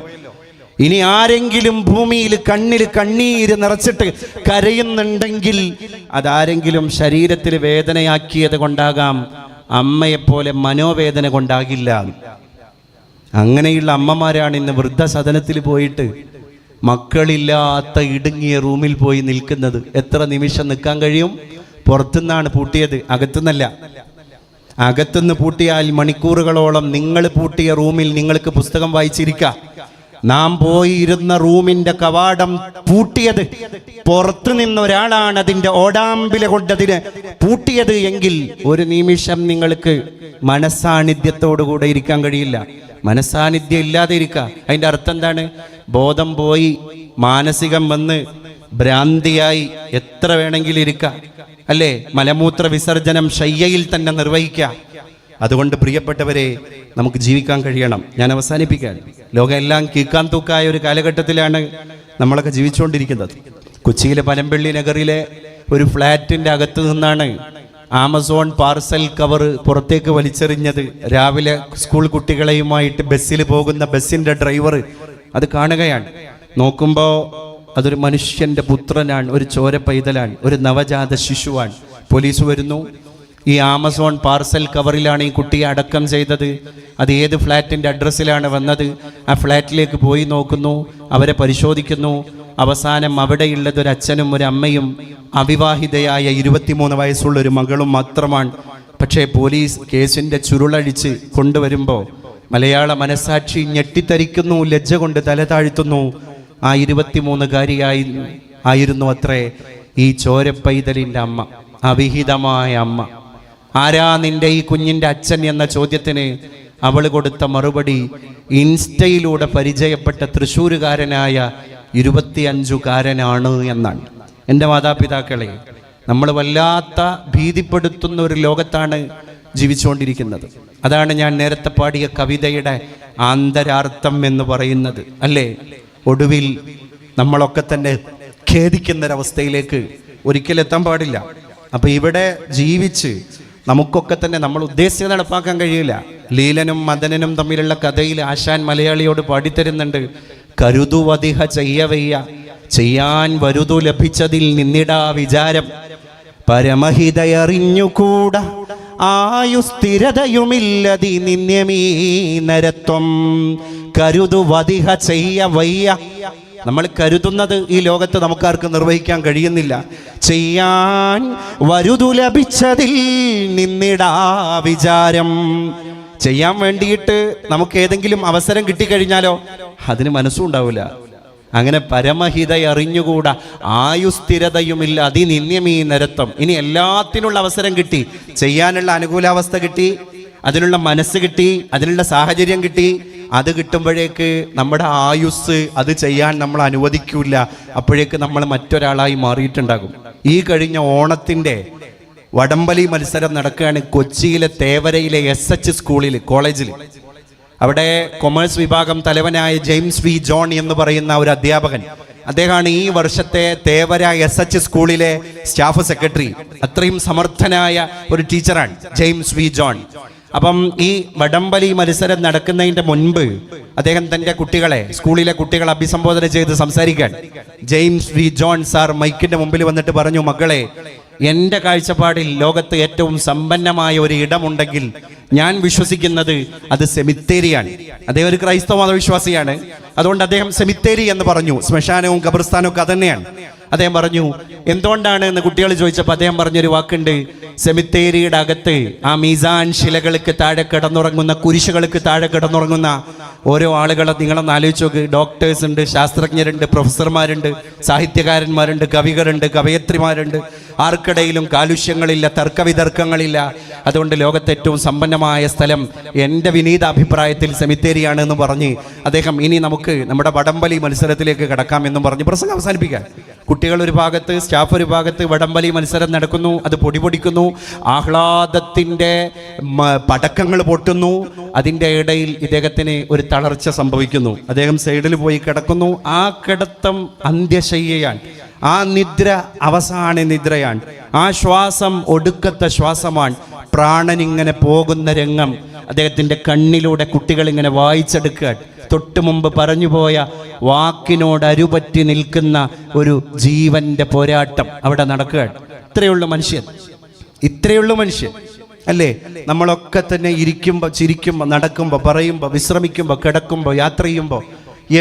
ഇനി ആരെങ്കിലും ഭൂമിയിൽ കണ്ണിൽ കണ്ണീര് നിറച്ചിട്ട് കരയുന്നുണ്ടെങ്കിൽ അതാരെങ്കിലും ശരീരത്തിൽ വേദനയാക്കിയത് കൊണ്ടാകാം, അമ്മയെപ്പോലെ മനോവേദന കൊണ്ടാകില്ല. അങ്ങനെയുള്ള അമ്മമാരാണ് ഇന്ന് വൃദ്ധസദനത്തിൽ പോയിട്ട് മക്കളില്ലാത്ത ഇടുങ്ങിയ റൂമിൽ പോയി നിൽക്കുന്നത്. എത്ര നിമിഷം നിൽക്കാൻ കഴിയും? പുറത്തുനിന്നാണ് പൂട്ടിയത്, അകത്തുനിന്നല്ല. അകത്തുനിന്ന് പൂട്ടിയാൽ മണിക്കൂറുകളോളം നിങ്ങൾ പൂട്ടിയ റൂമിൽ നിങ്ങൾക്ക് പുസ്തകം വായിച്ചിരിക്കാം. നാം പോയിരുന്ന റൂമിന്റെ കവാടം പൂട്ടിയത് പുറത്തു നിന്നൊരാളാണ് അതിൻ്റെ ഓടാമ്പില കൊണ്ടതിന് പൂട്ടിയത് എങ്കിൽ ഒരു നിമിഷം നിങ്ങൾക്ക് മനസ്സാന്നിധ്യത്തോടുകൂടെ ഇരിക്കാൻ കഴിയില്ല. മനസ്സാന്നിധ്യം ഇല്ലാതെ ഇരിക്കുക. അതിൻ്റെ അർത്ഥം എന്താണ്? ബോധം പോയി, മാനസികം വന്ന് ഭ്രാന്തിയായി എത്ര വേണമെങ്കിലും ഇരിക്കുക, അല്ലേ? മലമൂത്ര വിസർജനം ശയ്യയിൽ തന്നെ നിർവഹിക്കുക. അതുകൊണ്ട് പ്രിയപ്പെട്ടവരെ, നമുക്ക് ജീവിക്കാൻ കഴിയണം. ഞാൻ അവസാനിപ്പിക്കാൻ, ലോകം എല്ലാം കീക്കാൻ തൂക്കായ ഒരു കാലഘട്ടത്തിലാണ് നമ്മളൊക്കെ ജീവിച്ചുകൊണ്ടിരിക്കുന്നത്. കൊച്ചിയിലെ പനമ്പള്ളി നഗറിലെ ഒരു ഫ്ലാറ്റിൻ്റെ അകത്ത് നിന്നാണ് ആമസോൺ പാർസൽ കവർ പുറത്തേക്ക് വലിച്ചെറിഞ്ഞത്. രാവിലെ സ്കൂൾ കുട്ടികളെയുമായിട്ട് ബസ്സിൽ പോകുന്ന ബസ്സിൻ്റെ ഡ്രൈവർ അത് കാണുകയാണ്. നോക്കുമ്പോൾ അതൊരു മനുഷ്യൻ്റെ പുത്രനാണ്, ഒരു ചോര പൈതലാണ്, ഒരു നവജാത ശിശുവാണ്. പോലീസ് വരുന്നു. ഈ ആമസോൺ പാർസൽ കവറിലാണ് ഈ കുട്ടിയെ അടക്കം ചെയ്തത്. അത് ഏത് ഫ്ലാറ്റിൻ്റെ അഡ്രസ്സിലാണ് വന്നത്? ആ ഫ്ലാറ്റിലേക്ക് പോയി നോക്കുന്നു, അവരെ പരിശോധിക്കുന്നു. അവസാനം അവിടെയുള്ളത് ഒരു അച്ഛനും ഒരു അമ്മയും അവിവാഹിതയായ 23 വയസ്സുള്ള ഒരു മകളും മാത്രമാണ്. പക്ഷേ പോലീസ് കേസിൻ്റെ ചുരുളഴിച്ച് കൊണ്ടുവരുമ്പോൾ മലയാള മനസാക്ഷി ഞെട്ടിത്തരിക്കുന്നു, ലജ്ജ കൊണ്ട് തല താഴ്ത്തുന്നു. ആ 23-കാരിയായിരുന്നു അത്രേ ഈ ചോരപ്പൈതലിൻ്റെ അമ്മ, അവിഹിതമായ അമ്മ. ആരാ നിന്റെ ഈ കുഞ്ഞിൻ്റെ അച്ഛൻ എന്ന ചോദ്യത്തിന് അവൾ കൊടുത്ത മറുപടി ഇൻസ്റ്റയിലൂടെ പരിചയപ്പെട്ട തൃശ്ശൂരുകാരനായ 25-കാരനാണ് എന്നാണ്. എൻ്റെ മാതാപിതാക്കളെ, നമ്മൾ വല്ലാത്ത ഭീതിപ്പെടുത്തുന്ന ഒരു ലോകത്താണ് ജീവിച്ചുകൊണ്ടിരിക്കുന്നത്. അതാണ് ഞാൻ നേരത്തെ പാടിയ കവിതയുടെ ആന്തരാർത്ഥം എന്ന് പറയുന്നത്, അല്ലേ? ഒടുവിൽ നമ്മളൊക്കെ തന്നെ ഖേദിക്കുന്നൊരവസ്ഥയിലേക്ക് ഒരിക്കലും എത്താൻ പാടില്ല. അപ്പം ഇവിടെ ജീവിച്ച് നമുക്കൊക്കെ തന്നെ നമ്മൾ ഉദ്ദേശിച്ചത് നടപ്പാക്കാൻ കഴിയില്ല. ലീലനും മദനനും തമ്മിലുള്ള കഥയിൽ ആശാൻ മലയാളിയോട് പാടിത്തരുന്നുണ്ട്, കരുതുവതിഹ ചെയ്യവയ്യ ചെയ്യാൻ വരുതു ലഭിച്ചതിൽ നിന്നിടാ വിചാരം പരമഹിതയറിഞ്ഞുകൂടാ ആയുസ്ഥിരതയുമില്ലതി നിന്യമീ നരത്വം കരുതുവതിഹ ചെയ്യവയ്യ. നമ്മൾ കരുതുന്നത് ഈ ലോകത്ത് നമുക്കാർക്കും നിർവഹിക്കാൻ കഴിയുന്നില്ല. ചെയ്യാൻ വരുതു ലഭിച്ചതിൽ നിന്നിടാ വിചാരം. ചെയ്യാൻ വേണ്ടിയിട്ട് നമുക്ക് ഏതെങ്കിലും അവസരം കിട്ടിക്കഴിഞ്ഞാലോ അതിന് മനസ്സും ഉണ്ടാവില്ല. അങ്ങനെ പരമഹിത അറിഞ്ഞുകൂടാ ആയുസ്ഥിരതയുമില്ല അതിനിന്യമീ നരത്വം. ഇനി എല്ലാത്തിനുള്ള അവസരം കിട്ടി, ചെയ്യാനുള്ള അനുകൂലാവസ്ഥ കിട്ടി, അതിനുള്ള മനസ്സ് കിട്ടി, അതിനുള്ള സാഹചര്യം കിട്ടി, അത് കിട്ടുമ്പോഴേക്ക് നമ്മുടെ ആയുസ് അത് ചെയ്യാൻ നമ്മൾ അനുവദിക്കില്ല. അപ്പോഴേക്ക് നമ്മൾ മറ്റൊരാളായി മാറിയിട്ടുണ്ടാകും. ഈ കഴിഞ്ഞ ഓണത്തിൻ്റെ വടംവലി മത്സരം നടക്കുകയാണ് കൊച്ചിയിലെ തേവരയിലെ SH സ്കൂളിൽ, കോളേജിൽ. അവിടെ കൊമേഴ്സ് വിഭാഗം തലവനായ ജെയിംസ് വി ജോൺ എന്ന് പറയുന്ന ഒരു അധ്യാപകൻ, അദ്ദേഹമാണ് ഈ വർഷത്തെ തേവര SH സ്കൂളിലെ സ്റ്റാഫ് സെക്രട്ടറി. അത്രയും സമർത്ഥനായ ഒരു ടീച്ചറാണ് ജെയിംസ് വി ജോൺ. അപ്പം ഈ വടംവലി മത്സരം നടക്കുന്നതിൻ്റെ മുൻപ് അദ്ദേഹം തൻ്റെ കുട്ടികളെ, സ്കൂളിലെ കുട്ടികളെ അഭിസംബോധന ചെയ്ത് സംസാരിക്കാൻ ജെയിംസ് വി ജോൺ സാർ മൈക്കിൻ്റെ മുമ്പിൽ വന്നിട്ട് പറഞ്ഞു, മക്കളെ, എൻ്റെ കാഴ്ചപ്പാടിൽ ലോകത്ത് ഏറ്റവും സമ്പന്നമായ ഒരു ഇടമുണ്ടെങ്കിൽ ഞാൻ വിശ്വസിക്കുന്നത് അത് സെമിത്തേരിയാണ്. അദ്ദേഹം ഒരു ക്രൈസ്തവ മതവിശ്വാസിയാണ്. അതുകൊണ്ട് അദ്ദേഹം സെമിത്തേരി എന്ന് പറഞ്ഞു. ശ്മശാനവും ഖബർസ്ഥാനവും ഒക്കെ അതന്നെയാണ്. അദ്ദേഹം പറഞ്ഞു, എന്തുകൊണ്ടാണ് എന്ന് കുട്ടികൾ ചോദിച്ചപ്പോൾ അദ്ദേഹം പറഞ്ഞൊരു വാക്കുണ്ട്, സെമിത്തേരിയുടെ അകത്ത് ആ മീസാൻ ശിലകൾക്ക് താഴെ കിടന്നുറങ്ങുന്ന, കുരിശുകൾക്ക് താഴെ കിടന്നുറങ്ങുന്ന ഓരോ ആളുകളെ നിങ്ങളൊന്ന് ആലോചിച്ച് നോക്ക്. ഡോക്ടേഴ്സ് ഉണ്ട്, ശാസ്ത്രജ്ഞരുണ്ട്, പ്രൊഫസർമാരുണ്ട്, സാഹിത്യകാരന്മാരുണ്ട്, കവികളുണ്ട്, കവയത്രിമാരുണ്ട്. ആർക്കിടയിലും കാലുഷ്യങ്ങളില്ല, തർക്കവിതർക്കങ്ങളില്ല. അതുകൊണ്ട് ലോകത്തെ ഏറ്റവും സമ്പന്നമായ സ്ഥലം എൻ്റെ വിനീത അഭിപ്രായത്തിൽ സെമിത്തേരിയാണ് എന്ന് പറഞ്ഞ് അദ്ദേഹം ഇനി നമുക്ക് നമ്മുടെ വടംവലി മത്സരത്തിലേക്ക് കടക്കാം എന്നും പറഞ്ഞ് പ്രസംഗം അവസാനിപ്പിക്കാൻ. കുട്ടികൾ ഒരു ഭാഗത്ത്, സ്റ്റാഫ് ഒരു ഭാഗത്ത്, വടംവലി മത്സരം നടക്കുന്നു, അത് പൊടിപൊടിക്കുന്നു, ആഹ്ലാദത്തിൻ്റെ പടക്കങ്ങൾ പൊട്ടുന്നു. അതിൻ്റെ ഇടയിൽ ഇദ്ദേഹത്തിന് ഒരു തളർച്ച സംഭവിക്കുന്നു. അദ്ദേഹം സൈഡിൽ പോയി കിടക്കുന്നു. ആ കിടത്തം അന്ത്യശയ്യയാണ്. ആ നിദ്ര അവസാന നിദ്രയാണ്. ആ ശ്വാസം ഒടുക്കത്തെ ശ്വാസമാണ്. പ്രാണനിങ്ങനെ പോകുന്ന രംഗം അദ്ദേഹത്തിൻ്റെ കണ്ണിലൂടെ കുട്ടികൾ ഇങ്ങനെ വായിച്ചെടുക്കുക. തൊട്ടു മുമ്പ് പറഞ്ഞുപോയ വാക്കിനോട് അരുപറ്റി നിൽക്കുന്ന ഒരു ജീവന്റെ പോരാട്ടം അവിടെ നടക്കുകയാണ്. ഇത്രയുള്ളൂ മനുഷ്യൻ, ഇത്രയുള്ളൂ മനുഷ്യൻ അല്ലേ? നമ്മളൊക്കെ തന്നെ ഇരിക്കുമ്പോൾ, ചിരിക്കുമ്പോൾ, നടക്കുമ്പോൾ, പറയുമ്പോൾ, വിശ്രമിക്കുമ്പോൾ, കിടക്കുമ്പോൾ, യാത്ര ചെയ്യുമ്പോൾ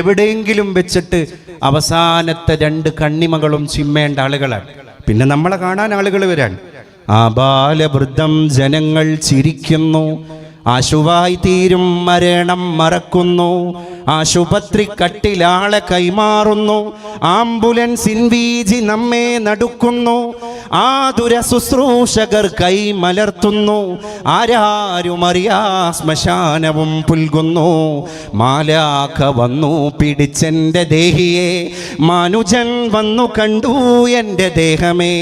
എവിടെയെങ്കിലും വെച്ചിട്ട് അവസാനത്തെ 2 കണ്ണിമകളും ചിമ്മേണ്ട ആളുകളാണ്. പിന്നെ നമ്മളെ കാണാൻ ആളുകൾ വരാൻ. ആബാലവൃദ്ധം ജനങ്ങൾ ചിരിക്കുന്നു, ആശുവായി തീരും മരണം മറക്കുന്നു, ആശുപത്രി കട്ടിലാളെ കൈമാറുന്നു, ആംബുലൻസിൻ വീജി നമ്മെ നടുക്കുന്നു, ആതുര ശുശ്രൂഷകർ കൈമലർത്തുന്നു, ആരാരുമറിയാ ശ്മശാനവും പുൽകുന്നു, മാലാഖ വന്നു പിടിച്ചെൻ്റെ ദേഹിയെ, മാനുജൻ വന്നു കണ്ടു എൻ്റെ ദേഹമേ,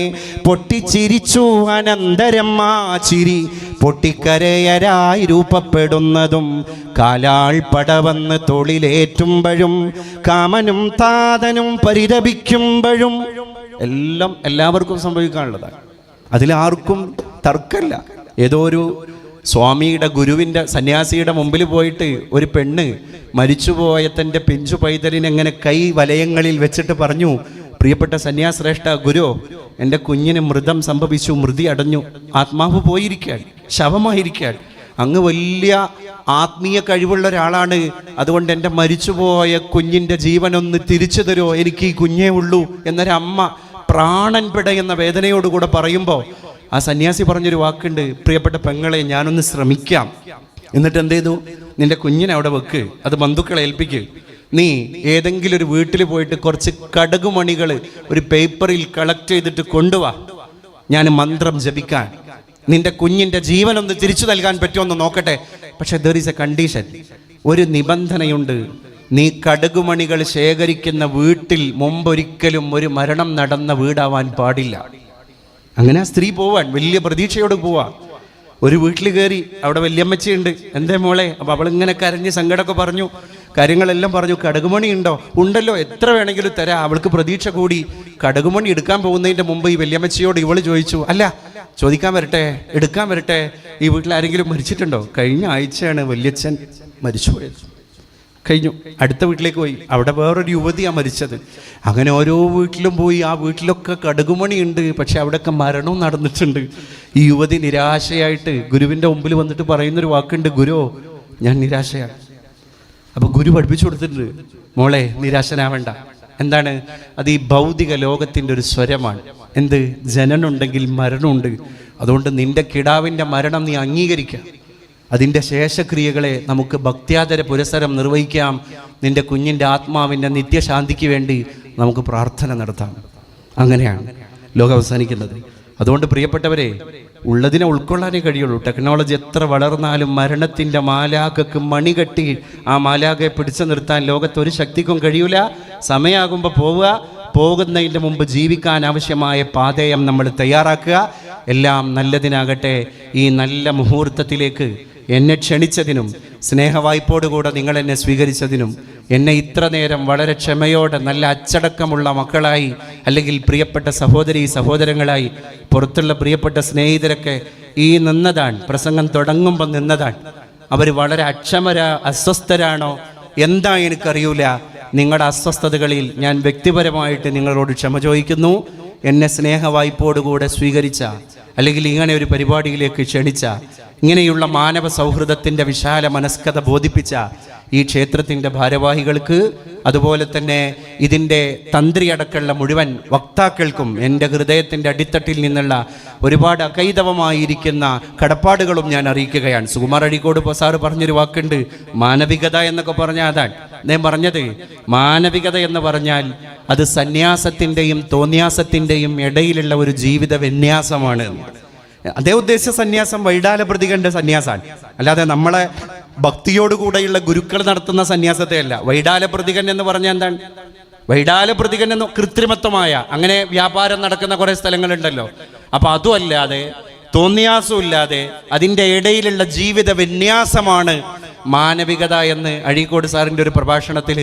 പൊട്ടിച്ചിരിച്ചു അനന്തരം ആ ചിരി, പൊട്ടിക്കരയരായി രൂപപ്പെടുന്നതും കാലാൾ പടവന്ന് തൊളിലേറ്റുമ്പോഴും കാമനും താതനും പരിതപിക്കുമ്പോഴും എല്ലാം എല്ലാവർക്കും സംഭവിക്കാനുള്ളതാണ്. അതിലാർക്കും തർക്കമില്ല. ഏതോ ഒരു സ്വാമിയുടെ, ഗുരുവിൻ്റെ, സന്യാസിയുടെ മുമ്പിൽ പോയിട്ട് ഒരു പെണ്ണ് മരിച്ചുപോയ തൻ്റെ പിഞ്ചു പൈതലിനെങ്ങനെ കൈ വലയങ്ങളിൽ വെച്ചിട്ട് പറഞ്ഞു, പ്രിയപ്പെട്ട സന്യാശ്രേഷ്ഠ ഗുരു, എൻ്റെ കുഞ്ഞിന് മൃതം സംഭവിച്ചു, മൃതി അടഞ്ഞു, ആത്മാവ് പോയിരിക്കാൻ, ശവമായിരിക്കാൻ. അങ്ങ് വലിയ ആത്മീയ കഴിവുള്ള ഒരാളാണ്. അതുകൊണ്ട് എൻ്റെ മരിച്ചുപോയ കുഞ്ഞിൻ്റെ ജീവനൊന്ന് തിരിച്ചു തരുമോ, എനിക്ക് ഈ കുഞ്ഞേ ഉള്ളൂ എന്നൊരമ്മ പ്രാണൻ പിടയുന്ന വേദനയോടുകൂടെ പറയുമ്പോൾ ആ സന്യാസി പറഞ്ഞൊരു വാക്കുണ്ട്, പ്രിയപ്പെട്ട പെങ്ങളെ, ഞാനൊന്ന് ശ്രമിക്കാം. എന്നിട്ട് എന്ത് ചെയ്തു? നിന്റെ കുഞ്ഞിനെ അവിടെ വെക്ക്, അത് ബന്ധുക്കളെ ഏൽപ്പിക്ക്. നീ ഏതെങ്കിലും ഒരു വീട്ടിൽ പോയിട്ട് കുറച്ച് കടുകുമണികൾ ഒരു പേപ്പറിൽ കളക്ട് ചെയ്തിട്ട് കൊണ്ടുവാ, ഞാൻ മന്ത്രം ജപിക്കാൻ. നിന്റെ കുഞ്ഞിൻ്റെ ജീവനൊന്ന് തിരിച്ചു നൽകാൻ പറ്റുമെന്ന് നോക്കട്ടെ. പക്ഷെ ദർ ഈസ് എ കണ്ടീഷൻ, ഒരു നിബന്ധനയുണ്ട്. നീ കടുകുമണികൾ ശേഖരിക്കുന്ന വീട്ടിൽ മുമ്പൊരിക്കലും ഒരു മരണം നടന്ന വീടാവാൻ പാടില്ല. അങ്ങനെ ആ സ്ത്രീ പോവാൻ വലിയ പ്രതീക്ഷയോട് പോവാ. ഒരു വീട്ടിൽ കയറി, അവിടെ വല്യമ്മച്ചിയുണ്ട്. എന്തേ മോളെ? അപ്പം അവളിങ്ങനെ കരഞ്ഞ് സങ്കടമൊക്കെ പറഞ്ഞു, കാര്യങ്ങളെല്ലാം പറഞ്ഞു. കടുകുമണി ഉണ്ടോ? ഉണ്ടല്ലോ, എത്ര വേണമെങ്കിലും തരാം. അവൾക്ക് പ്രതീക്ഷ കൂടി. കടുകുമണി എടുക്കാൻ പോകുന്നതിൻ്റെ മുമ്പ് ഈ വല്യമ്മച്ചിയോട് ഇവള് ചോദിച്ചു, അല്ല ചോദിക്കാൻ വരട്ടെ, എടുക്കാൻ വരട്ടെ, ഈ വീട്ടിൽ ആരെങ്കിലും മരിച്ചിട്ടുണ്ടോ? കഴിഞ്ഞ ആഴ്ചയാണ് വല്യച്ഛൻ മരിച്ചുപോയത്. കഴിഞ്ഞു. അടുത്ത വീട്ടിലേക്ക് പോയി, അവിടെ വേറൊരു യുവതിയാണ് മരിച്ചത്. അങ്ങനെ ഓരോ വീട്ടിലും പോയി. ആ വീട്ടിലൊക്കെ കടുകുമണി ഉണ്ട്, പക്ഷെ അവിടെയൊക്കെ മരണവും നടന്നിട്ടുണ്ട്. ഈ യുവതി നിരാശയായിട്ട് ഗുരുവിൻ്റെ മുമ്പിൽ വന്നിട്ട് പറയുന്നൊരു വാക്കുണ്ട്, ഗുരു, ഞാൻ നിരാശയാണ്. അപ്പോൾ ഗുരു പഠിപ്പിച്ചു കൊടുത്തിട്ടുണ്ട്, മോളെ നിരാശനാവേണ്ട. എന്താണ് അത്? ഈ ഭൗതിക ലോകത്തിൻ്റെ ഒരു സ്വരമാണ്. എന്ത്? ജനനമുണ്ടെങ്കിൽ മരണമുണ്ട്. അതുകൊണ്ട് നിന്റെ കിടാവിൻ്റെ മരണം നീ അംഗീകരിക്കുക. അതിൻ്റെ ശേഷക്രിയകളെ നമുക്ക് ഭക്ത്യാദര പുരസ്സരം നിർവഹിക്കാം. നിന്റെ കുഞ്ഞിൻ്റെ ആത്മാവിൻ്റെ നിത്യശാന്തിക്ക് വേണ്ടി നമുക്ക് പ്രാർത്ഥന നടത്താം. അങ്ങനെയാണ് ലോകം അവസാനിക്കുന്നത്. അതുകൊണ്ട് പ്രിയപ്പെട്ടവരെ, ഉള്ളതിനെ ഉൾക്കൊള്ളാനേ കഴിയുള്ളൂ. ടെക്നോളജി എത്ര വളർന്നാലും മരണത്തിൻ്റെ മാലാഖക്ക് മണി കെട്ടി ആ മാലാഖയെ പിടിച്ചു നിർത്താൻ ലോകത്തൊരു ശക്തിക്കും കഴിയൂല. സമയമാകുമ്പോൾ പോകുന്നതിൻ്റെ മുമ്പ് ജീവിക്കാൻ ആവശ്യമായ പാതയം നമ്മൾ തയ്യാറാക്കുക. എല്ലാം നല്ലതിനാകട്ടെ. ഈ നല്ല മുഹൂർത്തത്തിലേക്ക് എന്നെ ക്ഷണിച്ചതിനും സ്നേഹവായ്പോടുകൂടെ നിങ്ങൾ എന്നെ സ്വീകരിച്ചതിനും എന്നെ ഇത്ര നേരം വളരെ ക്ഷമയോടെ നല്ല അച്ചടക്കമുള്ള മക്കളായി, അല്ലെങ്കിൽ പ്രിയപ്പെട്ട സഹോദരങ്ങളായി, പുറത്തുള്ള പ്രിയപ്പെട്ട സ്നേഹിതരൊക്കെ ഈ നിന്നതാണ്, പ്രസംഗം തുടങ്ങുമ്പോൾ നിന്നതാണ്. അവർ വളരെ അസ്വസ്ഥരാണോ എന്താ എനിക്കറിയൂല. നിങ്ങളുടെ അസ്വസ്ഥതകളിൽ ഞാൻ വ്യക്തിപരമായിട്ട് നിങ്ങളോട് ക്ഷമ ചോദിക്കുന്നു. എന്നെ സ്നേഹവായ്പോടുകൂടെ സ്വീകരിച്ച, അല്ലെങ്കിൽ ഇങ്ങനെ ഒരു പരിപാടിയിലേക്ക് ക്ഷണിച്ച, ഇങ്ങനെയുള്ള മാനവ സൗഹൃദത്തിൻ്റെ വിശാല മനസ്കത ബോധിപ്പിച്ച ഈ ക്ഷേത്രത്തിൻ്റെ ഭാരവാഹികൾക്ക്, അതുപോലെ തന്നെ ഇതിൻ്റെ തന്ത്രിയടക്കമുള്ള മുഴുവൻ വക്താക്കൾക്കും എൻ്റെ ഹൃദയത്തിൻ്റെ അടിത്തട്ടിൽ നിന്നുള്ള ഒരുപാട് അകൈതവമായിരിക്കുന്ന കടപ്പാടുകളും ഞാൻ അറിയിക്കുകയാണ്. സുകുമാർ അഴീക്കോട് സാറ് പറഞ്ഞൊരു വാക്കുണ്ട്, മാനവികത എന്നൊക്കെ പറഞ്ഞാൽ അതാണ് ഞാൻ പറഞ്ഞത്. മാനവികത എന്ന് പറഞ്ഞാൽ അത് സന്യാസത്തിൻ്റെയും തോന്യാസത്തിൻ്റെയും ഇടയിലുള്ള ഒരു ജീവിത വിന്യാസമാണ്. അതേ ഉദ്ദേശിച്ച സന്യാസം വൈഡാല പ്രതികന്റെ സന്യാസാണ്, അല്ലാതെ നമ്മളെ ഭക്തിയോടുകൂടെയുള്ള ഗുരുക്കൾ നടത്തുന്ന സന്യാസത്തെ അല്ല. വൈഡാല പ്രതികൻ എന്ന് പറഞ്ഞാൽ എന്താണ്? വൈഡാല പ്രതികൻ എന്ന് കൃത്രിമത്വമായ, അങ്ങനെ വ്യാപാരം നടക്കുന്ന കുറെ സ്ഥലങ്ങളുണ്ടല്ലോ. അപ്പൊ അതും അല്ലാതെ തോന്നിയാസം ഇല്ലാതെ അതിൻ്റെ ഇടയിലുള്ള ജീവിത വിന്യാസമാണ് മാനവികത എന്ന് അഴീക്കോട് സാറിൻ്റെ ഒരു പ്രഭാഷണത്തിൽ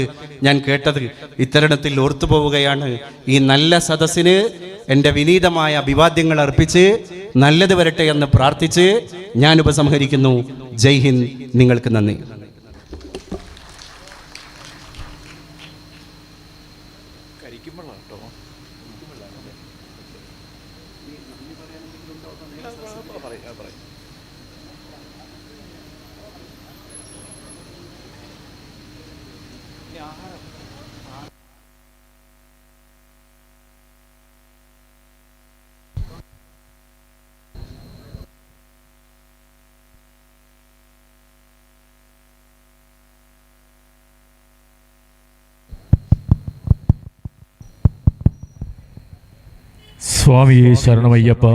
ഞാൻ കേട്ടത്. ഇത്തരണത്തിൽ ഓർത്തു പോവുകയാണ്. ഈ നല്ല സദസ്സിന് എൻ്റെ വിനീതമായ അഭിവാദ്യങ്ങൾ അർപ്പിച്ച് നല്ലത് വരട്ടെ എന്ന് പ്രാർത്ഥിച്ച് ഞാൻ ഉപസംഹരിക്കുന്നു. ജയ് ഹിന്ദ്. നിങ്ങൾക്ക് നന്ദി. സ്വാമിയെ ശരണമയ്യപ്പ.